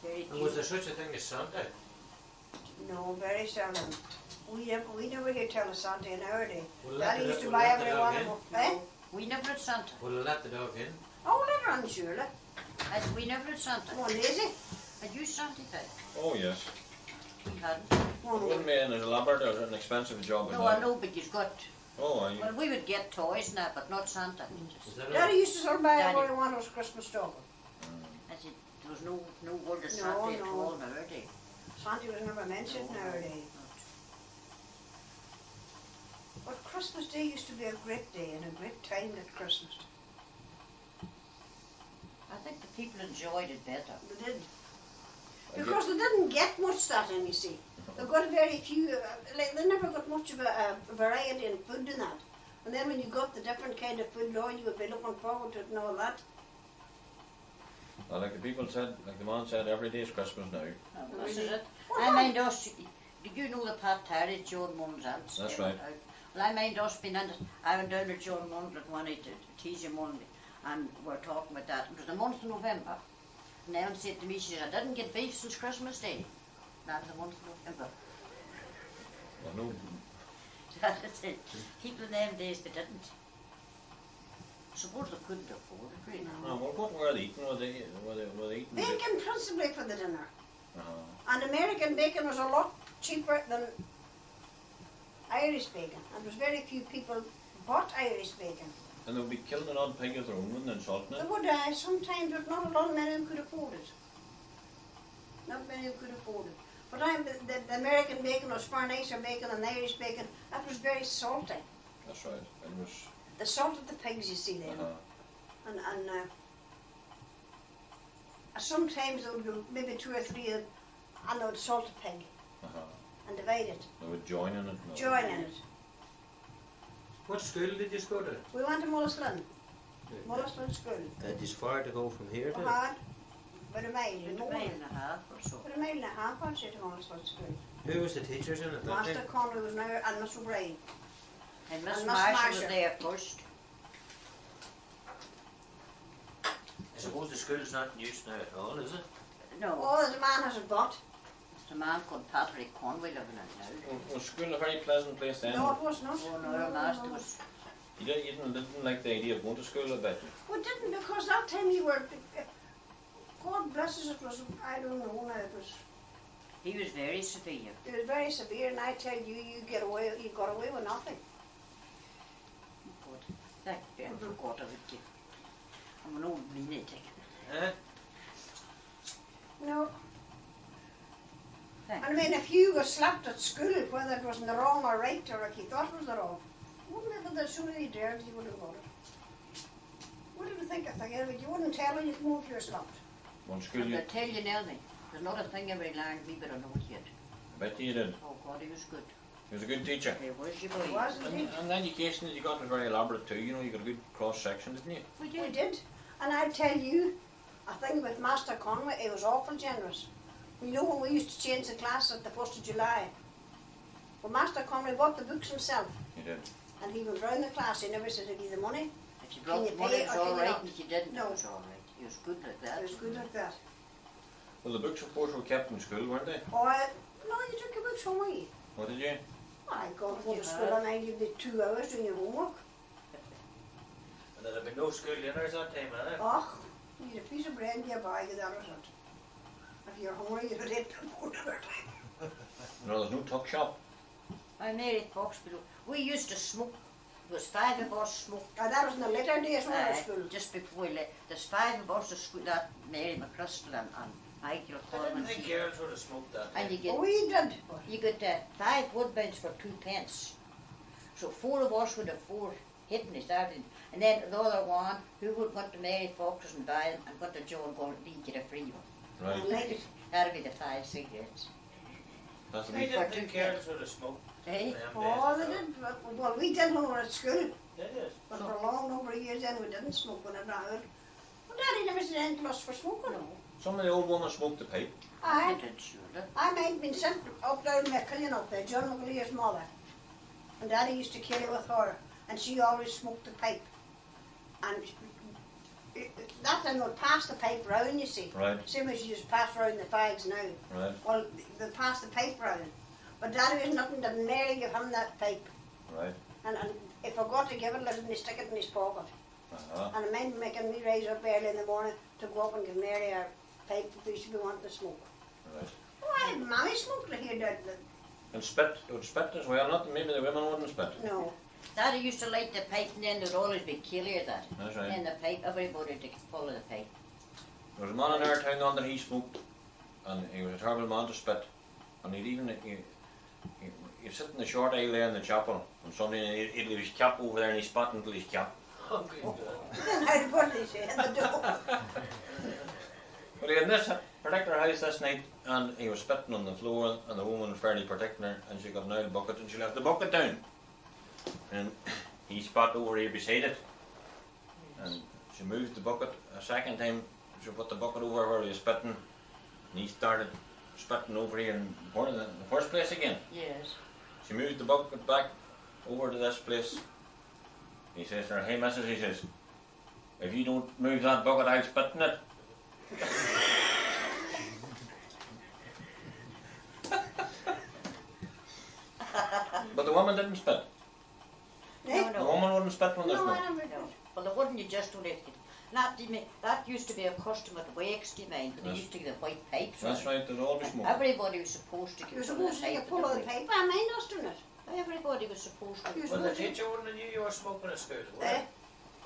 Very And was there cute. such a thing as Santa? No, very seldom. We never hear tell of Santa in our day. Will Daddy let used to the buy dog every one in? of them. Eh? We never had Santa. Will they let the dog in? Oh, later on, surely. And we never had Santa. Come on, lazy. Had you Santa Day? Oh yes. We hadn't. Come It on, wouldn't be as elaborate or an expensive job as No, I that. know, but you've got. Oh, I. Well, we would get toys now, but not Santa. Is that Daddy used to sort of buy Daddy. all he wanted was Christmas stocking. I said, there was no word of No, Santa at no. all in our day. Santa was never mentioned No, nowadays. But Christmas Day used to be a great day and a great time at Christmas. I think the people enjoyed it better. They did. I get- Because they didn't get much that in, you see. They got very few, they never got much of a variety in food and that. And then when you got the different kind of food, Lord, you would be looking forward to it and all that. Well, like the people said, like the man said, every day is Christmas now. This is it. Well, I mind us, did you know the Pat Terry, John Mum's aunts? That's They right. went out. Well, I mind us being in it. I went down to John Monday one night, Tuesday Monday, and we're talking about that. It was the month of November. And Ellen said to me, she said, I didn't get beef since Christmas Day. That was the month of November. Well, no, That's it. People in them days, they didn't. Suppose they couldn't afford it, really. no, well, what were they eating? Were they eating? Bacon principally for the dinner. Uh-huh. And American bacon was a lot cheaper than Irish bacon. And there was very few people bought Irish bacon. And they would be killing an odd pig of their own, wouldn't they, and salting They it? would sometimes, but not a lot of men who could afford it. Not many who could afford it. But the American bacon was far nicer bacon than the Irish bacon. That was very salty. That's right. It was. The salt of the pigs, you see then. Uh-huh. And sometimes there would be maybe 2 or 3 and they would salt a pig Uh-huh. and divide it. They would join in it. No. Join in it. What school did you go to? We went to Mullislan. Mullislan School. It's far to go from here to. About a mile. About more. a mile and a half or so. About a mile and a half, I'd say, to Mullislan School. Who was the teachers in it that Master time? Conway was now, and Miss O'Brien. And Miss And Miss Marshall was Marshall. there first. I suppose the school's not in use now at all, is it? No, Oh, the man has a butt. there's a man called Patrick Conway living in it now. Was school a very pleasant place then? No, it was not. Oh, no, the master was. You didn't like the idea of going to school, I bet. We didn't, because that time you were, God bless us, it was, I don't know now, it was Very severe. It was very severe, and I tell you, you got away with nothing. God, that Ben forgot of it. I'm an old lunatic. Eh? No, Thank I mean, if you were slapped at school, whether it was in the wrong or right, or if you thought it was the wrong, wouldn't have been so many dares you would have got it. What did you think of thinking of it? You wouldn't tell when you come home if you were slapped. One school, And you, I tell you now, there's not a thing I really learned me, but I know it yet. I bet you did. Oh God, he was good. He was a good teacher. He was your It boy. was And, indeed. and the education that you got was very elaborate too. You know, you got a good cross section, didn't you? We We did. did. And I tell you, a thing with Master Conway, he was awful generous. You know when we used to change the class at the 1st of July? Well, Master Conway bought the books himself, He did. and he went round the class. He never said, "Give you the money." If you Can brought you the money, pay it was or all can you right, not? and if you didn't, No. it was all right. He was good like that. It was good like that. Well, the books, of course, were kept in school, weren't they? Oh, no, you took your books from me. What did you? I got to go You to school and I did the 2 hours doing your homework. And there'd have been no school dinners that time, had there? Oh, you had a piece of bread in your bag, and that was it. If you're hungry, you could eat before dinner time. No, there's no tuck shop. I married Fox below. We used to smoke. There was 5 of us smoked. And that was in the later days when I was at school. Just before we left. There's 5 of us at school, that Mary McChrystal and Michael I didn't Coleman. think girls would have smoked that And time. you Oh, get we did. 5 woodbines for 2 pence. So 4 of us would have 4 hitting us started. And then the other one, who would want to marry Foxes and buy them and go to Joe and go and get a free one. I Right. like it. That'd be the 5 cigarettes. That's the I big. didn't for think 2 girls would have smoked. Eh? them Oh, days. they did. Well, we did when we were at school. They did. But for a long number of years then we didn't smoke when it ran. Well, Daddy never said anything to us for smoking. No. Some of the old women smoked the pipe. I I did, surely. I might have been sent up down McLean up there, John McLean's mother. And Daddy used to carry with her, and she always smoked the pipe. And that time would pass the pipe round, you see. Right. Same as you just pass round the fags now. Right. Well, they pass the pipe round. But Daddy was nothing that Mary give him that pipe. Right. And he forgot to give it, let him stick it in his pocket. Uh-huh. And it meant making me rise up early in the morning to go up and give Mary a pipe that we should be wanting to smoke. Right. Why, Mammy smoked it here, Dad. And spit. They would spit as well. Not maybe the women wouldn't spit. No. Daddy used to light the pipe and then there'd always be clear that. That's right. And the pipe, everybody to follow the pipe. There was a man in our town on that he smoked, and he was a terrible man to spit. And he'd sit in the short aisle there in the chapel on Sunday, and he'd leave his cap over there and he'd spat into his cap. Oh, good God. Then I'd put his head in the door. But he had this particular house this night, and he was spitting on the floor, and the woman was fairly protecting her, and she got an oil bucket, and she left the bucket down. And he spat over here beside it, and she moved the bucket a second time. She put the bucket over where he was spitting, and he started spitting over here in the first place again. Yes. She moved the bucket back over to this place. He says to her, "Hey missus," he says, "if you don't move that bucket, I'll spit in it." But the woman didn't spit. Eh? The woman wouldn't spit when there's No, I smoke. never did. No. Well, they wouldn't, you just don't have to. That used to be a custom at the wakes, do you mind? When they Yes. used to get the white pipes. That's right, there's always smoke. Everybody was supposed to You're give some of supposed the to pipe. get pull of the paper. I mind us doing it. Everybody was supposed to. You're Well, the supposed to. teacher wouldn't have knew you were smoking at school, would Eh? it?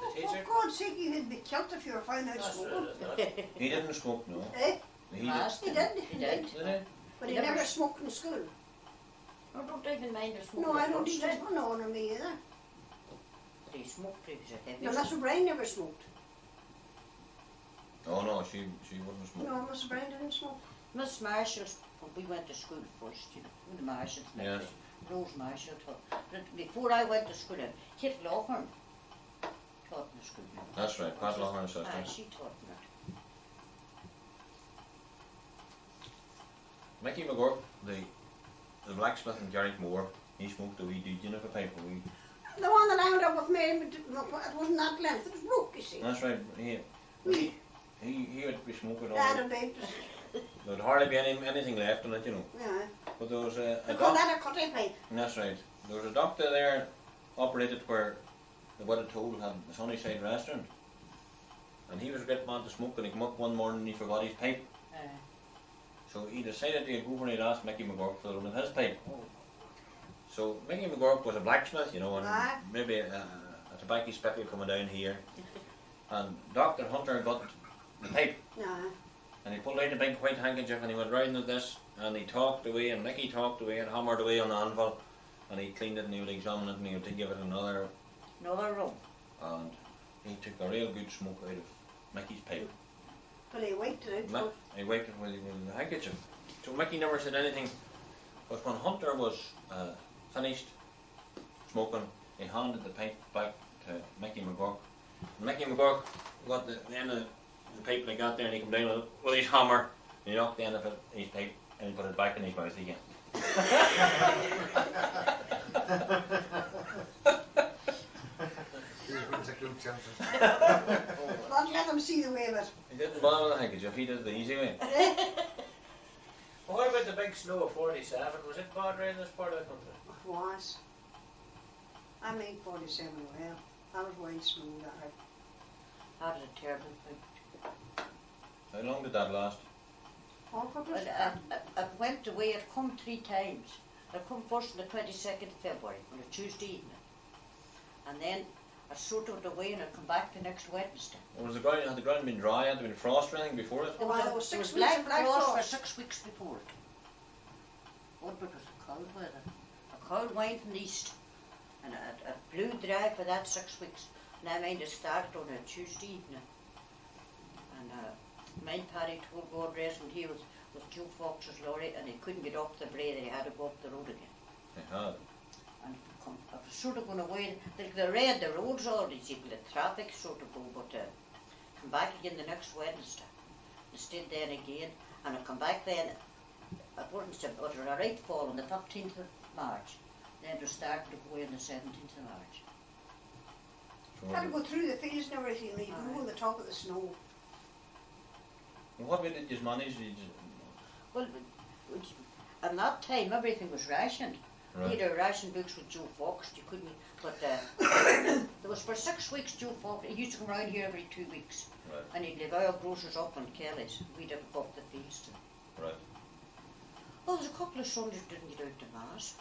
Oh, The teacher? for God's sake, you'd be killed if you were found out That's smoking. right, He didn't smoke, no. Eh? He did. Master. He did. He did. Did he? But He he never never s- smoked in school. No, don't even mind the smoke. No, I don't think that's one on me either. He smoked pretty heavy. No, Mr. Brown never smoked. Oh no, she wouldn't smoke. No, Mr. Brown didn't smoke. Miss Marshall's, when we went to school first, you know, when the Marshalls met, Yes. Rose Marshall taught. But before I went to school, Kit Lawhorn taught in the school. You know. That's right, Pat Lawhorn's sister. Aye, she taught in it. Mickey McGurk, the blacksmith in Carrickmore, he smoked a wee dude, you know, a pipe, a wee. The one that I ended up with Mary, but it wasn't that length. It was broke, you see. That's right, he would be smoking all That the would be. There'd hardly be anything left in it, you know. Yeah. But there was a They call doctor, that a cutting pipe. that's right, there was a doctor there operated where the Wedded Toad had the Sunnyside restaurant. And he was a great man to smoke, and he came up one morning and he forgot his pipe. So he decided to go over and he'd ask Mickey McGurk for one of his pipe. So Mickey McGurk was a blacksmith, you know, and Aye. maybe a tobacco spiffy coming down here. And Dr. Hunter got the pipe, Yeah. and he pulled out a big white handkerchief and he went round with this, and he talked away, and Mickey talked away and hammered away on the anvil, and he cleaned it and he would examine it and he would give it another, Another room. and he took a real good smoke out of Mickey's pipe. But he wiped it out. He wiped it with the handkerchief. So Mickey never said anything, but when Hunter was finished smoking, he handed the pipe back to Mickey McGurk. Mickey McGurk got the end of the pipe and he got there and he came down with his hammer and he knocked the end of it, his pipe, and he put it back in his mouth again. Not let them see the way of it. He didn't bother with the handkerchief, he did it the easy way. Well, what about the big snow of 47? Was it bad around this part of the country? It was. I made 47 well. I was way smooth at it. That was a terrible thing. How long did that last? Oh, what was Well, it went away, it come 3 times. It come first on the 22nd of February, on a Tuesday evening. And then it sort of went away and it come back the next Wednesday. Had the ground been dry? Had there been frost or anything before it? There was There 6 was weeks black of black frost for frost. 6 weeks before it. Oh, but it was a cold weather. A cold wind from the east. And it blew dry for that 6 weeks. And I mind it started on a Tuesday evening. And my Paddy told God rest when he was with Joe Fox's lorry and he couldn't get up the brae, he had to go up the road again. They had. And it was sort of going away. They read the roads all these people, the traffic sort of go, but come back again the next Wednesday. They stayed there again, and I come back then. It wasn't it was a right fall on the 15th of March. Then it started to go away on the 17th of March. So Had to go through the fields and everything, and you go on the top of the snow. what way did you manage? Well, at that time everything was rationed. Right. You had ration books with Joe Fox, you couldn't, but there was for 6 weeks Joe Fox, he used to come round here every 2 weeks. Right. And he'd leave our grocers up on Kelly's, we'd have up the feast. Right. Oh, there's a couple of Sundays didn't get out to Mass.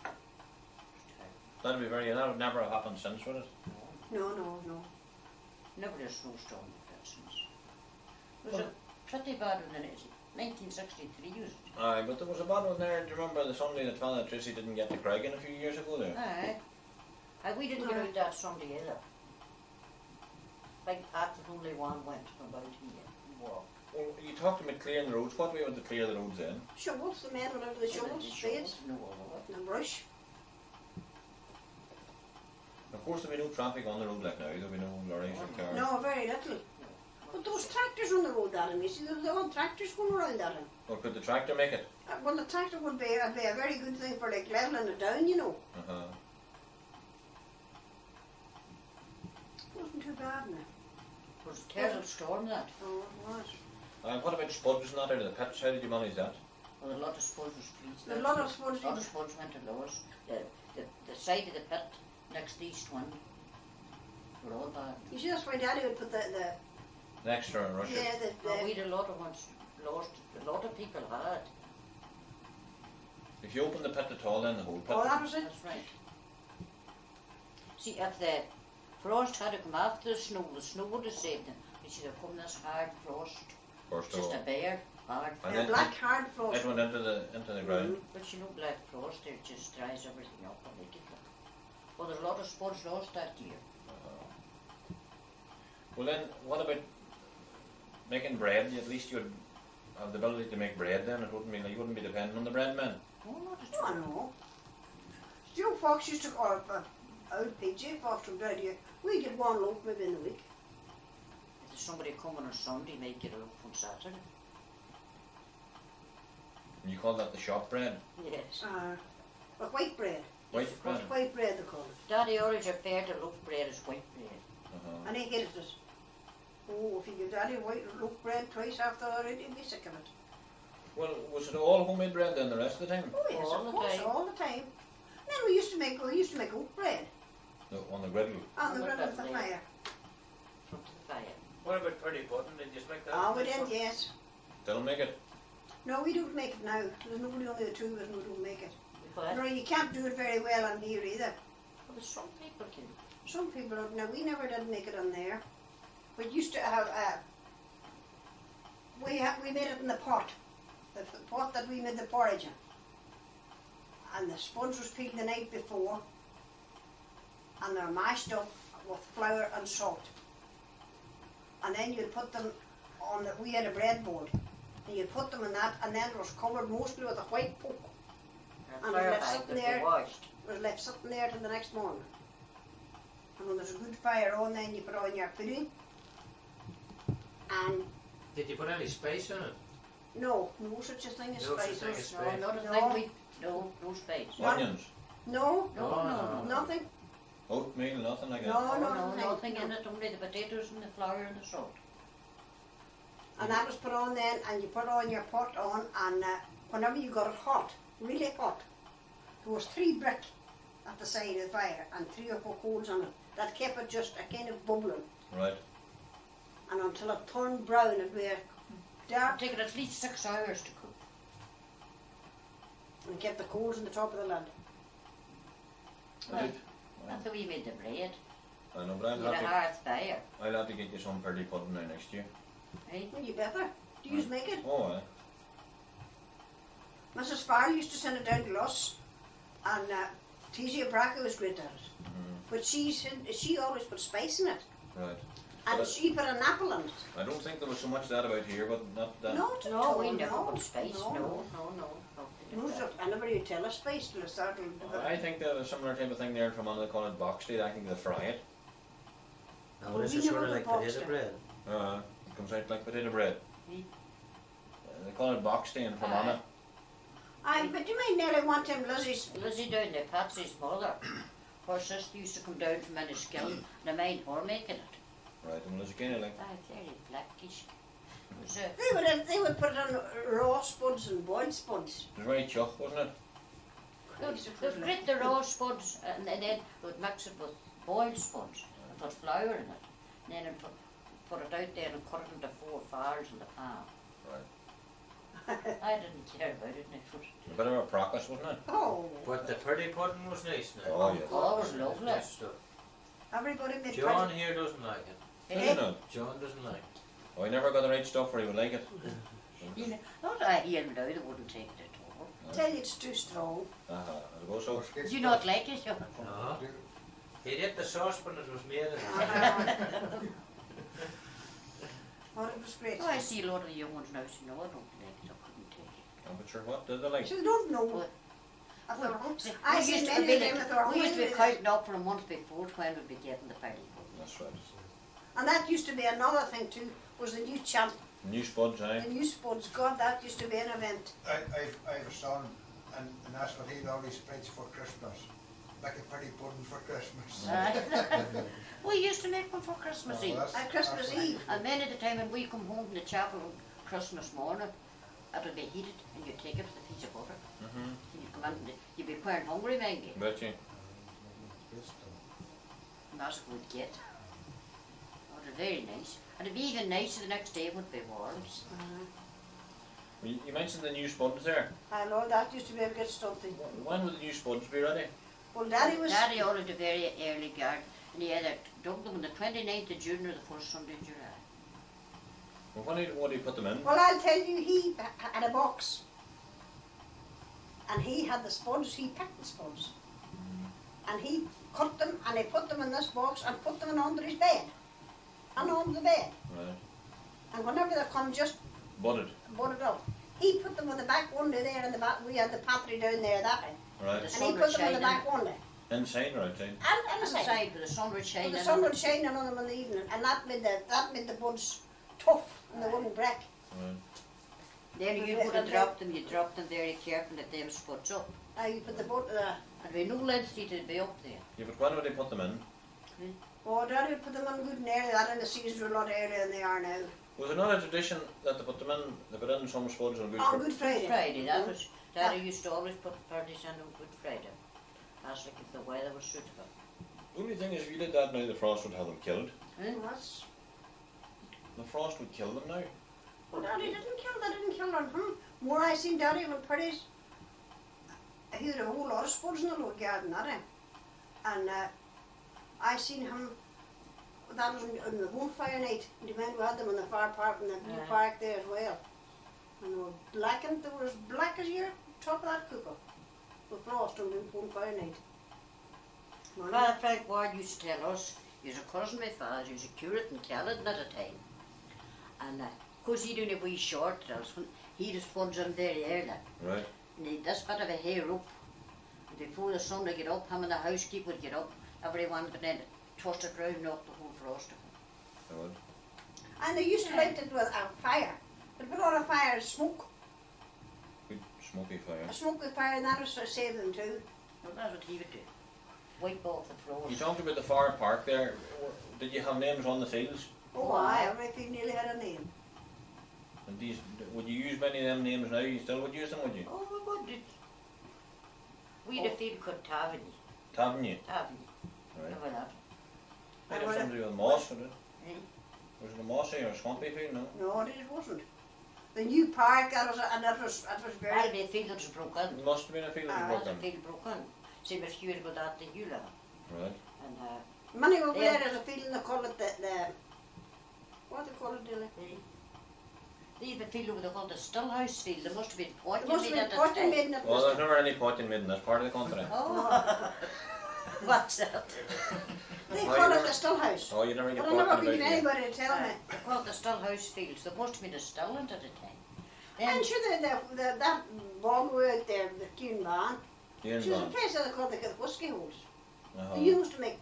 That would never have happened since, would it? No. Never a snowstorm like that since. It was a pretty bad one in 1963, was it? Aye, but there was a bad one there. Do you remember the Sunday that Father Tracy didn't get to Craig a few years ago there? Aye. Aye, we didn't get out that Sunday either. Like that, only one went from about here. Wow. Well, you talked about clearing the roads. What way would they clear the roads then? Shovels, the men went out with the shovels, spades, No, all and the brush. Of course, there'll be no traffic on the road like now. There'll be no lorries or cars. No, very little. But there was tractors on the road, Adam. You see, there was all tractors going around, Adam. Or could the tractor make it? Well, the tractor would be a very good thing for like leveling it down, you know. Uh-huh. bad now. It was a terrible storm that. Oh, it was. What about spuds and that out of the pits? How did you manage that? Well, a lot of spuds was fleeced. A lot of spuds A lot of did. spuds went to Lowe's. The side of the pit next to east one were all bad. You see, that's why Daddy would put the The extra in Russia. yeah, Oh, we had a lot of ones lost. A lot of people had. If you open the pit at all, then the whole pit. oh, that was it. That's right. See, if the frost had to come after the snow would have saved them. It should have come this hard frost. First of Just all. a bare hard And A then black hard frost. it went into the ground. But you know, black frost, it just dries everything up and they get it. Well, there's a lot of spuds lost that year. Well then, what about making bread? At least you'd have the ability to make bread then. It wouldn't be, you wouldn't be dependent on the bread man. Oh, not at Oh, all. no. Joe Fox used to, or old PJ Fox from down here, we get one loaf maybe in a week. If there's somebody coming on Sunday, make it up on Saturday. And you call that the shop bread? Yes. But white bread. White bread? White bread they call it. Daddy always referred to loaf bread as white bread. Uh-huh. And they get it as, oh, if you give Daddy white loaf bread twice after already, he'd be sick of it. Well, was it all homemade bread then the rest of the time? Oh yes, All of the course, time. all the time. And then we used to make oat bread No, on the griddle. on the What griddle about of the bread? fire. Front of the fire. What about pretty pudding? Did you make that? Oh, we did, yes. They'll make it. No, we don't make it now. There's nobody, only the two of us who don't make it. But No, you can't do it very well on here either. well, some people can. Some people don't. Now, we never did make it on there. We used to have, we made it in the pot. The pot that we made the porridge in. And the sponge was peeled the night before. And they're mashed up with flour and salt. And then you'd put them on we had a breadboard. And you'd put them in that, and then it was covered mostly with a white poke. A And flour left bag sitting that there. they washed. It was left sitting there till the next morning. And when there's a good fire on, then you put on your pudding. And Did you put any spice in it? no such a thing as No such spices. thing as No, spice. not a No. thing we. No space. What? Onions, No, No. nothing. oatmeal, nothing like that. No, Oh, no, no, nothing. nothing in it, only the potatoes and the flour and the salt. And that was put on then, and you put on your pot on, and whenever you got it hot, really hot, there was 3 brick at the side of the fire and 3 or 4 coals on it. That kept it just a kind of bubbling. Right. And until it turned brown, it was dark, Take it at least 6 hours to cook. and kept the coals on the top of the lid. Well, that's the way we made the bread. I know, but We had a hard fire. I'll have to get you some pretty pudding now next year. Right? Well, you better. Do you make it? Oh, aye. Mrs. Farrell used to send it down to us, and T.J. Bracker was great at it. But she always put spice in it, Right. and But she put an apple in it. I don't think there was so much of that about here, but not that. Not at No, all, we never no. put spice. No, no, no. I never did tell her spice till I started. I think there was a similar type of thing there from one they call it box street. I think they fry it. No, this we is never sort of put like box potato in. bread. It comes out like potato bread. Mm. They call it box stain from Aye. on it. Aye, but you might nearly want him Lizzie's. Lizzie down there, Patsy's mother, her sister used to come down from Enniskillen and I made her making it. Right, and it's kind of like. Very blackish. It was They would put it on raw spuds and boiled spuds. It was very chuck, wasn't it? they'd grit the raw spuds and then they'd mix it with boiled spuds and put flour in it. And then I'd put it out there and cut it into 4 fires in the pan. Right. I didn't care about it. And it was, A bit of a practice, wasn't it? Oh, But the pretty pudding was nice now. Oh, yes. oh, it was lovely. Good stuff. everybody made John pretty. here doesn't like it. Isn't it? John doesn't like it. Oh, he never got the right stuff or he would like it. You know, not I hear him now, they wouldn't take it at all. Tell you it's too strong. I'll go so. Did you not like it, John? No. He did the saucepan it was made in. Oh, it was great. Oh, I see a lot of the young ones now say, no, I don't like it, I couldn't take it. I'm not sure what did they like. So they don't know. What? I thought, See, I we seen used to many be of them with their we used to be own- counting up for a month before when we'd be getting the party. That's right. And that used to be another thing too, was the new champ, New spuds, the aye. new spuds. God, that used to be an event. I have a son, and that's what he'd always preach for Christmas. Like a pretty pudding for Christmas. We used to make one for Christmas Eve. At Christmas that's Eve. And many of the time when we come home from the chapel on Christmas morning, it'll be heated and you take it with a piece of butter. Mm-hmm. And you come in and you'll be quite hungry, Maggie. Bet you. And that's what we'd get. Oh, they're very nice. And it'd be even nicer the next day would be worms. Well, you mentioned the new spuds there. I know that used to be a good something. When will the new spuds be ready? Well, Daddy was. Daddy ordered a very early garden and he either dug them on the 29th of June or the first Sunday in July. Well, what do you put them in? Well, I'll tell you, he had a box. And he had the spuds, he picked the spuds. And he cut them and he put them in this box and put them in under his bed. And on the bed. Right. And whenever they come just Budded. buttered up, he put them on the back window there in the back. We had the pantry down there that way. Right. The And sun he would put them on shine the back window. Inside or outside? And the side. Inside with the sun would shine The in sun on would it. shine on them in the evening. And that made the buds tough and they wouldn't break. Right. Then you would have dropped them, you dropped them very carefully let them spuds up. You put the And we no length to be up there. Yeah, but when would they put them in? Daddy would put them on good and early. That in the season were a lot earlier than they are now. Was it not a tradition that they put them in, they put in some spuds on Good On Friday? Good Friday. Friday, that was, Daddy used to always put parties in on Good Friday. That's like if the weather was suitable. The only thing is, if you did that now, the frost would have them killed. That's. The frost would kill them now. Well, Daddy didn't kill them. More I seen Daddy with pretties. He had a whole lot of spuds in the little garden, that And I seen him, that was on the bonfire night, and the men who had them in the far park, in the blue park there as well. And they were blackened, they were as black as your top of that cooker. With frost on the bonfire night. Father Frank Ward used to tell us, he was a cousin of my father's, he was a curate in Caledon at the time. And of course he'd only wee short drills, he'd have spuds in very early. Right. And he'd this bit of a hair up. And before the sun would get up, him and the housekeeper would get up, everyone would then twist it round and knock the whole frost off. They would. And they used to light it with a fire. They put on a fire, smoke, Good smoky fire. a smoky fire, and that was to save them too. Well, that's what he would do. Wipe off the floors. You talked about the far park there. Did you have names on the fields? Oh, aye, everything nearly had a name. And these, would you use many of them names now? You still would use them, would you? Oh, we would. We had a field called Taverny. Taverny. Taverny. Right. Never that. Might have something to do with moss, would it? Eh? Was it a mossy or a swampy field, no? No, it wasn't. The new park, that was That'd very. be a field that was broken. It must have been a field that That's broke a in. field broken. Same as you got that the Hula. Right. And Money over Yeah. there, there's a field, and they call it the what do they call it, Dilly? they have a field over there called the Stillhouse field. There must have been It potting must made have at been the potting time. made in it. Well, there's never any potting made in this part of the country. Oh, what's that? They Oh, call you it never- the Stillhouse. Oh, you never get But I never potting been about it. anybody to tell me. They called the Stillhouse fields. There must have been a Stilland at the time. Then, And sure, that bog out there, the Keen Barn, Ian she was a Bond. place that they called the whiskey holes. Uh-huh. They used to make,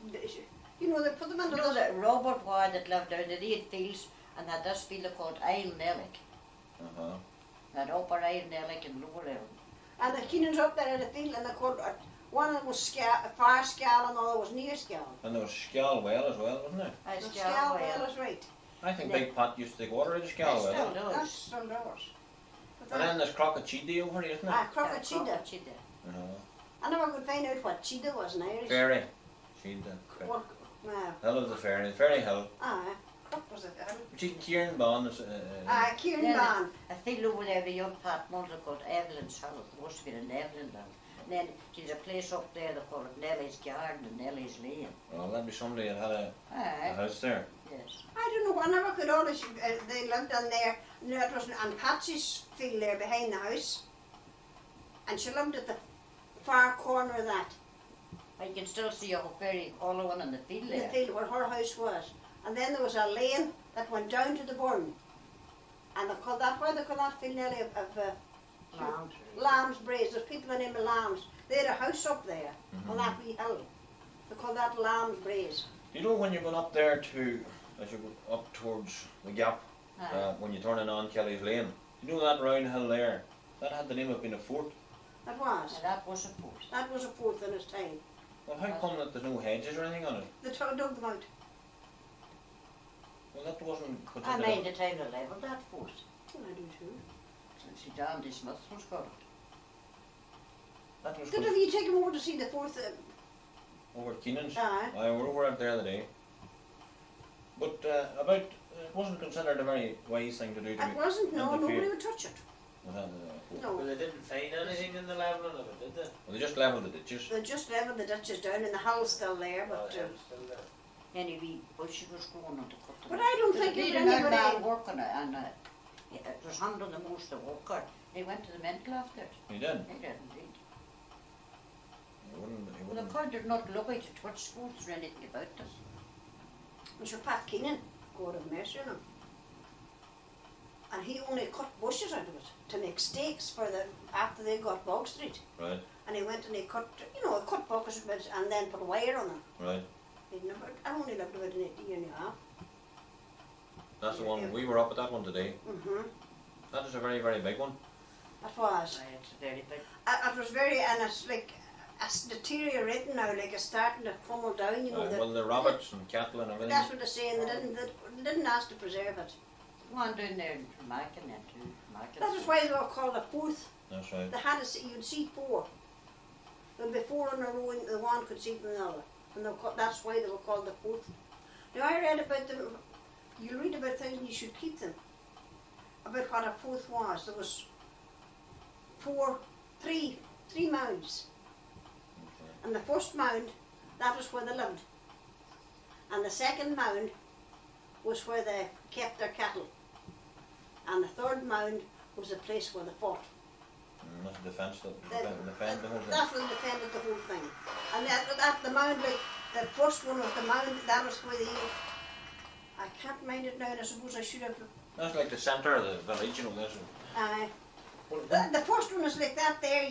you know, they put them you under know the. that Robert Ward that lived down the Lead fields and had this field called Isle Nellick. Uh-huh. That upper Isle Nellick and lower Isle. And the Keenans up there in the field, and they called one of them was far Scal, and the other was near Scal. And there was Scal Well as well, wasn't there? I The Scal Scal Well. well is right. I think No. Big Pat used to take water out of Scal Still Well. does. That's still theirs. But And then there's Crockachidi over here, isn't ah, it? Crocker Cheetah. Uh-huh. I never could find out what Cheetah was in Irish. Fairy. Cheetah. What? Hill of the Fairy. The Fairy Hill. Crock was it? Kieran Bond is... Kieran Then Barn. a field over there, the young Pat Munter called Evelyn's Hill. There must have been an Evelyn land. And then there's a place up there they call it Nelly's Garden and Nelly's Lane. Well, that'd be somebody that had a Aye, house there. yes. I don't know, I never could always, they lived on there, no, it wasn't, on Patsy's field there behind the house. And she lived at the far corner of that, I can still see a very hollow one in the field in the there. field where her house was. And then there was a lane that went down to the burn. And they called that, why they call that field nearly Lambs. Lamb's Braes, there's people by the name of Lambs. They had a house up there, on that wee hill. They called that Lamb's Braes. You know when you're going up there to, as you go up towards the gap, Aye. when you're turning on Kelly's Lane, you know that round hill there? That had the name of being a fort. That was. And that was a post. That was a fort in its time. Well, how come that there's no hedges or anything on it? They dug them out. Well, that wasn't put I into mind the time they levelled that force. Well, I do too. Since he Andy Smith was got it. that was Good put of you take him over to see the fourth. over at Keenan's. Aye. I were over out there the other day. But it wasn't considered a very wise thing to do. It wasn't, no, interfere nobody would touch it. with that, No. Well, they didn't find anything in the levelling of it, did they? Well, they just levelled the ditches. They just levelled the ditches down and the hull's still there, Oh, but yeah, it's still there. Any wee bushes was growing on to cut them. But I don't think There's it a was man anybody. working it, and it was handling the most of worker. He went to the mental after it. He did. He did indeed. He wouldn't. He Well, the wouldn't. court is not lucky to touch sports or anything about this. And Sir Pat Keenan, God have mercy on him. And he only cut bushes out of it to make stakes for the after they got Bog Street. Right. And he went and he cut, he cut buckets of it and then put a wire on them. Right. I only lived about an year and a half. That's the one. We were up at that one today. That is a very, very big one. It was. Aye, it's very big. It was very, and it's like, it's deteriorating now, like it's starting to crumble down, Well, the rabbits and cattle and everything. That's what they're saying, they didn't ask to preserve it. One down there in Markin then too. Markin. That is why they were called a fourth. That's right. They had you'd see four. There'd be four in a row and the one could see from the other. And that's why they were called the fourth. Now I read about them, you read about things and you should keep them. About what a fourth was. There was three mounds. Okay. And the first mound, that was where they lived. And the second mound was where they kept their cattle. And the third mound was the place where they fought. That's the defence. The- Defend the whole thing. That was defended the whole thing. And that the mound, like the first one was the mound, that was where I can't mind it now, and I suppose I should have. That's like the centre of the village, That's. The first one was like that there,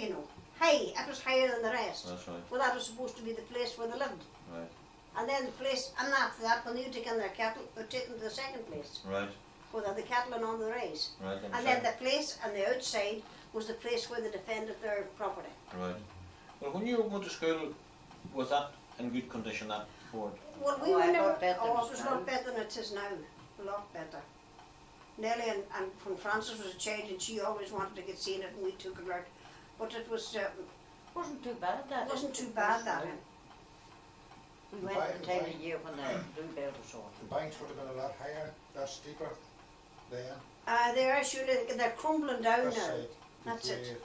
high. It was higher than the rest. That's right. Well, that was supposed to be the place where they lived. Right. And then the place, and after that, when they took in their cattle, they took them to the second place, Right. where they had the cattle and on the raise. Right. And then the place on the outside was the place where they defended their property. Right. Well, when you were going to school, was that in good condition, that fort? Well, we Oh, were I never, got better it was a now. lot better than it is now, a lot better. Nellie and when Frances was a child and she always wanted to get seen it and we took her out. But it was, Wasn't too bad that. wasn't too bad that. We went at the time of year when the bluebell was on. The banks would have been a lot higher, lot steeper then. They're surely, they're crumbling down This now. side. That's it.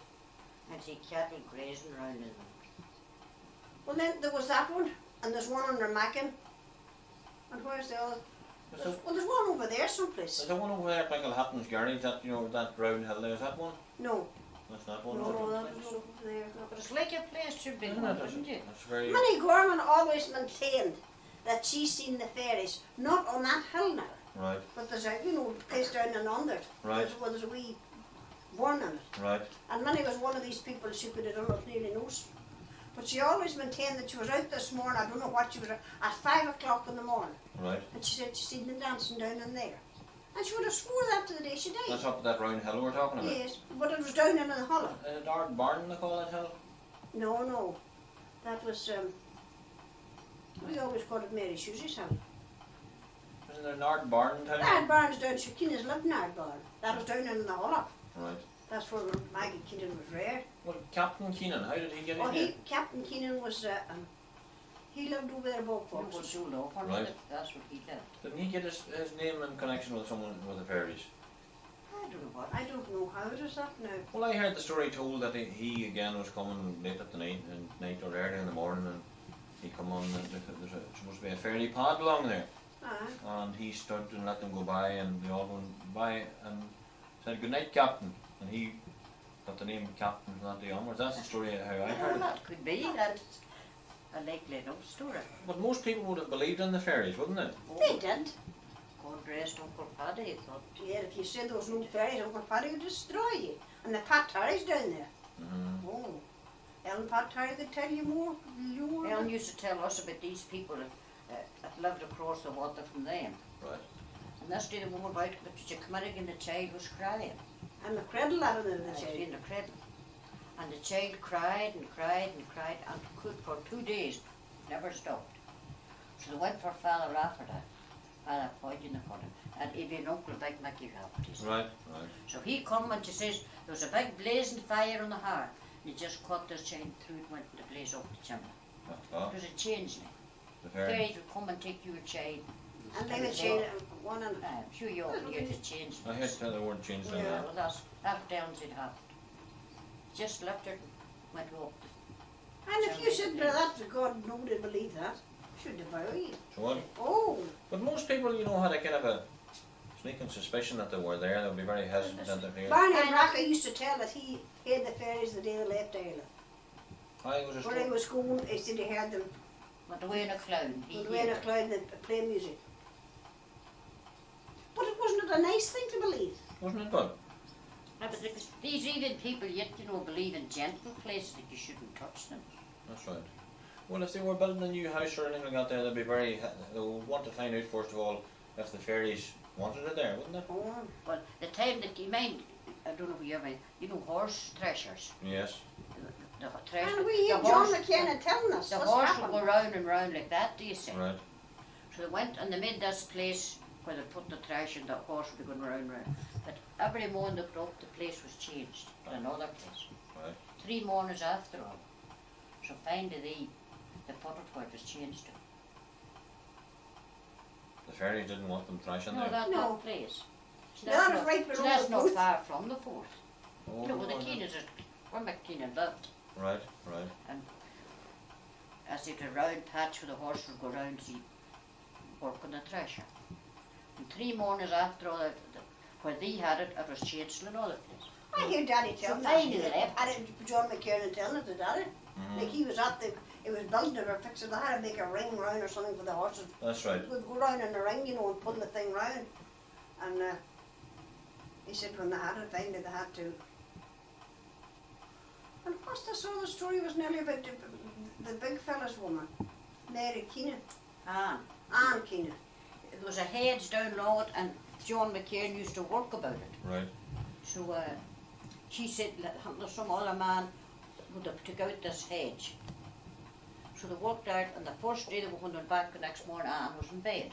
And see cattle grazing around in them. Well then there was that one, and there's one under Mackin. And where's the other? Well, there's one over there someplace. Is there one over there at Michaelhatton's Garage, that, that round hill there, is that one? No, That's not one. no, is it? that was over there. But it's like a place should be Isn't one, it? wouldn't it? That's very... Minnie Gorman always maintained that she's seen the fairies, not on that hill now, Right, but there's a, place down and under it. Right. There's a wee burn in it. right. And Minnie was one of these people, she could have done it nearly knows. But she always maintained that she was out this morning, I don't know what she was at 5 o'clock in the morning. Right. And she said she seen them dancing down in there. And she would have swore that to the day she died. That's up at that round hill we're talking about. Yes, but it was down in the hollow. Dark Barn, they call that hill? No. That was, we always called it Mary Susie's house. Isn't there Nard Barn town? Nard Barn's down, so Keenan's lived in Nard Barn. That was down in the hollow. Right. That's where Maggie Keenan was reared. Well, Captain Keenan, how did he get Oh, in there? Captain Keenan was, he lived over there above It was Fox. so low on Right. it, that's what he did. Didn't he get his name in connection with someone with the fairies? I don't know what. I don't know how it is that now. Well, I heard the story told that he again was coming late at the night or early in the morning, and he come on, and there's supposed to be a fairy pod along there, and he stood and let them go by, and they all went by and said, "Good night, Captain," and he got the name Captain from that day onwards. That's the story how I heard Well, it. that could be, that's a likely enough story. But most people would have believed in the fairies, wouldn't they? They did. God rest Uncle Paddy, he thought. Yeah, if you said there was no fairies, Uncle Paddy would destroy you. And the Pat Terry's down there. Mm-hmm. Oh. Ellen Pat Terry could tell you more. Ellen used to tell us about these people that lived across the water from them. Right. And this day the woman about but she come in and the child was crying. And the cradle out of the She was child. in the cradle. And the child cried and cried and cried and could for 2 days never stopped. So they went for Father after that, Father pointing the corner, and he'd be an uncle big Mickey Rabbit. Right. So he come and she says there was a big blazing fire on the hearth, and he just caught this chain through it, went to blaze up the chimney. Oh, There's a change now. the fairy. Fairies would come and take you a chain. And they would chain it one and I'm sure you often hear the change. I heard the word changed in Yeah, there. well that downs it happened. Just left it and went up. And if you said that to God, nobody would believe that. Should have believed. So what? Oh, But most people, you know, had a kind of a sneaking suspicion that they were there. They would be very hesitant to hear. Barney Bracker used to tell that he heard the fairies the day they left Ireland. I was just Where he was going, he said he heard them But the way in a clown, he on the way in a heard it. cloud and play music. But it wasn't a nice thing to believe. wasn't it good? No, but these even people yet, you know, believe in gentle places that you shouldn't touch them. That's right. Well, if they were building a new house or anything like that, there, they'd be very. They would want to find out first of all if the fairies wanted it there, wouldn't they? Oh, Well, the time that you mind, I don't know if you ever, you know, horse threshers. Yes. The thresh, and we hear the John horse, McKenna telling us the what's horse happened. would go round and round like that, do you see? Right. So they went and they made this place where they put the thresh and the horse would be going round and round. But every morning they got up, the place was changed to another place. Right. 3 mornings after all. So finally they put it where it was changed to. The fairies didn't want them thrashing No, there. that No. place. So That that's is not, right below that's the not booth. far from the fort. Oh, You know, where the no, no. Keenans are, where McKeenan lived. Right. As it a round patch where the horse would go round to work on the thresher. And 3 mornings after all, where they had it, it was changed to another place. I hear Daddy telling So that. finally they left. And John McKernan telling it to Daddy. Mhm. Like he was at the, it was building it or fixing it. They had to make a ring round or something for the horses. That's right. We'd go round in the ring, you know, and pull the thing round. And he said when they had it, finally they had to. And what's this other story was nearly about the big fella's woman, Mary Keenan, Ah, Anne Keenan. there was a hedge down low it, and John McKeown used to work about it. Right. So she said that there's some other man would have took out this hedge. So they worked out, and the first day they were going back the next morning, Anne was in bed.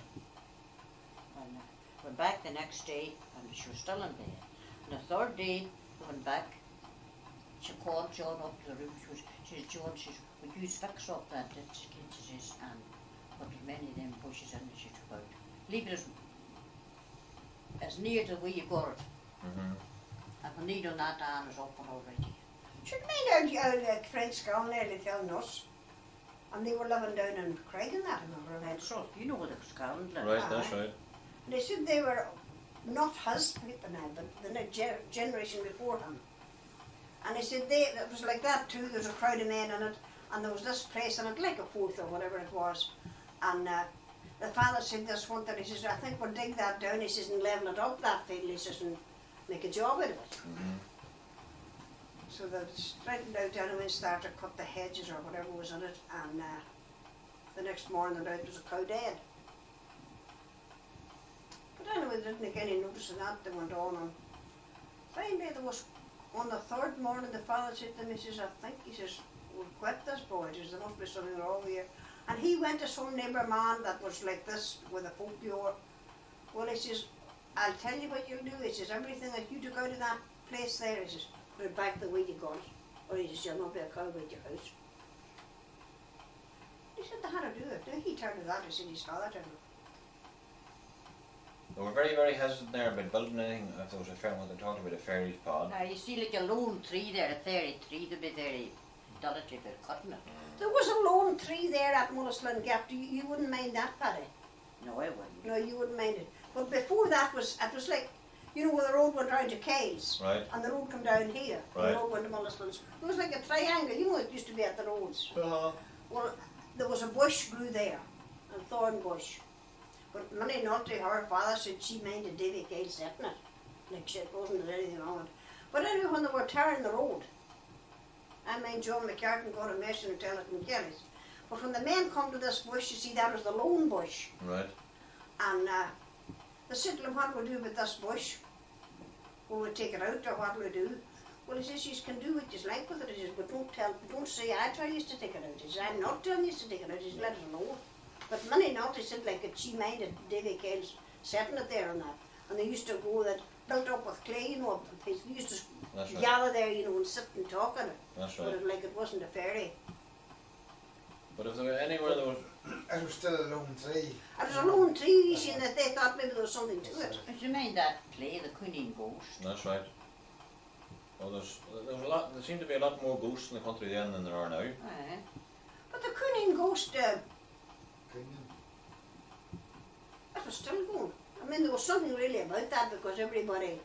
And went back the next day, and she was still in bed. And the third day they went back. She called John up to the room. She says, John, would you fix up that ditch? She says, and put as many of them bushes in as you took out. Leave it as near to where you got it. Mm-hmm. And the need on that Anne is open already. Should mind our Frank Scown nearly telling us. And they were living down in Craig and that, remember that? So, you know where the Scotland live. Right. That's right. They said they were not his people now, but the next generation before him. And they said it was like that too. There was a crowd of men in it, and there was this place in it, like a fourth or whatever it was. And the father said this one thing. He says, "I think we'll dig that down." He says, "And level it up that field." He says, "And make a job out of it." Mm-hmm. So they straightened out down and started to cut the hedges or whatever was in it, and the next morning the there was a cow dead. But anyway, they didn't make any notice of that. They went on, and finally there was, on the third morning, the father said to me, he says, "I think," he says, "we'll quit this boy." He says, "There must be something wrong here." And he went to some neighbour man that was like this with a folklore. Well, he says, "I'll tell you what you'll do." He says, "Everything that you took out of that place there," he says, "put it back the way you got it." Or he says, "You'll not be a cow at your house." He said they had to do it. Now he turned to that, he said his father turned to it. They were very, very hesitant there about building anything. If there was a fair, what they talked about, a fairies pod. Now, you see like a lone tree there, a fairy tree, they'd be very delicate about cutting it. There was a lone tree there at Mullislin Gap. You wouldn't mind that, Paddy? No, I wouldn't. No, you wouldn't mind it. But before that it was like, you know, where the road went round to Kales. Right. And the road come down here. Right. The road went to Mullislin's. It was like a triangle. You know, it used to be at the roads. Well, there was a bush grew there, a thorn bush. But Minnie Nulty, her father, said she minded Davy Gale setting it. Like she wasn't there anything wrong with it. But anyway, when they were tearing the road, I mind John McCartan got a message and tell it in Kelly's. But when the men come to this bush, you see that was the lone bush. Right. And they said to him, "What will we do with this bush? Will we take it out or what will we do?" Well, he says, you can do what you like with it, he says, but don't say I tell you to take it out. He says, I'm not telling you to take it out, he says, let it alone. But many not, he said, like she minded Davy Kale's setting it there and that. And they used to go that built up with clay, you know, they used to That's right. gather there, you know, and sit and talk on it. That's But right. it, like it wasn't a fairy. But if there were anywhere there was, It was still a lone tree. It was a lone tree, you see, and that they thought maybe there was something to it. But you mind that play, the Queen Ghost? that's right. Well, there's a lot. There seem to be a lot more ghosts in the country then than there are now. Aye. But the Cooning Ghost, Opinion. it was still going. I mean, there was something really about that because everybody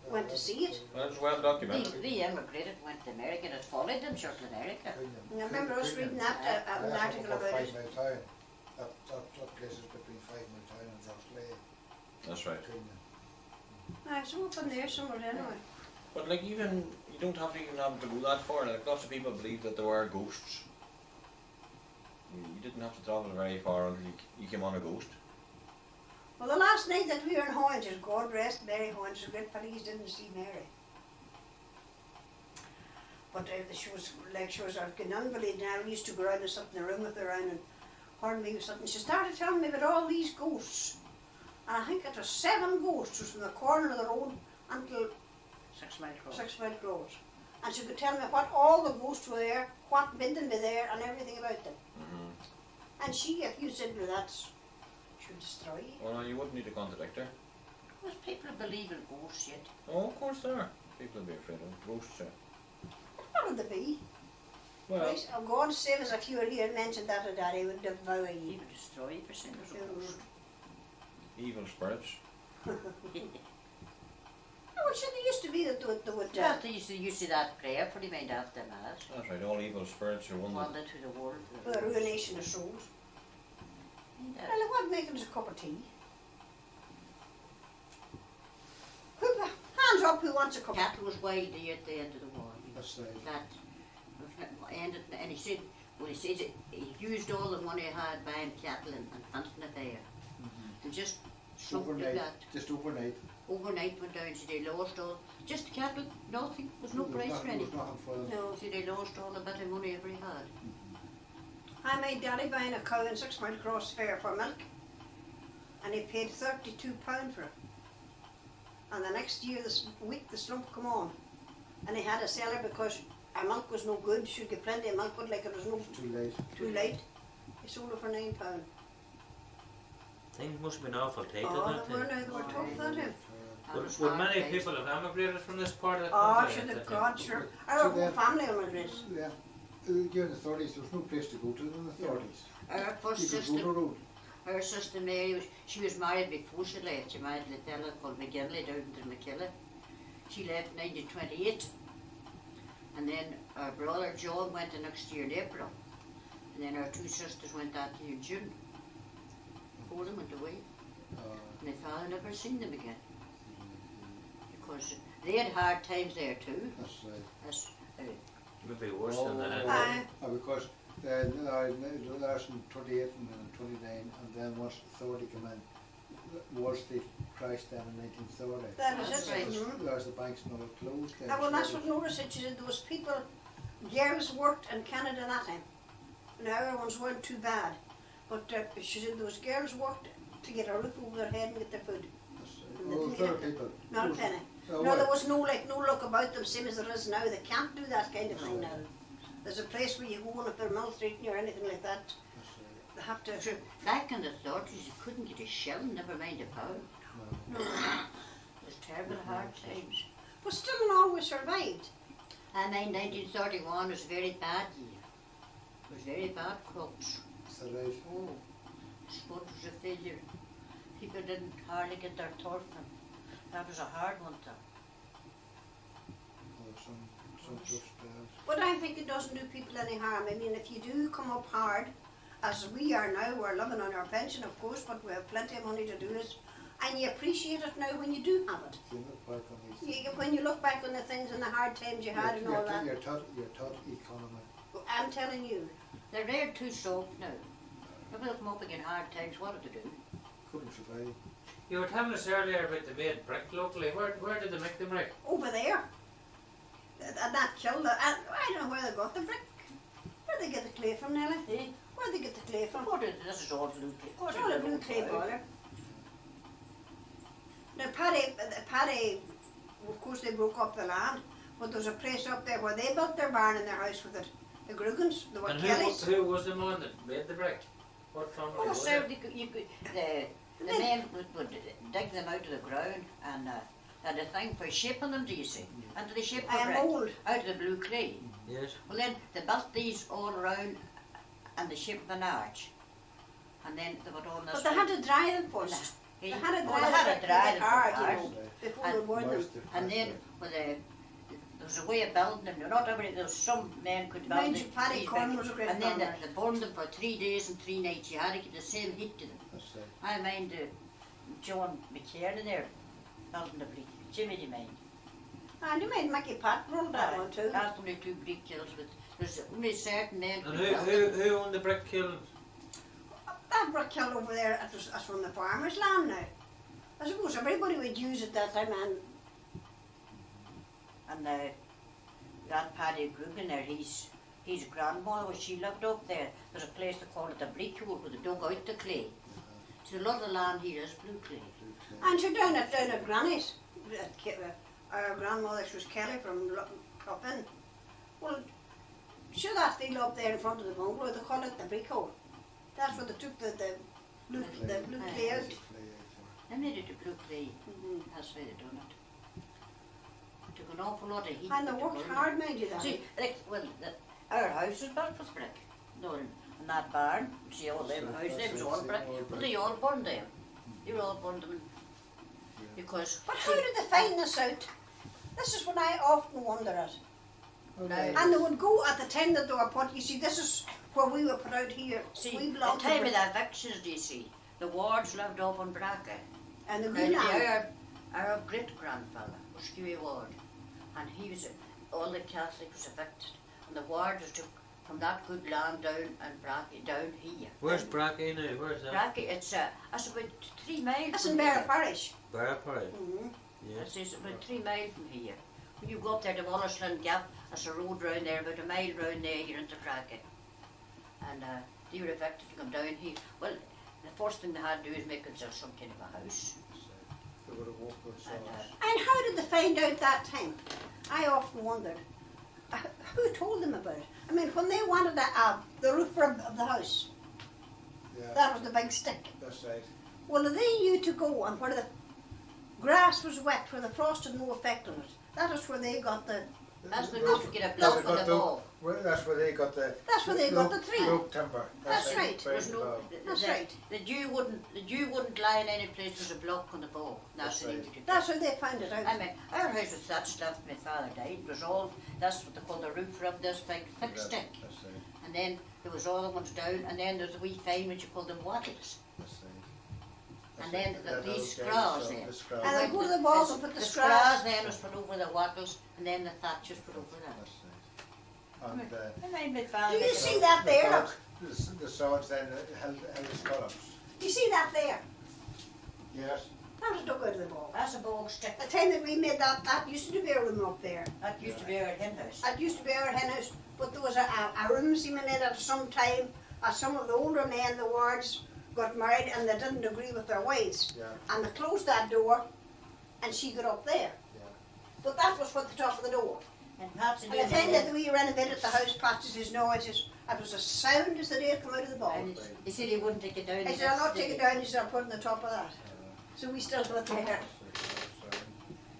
went to see it. Well, it's well documented. They emigrated, went to America, and it followed them short to America. And I remember us reading that, an article about it. 5 Mile Town. That place is between 5 Mile Town and Rosslea. That's right. Aye, so up in there somewhere anyway. But like even you don't have to even have to go that far. Like lots of people believe that there were ghosts. You didn't have to travel very far until you came on a ghost. Well, the last night that we were in Hoynes, God rest Mary Hoynes, a great police didn't see Mary. But she was an invalid now. We used to go around and sit in the room with her around and her and me was sitting. She started telling me about all these ghosts. And I think it was 7 ghosts was from the corner of the road until 6 Mile Cross. 6 Mile Close. And she could tell me what all the ghosts were there, what made them be there, and everything about them. And she, if you said to that, she would destroy you. Well, no, you wouldn't need to contradict her. Was people believe in ghosts yet? Oh, of course there are. People will be afraid of ghosts. What would they be? Well, Right? Oh, God save us if you were here and mentioned that to Daddy, would devour He you. would destroy you for saying there's a ghost. evil spirits. Oh, well, they used to be that they would Well, they used to use that prayer for the mind after mass. That's right. All evil spirits are one that. Wander to the world. for the ruination of souls. Well, it would make us a cup of tea. Hands up who wants a cup. Cattle was wild there at the end of the war. That's right. That ended, and he said, well, he says he used all the money he had buying cattle and hunting it there. And just sunk to Overnight. that. Just overnight. Overnight went down, so they lost all, just the cattle, nothing, there was no price for There was anything. nothing for them. No. So they lost all the bit of money ever had. I made Daddy buying a cow in 6 Mile Cross Fair for milk. And he paid £32 for it. And the next year, this week, the slump come on. And he had to sell her because our milk was no good. She'd get plenty of milk, but like it was no Too late. too late. He sold her for £9. Things must have been awful tight Oh, at that they were, time. now, they were tough, that him. And it Would, was would hard many times. people have emigrated from this part of the Oh, country? should at have that time? God, sure. Our So whole then- family immigrated. Yeah. During the 30s, there was no place to go to in the 30s. Our first You could go sister, the road. her sister Mary, she was married before she left. She married a fella called McGinley down in McKillough. She left in 1928. And then our brother John went the next year in April. And then our 2 sisters went that year in June. 4 of them went away. And my father never seen them again. Because they had hard times there too. That's right. That's, Would be worse than that. Aye. Because last in 28 and then 29, and then once the 30 came in, Wall Street crashed down in 1930. That was That's it. right. Mhm. There's the banks and all closed. then, Ah, well, so that's what Nora said. She said there was people, girls worked in Canada that time. Now everyone's weren't too bad. But she said those girls worked to get a roof over their head and get their food. that's And right. Oh, they there are didn't people. Not a penny. Oh, No, there well, was no look about them, same as there is now. They can't do that kind of thing now. There's a place where you go and if they're maltreating you or anything like that, that's right. they have to. sure, back in the 30s, you couldn't get a shilling, never mind a pound. No. It was terrible hard times. But still, no, we survived. I mean, 1931 was a very bad year. It was very bad crops. Is that right? Oh, sport was a failure. People didn't hardly get their turf, and that was a hard one. Oh, some tough spells. But I think it doesn't do people any harm. I mean, if you do come up hard, as we are now, we're living on our pension, of course, but we have plenty of money to do it. And you appreciate it now when you do have it. If you look back on these When you look back on the things and the hard times you had and all that, You're taught economy. I'm telling you, They're there too soft now. If they'll come up against hard times, what do they do? Couldn't survive. You were telling us earlier about the made brick locally. Where did they make the brick? over there, and that killed it. And I don't know where they got the brick. Where they get the clay from, Nellie? Eh? Where they get the clay from? This is all blue clay. It's all a blue clay boiler. Now Paddy, of course they broke up the land, but there was a place up there where they built their barn and their house with it. The Grugans, the And Kellys. who was the man that made the brick? What family Oh, was so it? the men would dig them out of the ground and had a thing for shaping them, do you see? And they shaped the I am brick old. out of the blue clay. Yes. Well then they built these all around and they shaped an arch. And then they would all in this. But they had to dry them first. They had to dry them hard, you know, before they wore them. And then well, there was a way of building them. Not everybody. There was some men could build Mind them. you, Paddy these Corn big- was a great And then farmer. they burned them for 3 days and 3 nights. You had to get the same heat to them. I mind John McKiernan there building the brick. Jimmy, do you mind? And you made Mackie Pat roll that one too. That's only 2 brick kilns, but there's only certain men And could build them. who owned the brick kiln? That brick kiln over there, that's from the farmer's land now. I suppose everybody would use it that time, and And that Paddy Grugan there, his grandmother, when she lived up there, there's a place they call it the brick hole where they dug out the clay. So a lot of the land here is blue clay. and you're down at Granny's. Our grandmother, she was Kelly from Cloppin. Well, sure that field up there in front of the bungalow, they call it the brick hole. That's where they took the blue clay out. They made it a blue clay. That's why they done it. Took an awful lot of heat. And they to worked burn hard, mind you, it. that. See, our house was built with brick. No, and that barn, see all them houses, they was all brick. But they all burned them. They were all burned them. Because But how did they find this out? This is what I often wonder at. now, And they would go at the time that they were put, you see, this is where we were put out here. see, We the belong to time of Brick. the evictions, do you see, the wards lived up on Braca. And the Now, good land. our great-grandfather was Huey Ward, and he was, all the Catholics was evicted, and the ward was took from that good land down and Braca down here. Where's Brackey now? Where's that? Braca, it's that's about 3 miles That's from in here. Bear Parish. Barapari. Mm-hmm. Yes. It's about 3 miles from here. When you go up there to Wallisland Gap, there's a road round there, about a mile round there, you're into Braca. And they were evicted to come down here. Well, the first thing they had to do is make themselves some kind of a house. And how did they find out that time? I often wondered. Who told them about it? I mean, when they wanted the roof of the house, that was the big stick. That's right. Well, they knew to go, and where the grass was wet, where the frost had no effect on it, that is where they got the. That's the roof to get a block on the ball. That's where they got the. That's where they got the tree. Oak timber. That's right. There's no, That's right. The dew wouldn't lie in any place with a block on the ball. That's the thing to do. That's how they found it out. I mean, our house was thatched after my father died. It was all, that's what they call the roof of this big thick stick. That's right. And then there was all the ones down, and then there's a wee fine which you call them wattles. That's right. And then these straws then. And they go to the walls and put the straws. straws then was put over the wattles, and then the thatch was put over that. That's right. And I made my father. Do you make it see all- that there? Look. the swords then held the columns. Do you see that there? Yes. That was dug out of the ball. That's a bog stick. The time that we made that used to be a room up there. That used to be our hen house. That used to be our hen house, but there was a room seeming in it at some time. Some of the older men, the wards, got married and they didn't agree with their wives. Yeah. And they closed that door and she got up there. Yeah. But that was at the top of the door. And Patsy And the time that we renovated the house, Patches his noises, it was as sound as the day it came out of the ball. And he said he wouldn't take it down. I said, I'll not take it down, he said, I'll put it on the top of that. So we still got it there.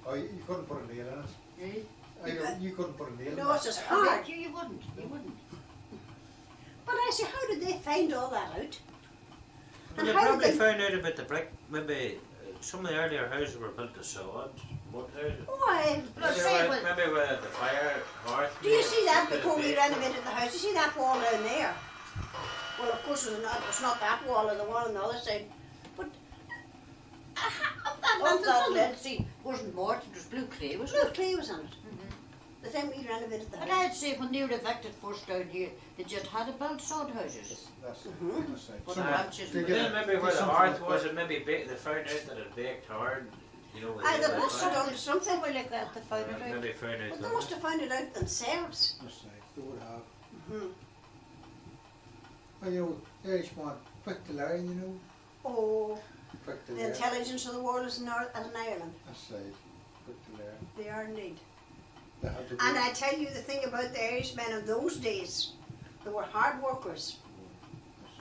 Oh, you couldn't put a nail in it. You couldn't put a nail in No, it. it's just hard. You wouldn't. You wouldn't. But I said, how did they find all that out? And they how probably did they... found out about the brick. Maybe some of the earlier houses were built to sod. What houses? Oh, I... Let's Maybe say, with, well, maybe with the fire hearth. Do you see that Could it before we be? renovated the house? You see that wall down there? Well, of course, it's not that wall or the one on the other side. But up that all length that of lead, see, wasn't mortar, it was blue clay, wasn't blue it? clay was on it. The time we renovated the And house. I'd say when they were evicted first down here, they just had to build sod houses. That's Mhm. that's right. But Some- the ranches they were get Then a- maybe where the something hearth like was, that. it maybe they found out that it baked hard. You know, Aye, they like must have that. done something. Something like that to find it out. Maybe found out But they that. must have found it out themselves. That's right, they would have. Hmm. Well, you know, Irish want quick to learn, you know, Oh, quick to the learn. intelligence of the world is in Ireland. That's right, quick to learn. They are indeed. They have to be. And I tell you the thing about the Irishmen of those days, they were hard workers.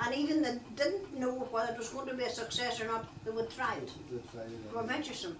And even they didn't know whether it was going to be a success or not, they would try it. That's right, They were venturesome.